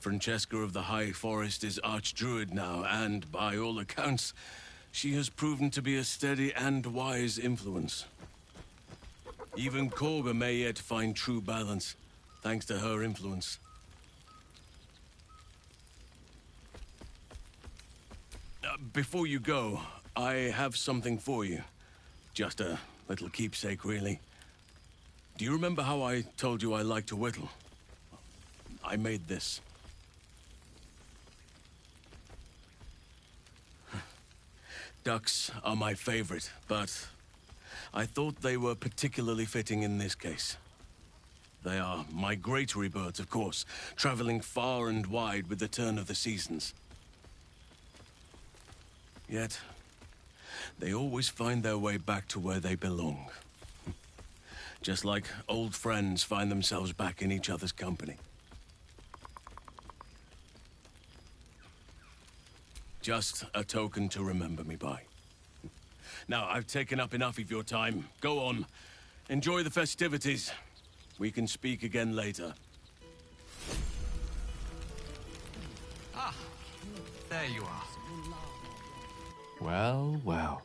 Francesca of the High Forest is Archdruid now, and by all accounts, she has proven to be a steady and wise influence. Even Korga may yet find true balance, thanks to her influence. Before you go, I have something for you. Just a little keepsake, really. Do you remember how I told you I like to whittle? I made this. Ducks are my favorite, but I thought they were particularly fitting in this case. They are migratory birds, of course, traveling far and wide with the turn of the seasons. Yet, they always find their way back to where they belong. Just like old friends find themselves back in each other's company. Just a token to remember me by. Now, I've taken up enough of your time. Go on. Enjoy the festivities. We can speak again later. Ah, there you are. Well, well.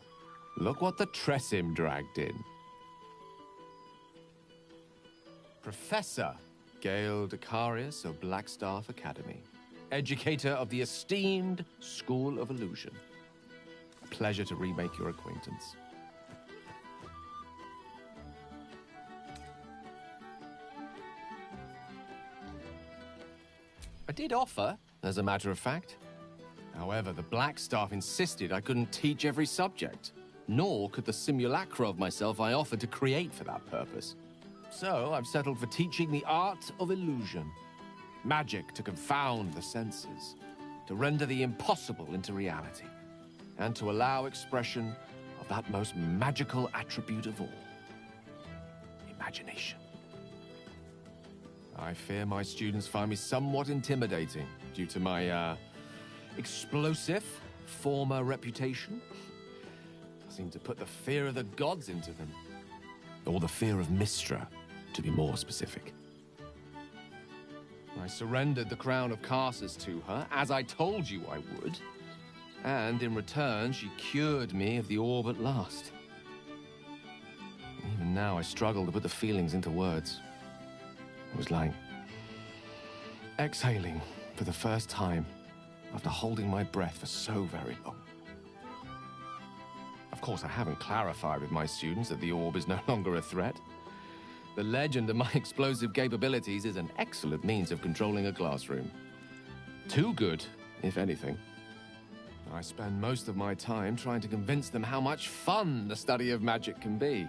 Look what the Tressim dragged in. Professor Gale Decarius of Blackstaff Academy. Educator of the esteemed School of Illusion. A pleasure to remake your acquaintance. I did offer, as a matter of fact. However, the Blackstaff insisted I couldn't teach every subject, nor could the simulacra of myself I offered to create for that purpose. So I've settled for teaching the art of illusion. Magic to confound the senses, to render the impossible into reality, and to allow expression of that most magical attribute of all, imagination. I fear my students find me somewhat intimidating due to my, explosive former reputation. I seem to put the fear of the gods into them. Or the fear of Mystra, to be more specific. I surrendered the crown of Carsus to her, as I told you I would. And in return, she cured me of the orb at last. Even now, I struggle to put the feelings into words. It was like exhaling for the first time after holding my breath for so very long. Of course, I haven't clarified with my students that the orb is no longer a threat. The legend of my explosive capabilities is an excellent means of controlling a classroom. Too good, if anything. I spend most of my time trying to convince them how much fun the study of magic can be.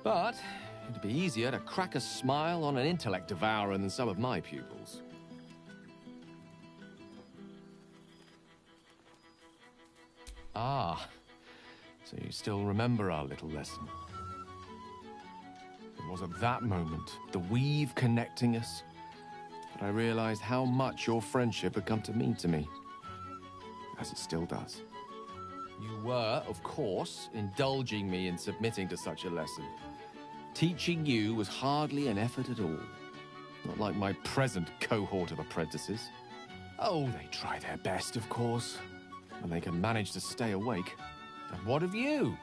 But it'd be easier to crack a smile on an intellect devourer than some of my pupils. Ah, so you still remember our little lesson. It was at that moment, the weave connecting us, that I realized how much your friendship had come to mean to me. As it still does. You were, of course, indulging me in submitting to such a lesson. Teaching you was hardly an effort at all. Not like my present cohort of apprentices. Oh, they try their best, of course, when they can manage to stay awake. And what of you?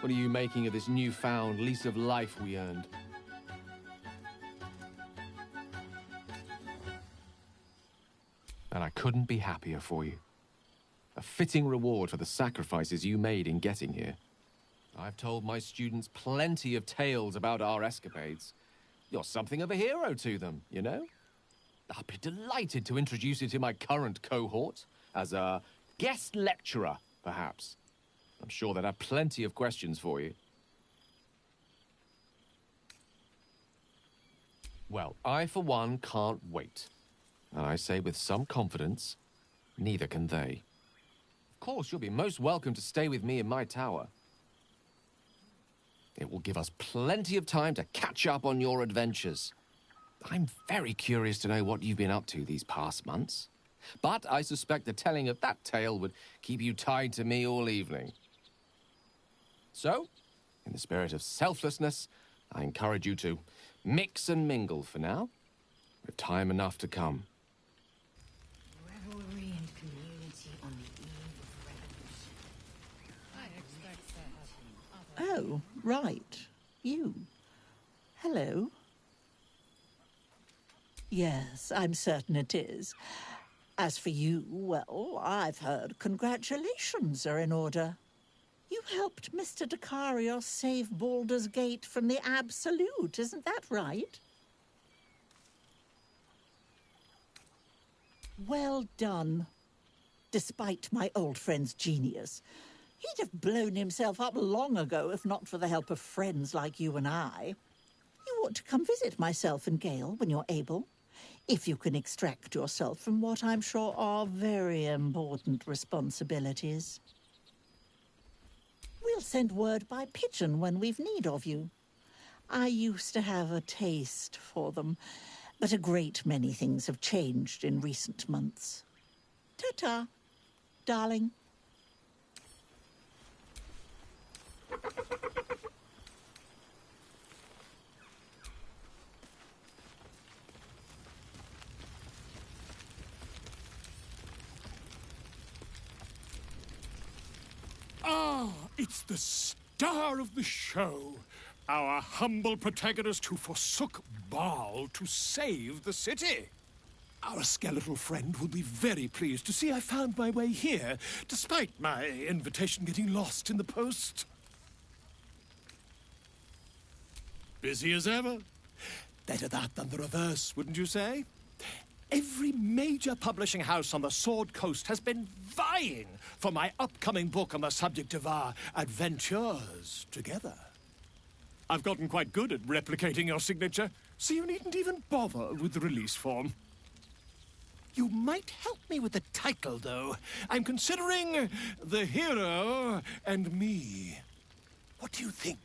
What are you making of this newfound lease of life we earned? And I couldn't be happier for you. A fitting reward for the sacrifices you made in getting here. I've told my students plenty of tales about our escapades. You're something of a hero to them, you know? I'd be delighted to introduce you to my current cohort as a guest lecturer, perhaps. I'm sure they'd have plenty of questions for you. Well, I, for one, can't wait. And I say with some confidence, neither can they. Of course, you'll be most welcome to stay with me in my tower. It will give us plenty of time to catch up on your adventures. I'm very curious to know what you've been up to these past months. But I suspect the telling of that tale would keep you tied to me all evening. So, in the spirit of selflessness, I encourage you to mix and mingle for now, with time enough to come. Revelry and community on the eve of revolution. Oh, right. You. Hello. Yes, I'm certain it is. As for you, well, I've heard congratulations are in order. You helped Mr. Dekarios save Baldur's Gate from the Absolute, isn't that right? Well done. Despite my old friend's genius, he'd have blown himself up long ago if not for the help of friends like you and I. You ought to come visit myself and Gale when you're able, if you can extract yourself from what I'm sure are very important responsibilities. We'll send word by pigeon when we've need of you. I used to have a taste for them, but a great many things have changed in recent months. Ta-ta, darling. Ah, it's the star of the show. Our humble protagonist who forsook Baal to save the city. Our skeletal friend will be very pleased to see I found my way here, despite my invitation getting lost in the post. Busy as ever. Better that than the reverse, wouldn't you say? Every major publishing house on the Sword Coast has been vying for my upcoming book on the subject of our adventures together. I've gotten quite good at replicating your signature, so you needn't even bother with the release form. You might help me with the title, though. I'm considering The Hero and Me. What do you think?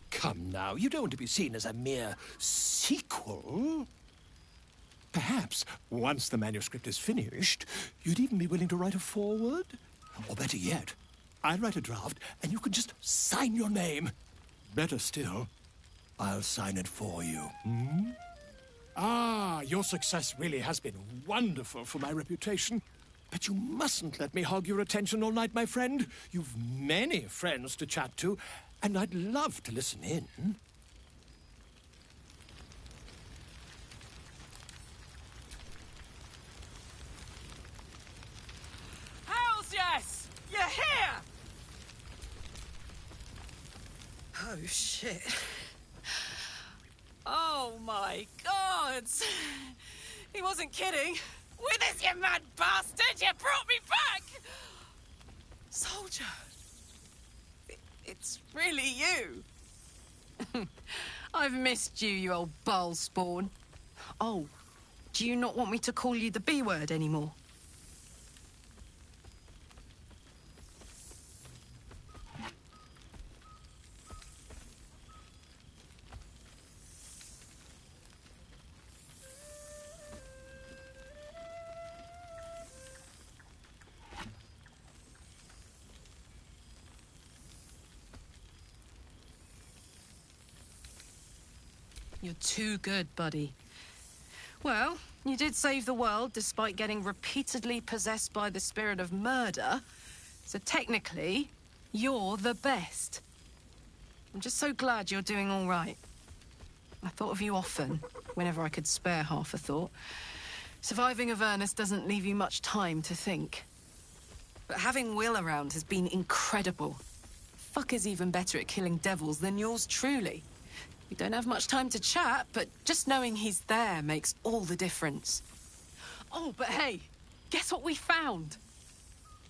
Come now, you don't want to be seen as a mere sequel. Perhaps, once the manuscript is finished, you'd even be willing to write a foreword? Or better yet, I'll write a draft, and you can just sign your name. Better still, I'll sign it for you. Hmm? Ah, your success really has been wonderful for my reputation. But you mustn't let me hog your attention all night, my friend. You've many friends to chat to, and I'd love to listen in. Hells yes! You're here! Oh, shit. Oh, my God! He wasn't kidding. Withers, you mad bastard! You brought me back! Soldier! It's really you. I've missed you, you old ball spawn. Oh, do you not want me to call you the B word anymore? You're too good, buddy. Well, you did save the world despite getting repeatedly possessed by the spirit of murder. So technically, you're the best. I'm just so glad you're doing all right. I thought of you often, whenever I could spare half a thought. Surviving Avernus doesn't leave you much time to think. But having Will around has been incredible. Fucker's even better at killing devils than yours truly. We don't have much time to chat, but just knowing he's there makes all the difference. Oh, but hey, guess what we found?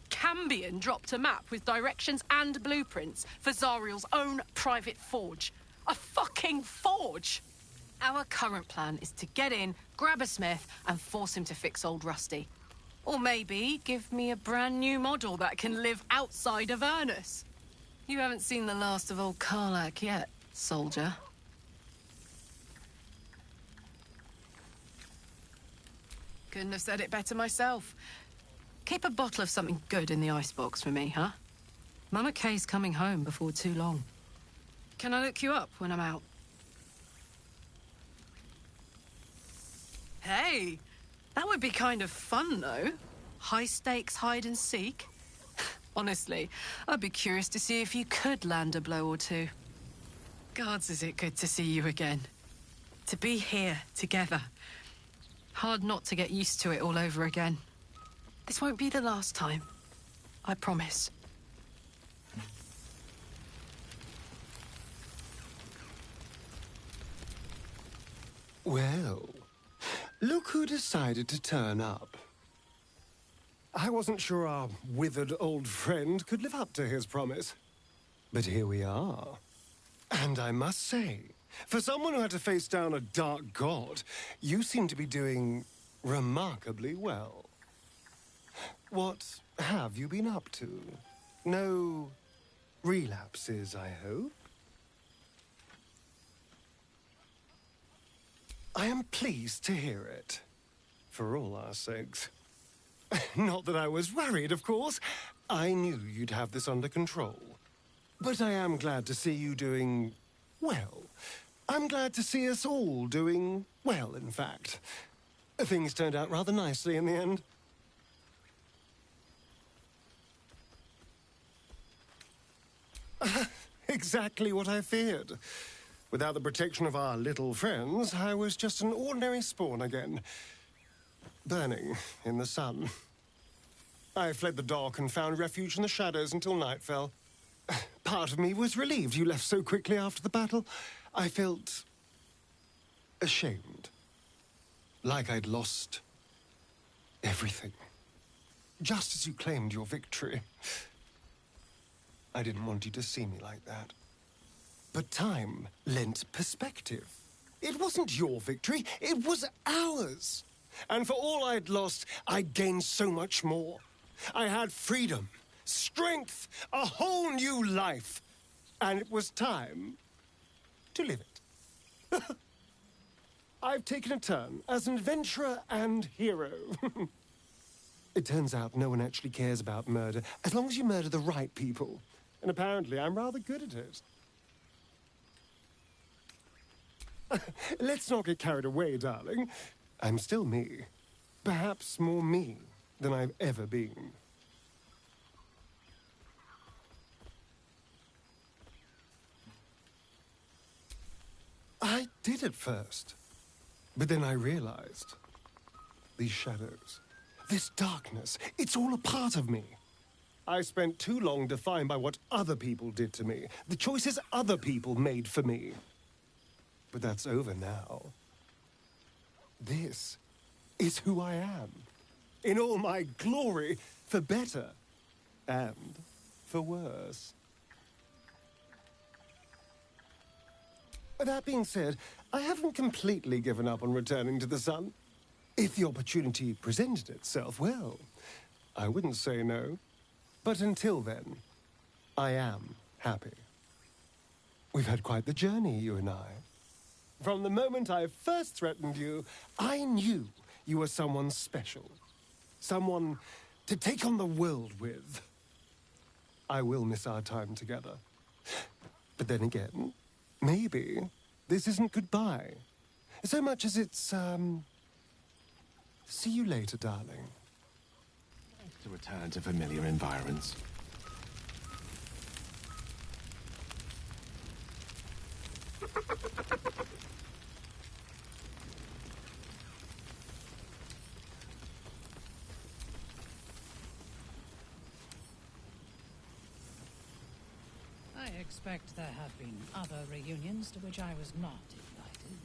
Cambion dropped a map with directions and blueprints for Zariel's own private forge. A fucking forge! Our current plan is to get in, grab a smith, and force him to fix old Rusty. Or maybe give me a brand new model that can live outside of Avernus. You haven't seen the last of old Karlak yet, soldier. Couldn't have said it better myself. Keep a bottle of something good in the icebox for me, huh? Mama Kay's coming home before too long. Can I look you up when I'm out? Hey, that would be kind of fun, though. High-stakes hide and seek. Honestly, I'd be curious to see if you could land a blow or two. Gods, is it good to see you again. To be here, together. Hard not to get used to it all over again. This won't be the last time. I promise. Well, look who decided to turn up. I wasn't sure our withered old friend could live up to his promise. But here we are. And I must say, for someone who had to face down a dark god, you seem to be doing remarkably well. What have you been up to? No relapses, I hope? I am pleased to hear it, for all our sakes. Not that I was worried, of course. I knew you'd have this under control. But I am glad to see you doing well. I'm glad to see us all doing well, in fact. Things turned out rather nicely in the end. Exactly what I feared. Without the protection of our little friends, I was just an ordinary spawn again. Burning in the sun. I fled the dock and found refuge in the shadows until night fell. Part of me was relieved you left so quickly after the battle. I felt ashamed. Like I'd lost everything. Just as you claimed your victory. I didn't want you to see me like that. But time lent perspective. It wasn't your victory, it was ours. And for all I'd lost, I'd gained so much more. I had freedom, strength, a whole new life. And it was time to live it. I've taken a turn as an adventurer and hero. It turns out no one actually cares about murder, as long as you murder the right people. And apparently I'm rather good at it. Let's not get carried away, darling. I'm still me. Perhaps more me than I've ever been. I did at first. But then I realized. These shadows, this darkness, it's all a part of me. I spent too long defined by what other people did to me, the choices other people made for me. But that's over now. This is who I am, in all my glory, for better and for worse. That being said, I haven't completely given up on returning to the sun. If the opportunity presented itself, well, I wouldn't say no. But until then, I am happy. We've had quite the journey, you and I. From the moment I first threatened you, I knew you were someone special. Someone to take on the world with. I will miss our time together. But then again, maybe this isn't goodbye. So much as it's, see you later, darling. To return to familiar environs. I expect there have been other reunions to which I was not invited.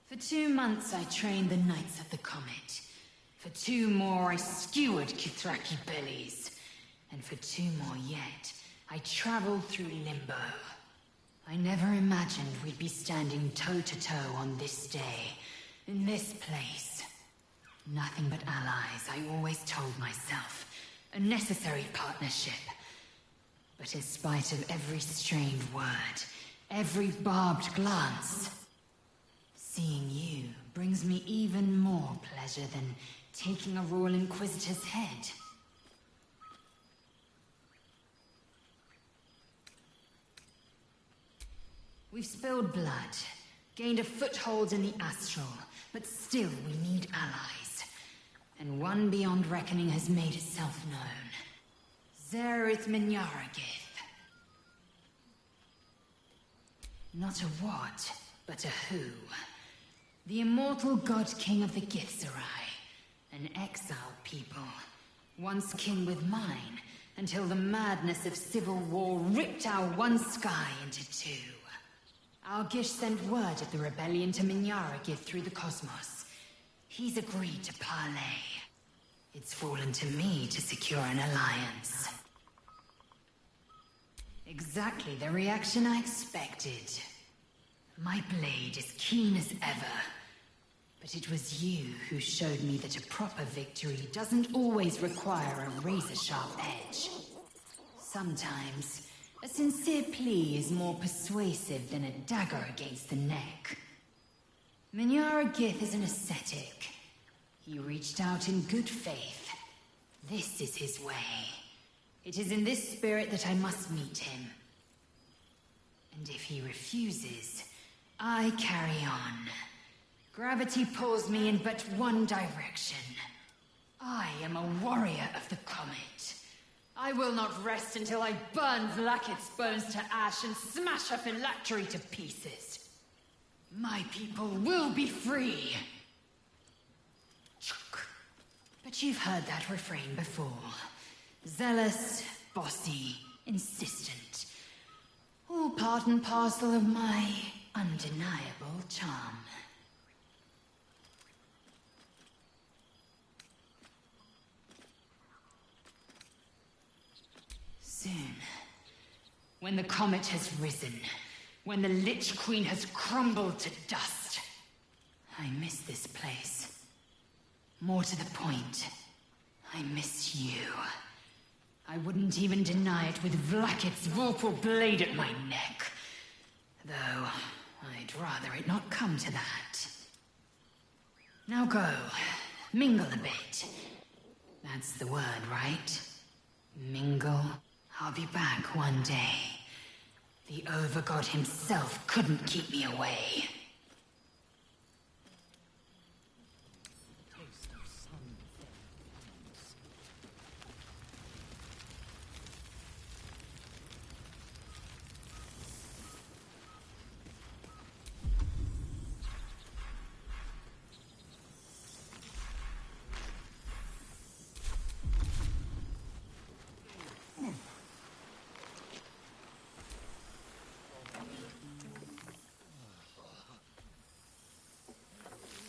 For 2 months I trained the Knights of the Comet. For 2 more I skewered Kithraki bellies. And for 2 more yet, I traveled through Limbo. I never imagined we'd be standing toe-to-toe on this day, in this place. Nothing but allies, I always told myself. A necessary partnership. But in spite of every strained word, every barbed glance, seeing you brings me even more pleasure than taking a Royal Inquisitor's head. We've spilled blood, gained a foothold in the Astral, but still we need allies. And one beyond reckoning has made itself known. Zerith Minyaragith. Not a what, but a who. The immortal god king of the Githzerai. An exiled people. Once kin with mine, until the madness of civil war ripped our one sky into 2. Algish sent word of the rebellion to Minyaragith through the cosmos. He's agreed to parley. It's fallen to me to secure an alliance. Exactly the reaction I expected. My blade is keen as ever. But it was you who showed me that a proper victory doesn't always require a razor-sharp edge. Sometimes, a sincere plea is more persuasive than a dagger against the neck. Minyaragith is an ascetic. He reached out in good faith. This is his way. It is in this spirit that I must meet him. And if he refuses, I carry on. Gravity pulls me in but one direction. I am a warrior of the comet. I will not rest until I burn Vlaakith's bones to ash and smash her phylactery to pieces. My people will be free. But you've heard that refrain before. Zealous, bossy, insistent. All part and parcel of my undeniable charm. Soon, when the comet has risen, when the Lich Queen has crumbled to dust, I miss this place. More to the point, I miss you. I wouldn't even deny it with Vlakith's vorpal blade at my neck. Though, I'd rather it not come to that. Now go, mingle a bit. That's the word, right? Mingle. I'll be back one day. The Overgod himself couldn't keep me away.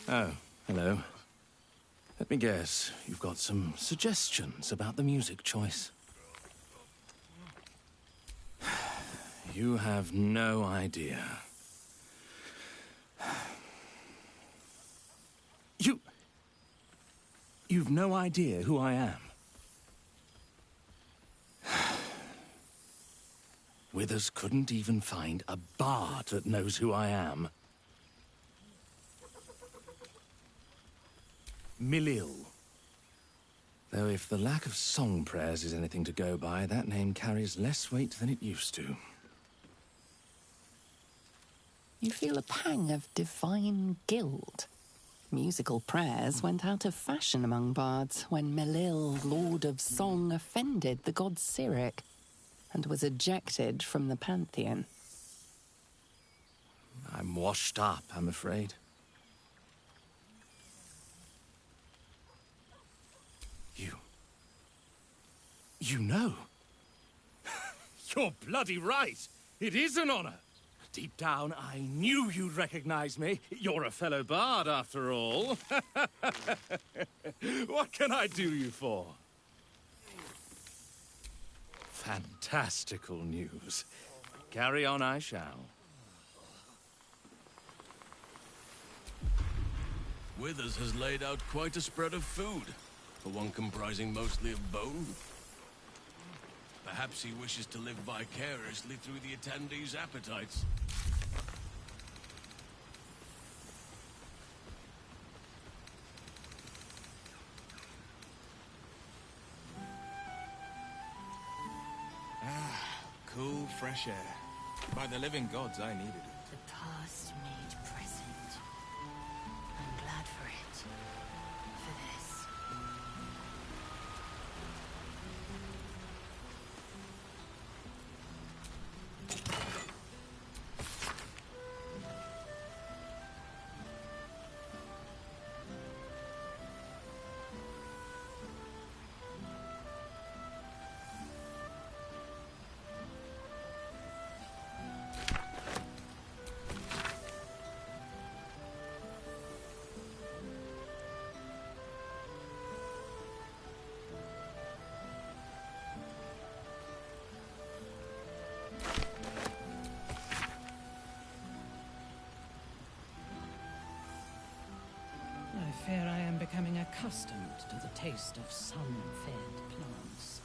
Oh, hello. Let me guess, you've got some suggestions about the music choice. You have no idea. You've no idea who I am. Withers couldn't even find a bard that knows who I am. Milil. Though if the lack of song prayers is anything to go by, that name carries less weight than it used to. You feel a pang of divine guilt. Musical prayers went out of fashion among bards when Milil, Lord of Song, offended the god Cyric and was ejected from the pantheon. I'm washed up, I'm afraid. You know. You're bloody right. It is an honor. Deep down, I knew you'd recognize me. You're a fellow bard, after all. What can I do you for? Fantastical news. Carry on I shall. Withers has laid out quite a spread of food, for one comprising mostly of bone. Perhaps he wishes to live vicariously through the attendees' appetites. Cool, fresh air. By the living gods, I needed it. The past made present. I'm glad for it. For this. I fear I am becoming accustomed to the taste of sun-fed plants.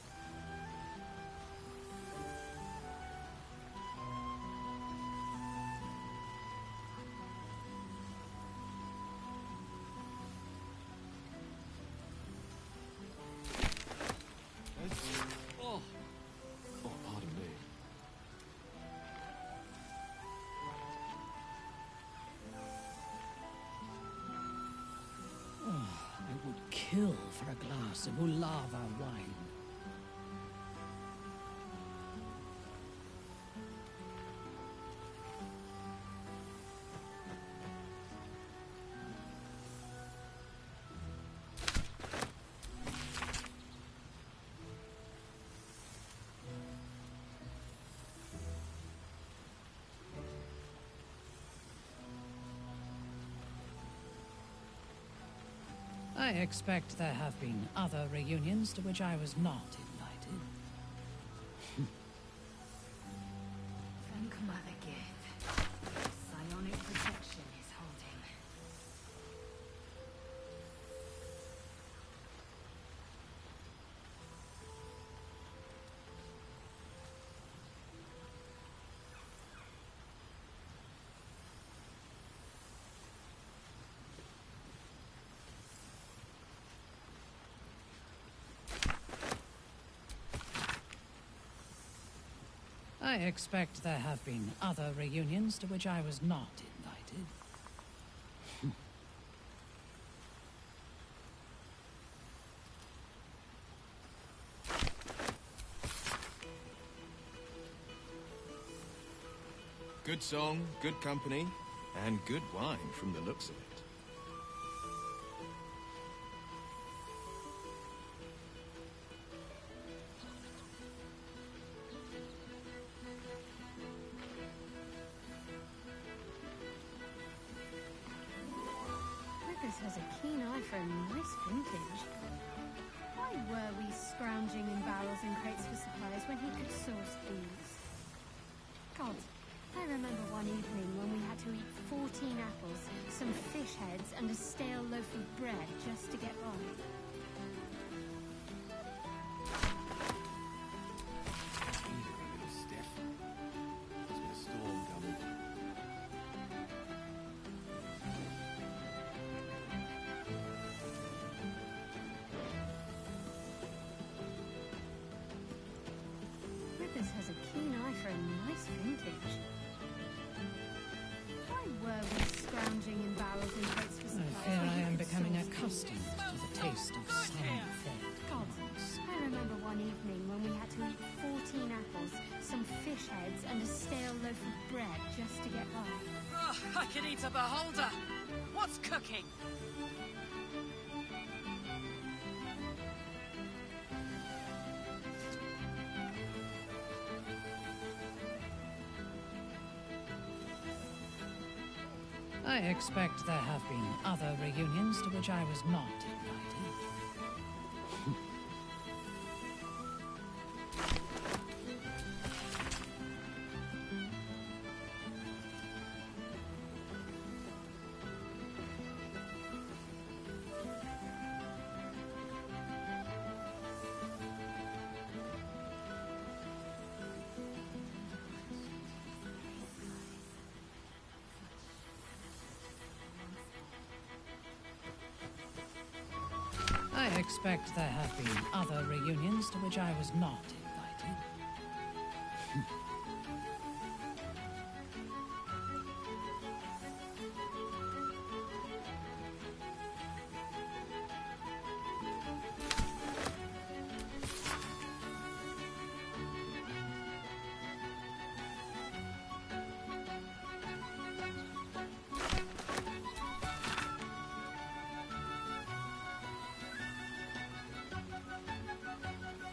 Oh, pardon me. I would kill for a glass of Ulava wine. I expect there have been other reunions to which I was not invited. Thank Mother Gith. Psionic protection is holding. I expect there have been other reunions to which I was not invited. Good song, good company, and good wine from the looks of it. Withers has a keen eye for a nice vintage. Why were we scrounging in barrels and crates for supplies when he could source these? God, I remember one evening when we had to eat 14 apples, some fish heads, and a stale loaf of bread just to get by. Easy, little stiff. There's been a storm coming. Withers has a keen eye for a nice vintage. Why were we scrounging in barrels and crates for I supplies? fear when I he am could becoming source accustomed to the taste of sun-fed God, plants. I remember one evening when we had to eat 14 apples, some fish heads, and a stale loaf of bread just to get by. Oh, I can eat a beholder. What's cooking? I expect there have been other reunions to which I was not invited. I expect there have been other reunions to which I was not invited.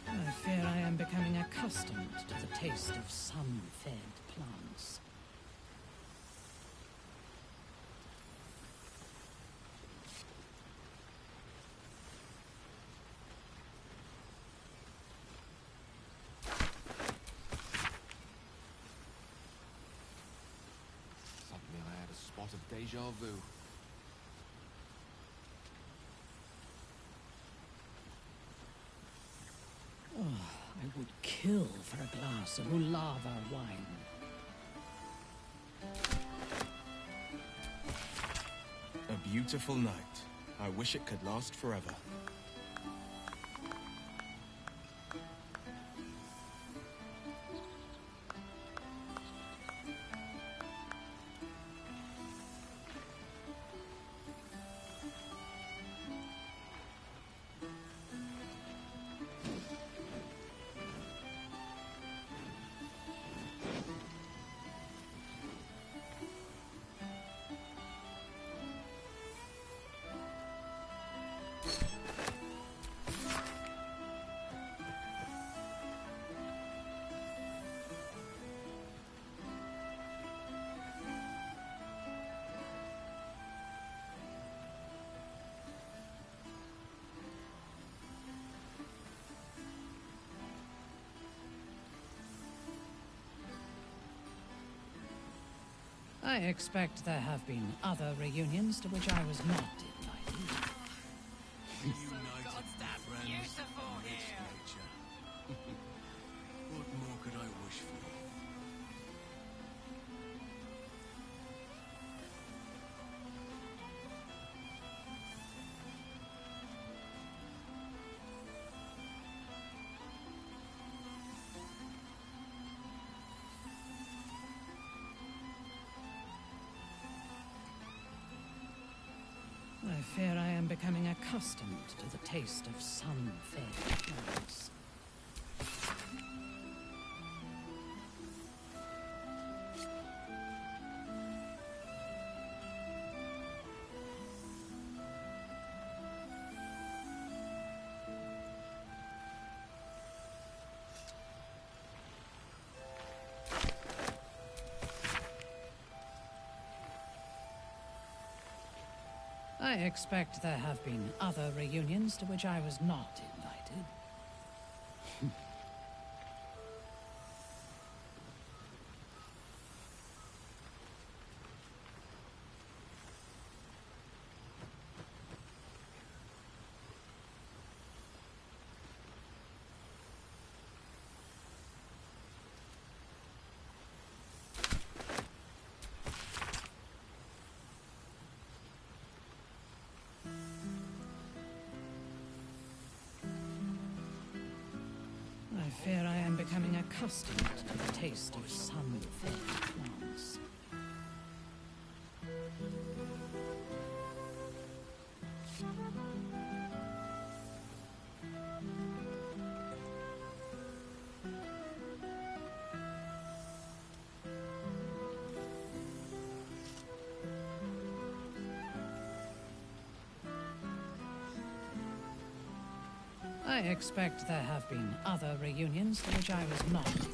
I fear I am becoming accustomed to the taste of sun-fed plants. Suddenly I had a spot of deja vu. Oh, I would kill for a glass of Ulava wine. A beautiful night. I wish it could last forever. I expect there have been other reunions to which I was not invited. What more could I wish for? I fear I am becoming accustomed to the taste of sun-fed plants. I expect there have been other reunions to which I was not invited. I fear I am becoming accustomed to the taste of sun-fed plants. I expect there have been other reunions to which I was not invited.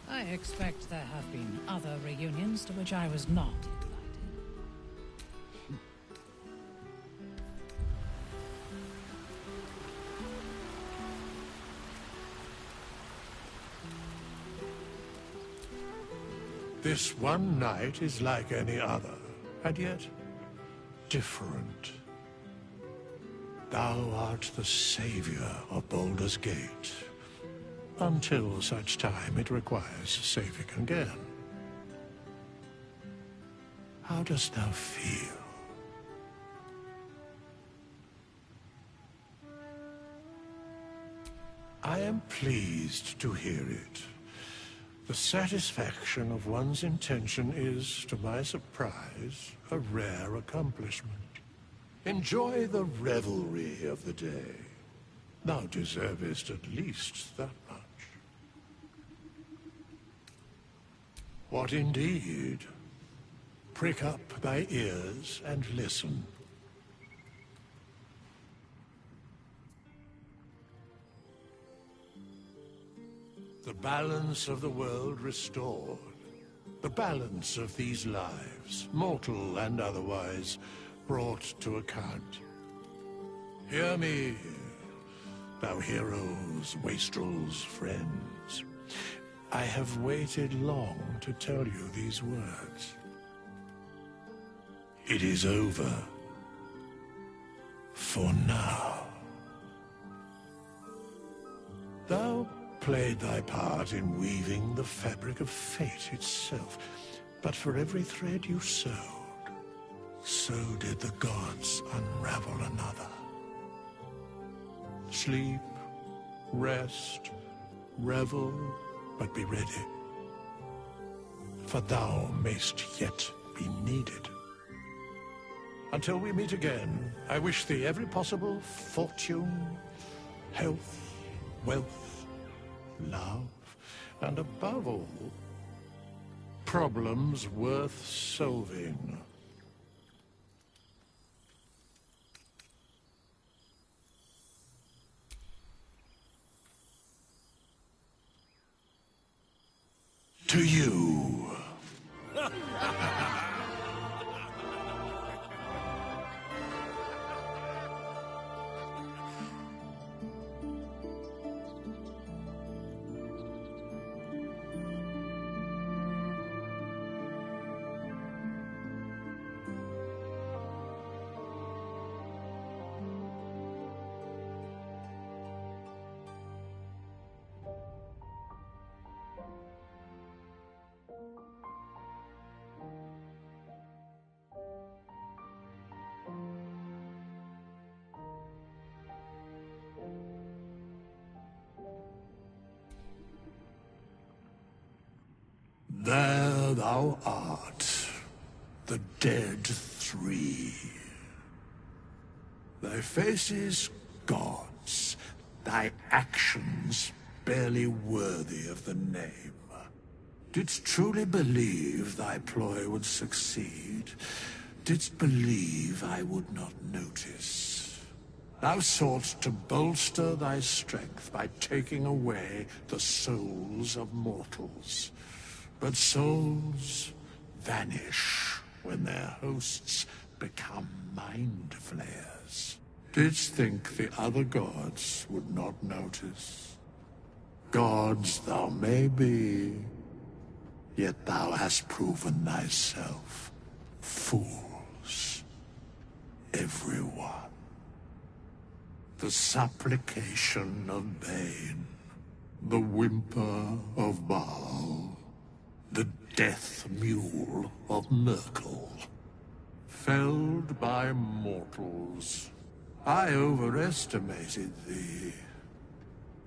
I expect there have been other reunions to which I was not invited. This one night is like any other, and yet different. Thou art the savior of Baldur's Gate, until such time it requires saving again. How dost thou feel? I am pleased to hear it. The satisfaction of one's intention is, to my surprise, a rare accomplishment. Enjoy the revelry of the day. Thou deservest at least that much. What indeed? Prick up thy ears and listen. The balance of the world restored. The balance of these lives, mortal and otherwise, brought to account. Hear me, thou heroes, wastrels, friends. I have waited long to tell you these words. It is over. for now. Thou played thy part in weaving the fabric of fate itself, but for every thread you sewed, so did the gods unravel another. Sleep, rest, revel, but be ready, for thou mayst yet be needed. Until we meet again, I wish thee every possible fortune, health, wealth, love, and above all, problems worth solving. To you. There thou art, the dead three. Thy faces gods, thy actions barely worthy of the name. Didst truly believe thy ploy would succeed? Didst believe I would not notice? Thou soughtst to bolster thy strength by taking away the souls of mortals. But souls vanish when their hosts become mind flayers. Didst think the other gods would not notice? Gods thou may be, yet thou hast proven thyself fools, everyone. The supplication of Bane, the whimper of Baal, the death mule of Merkel. Felled by mortals, I overestimated thee.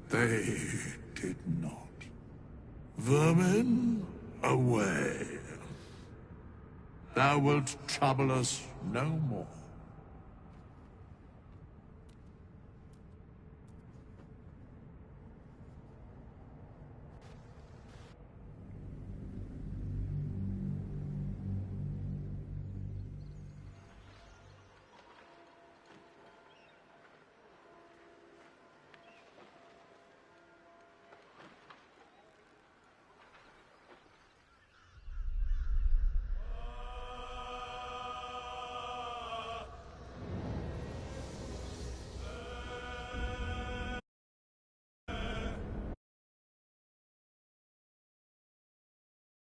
They did not. Vermin, away. Thou wilt trouble us no more.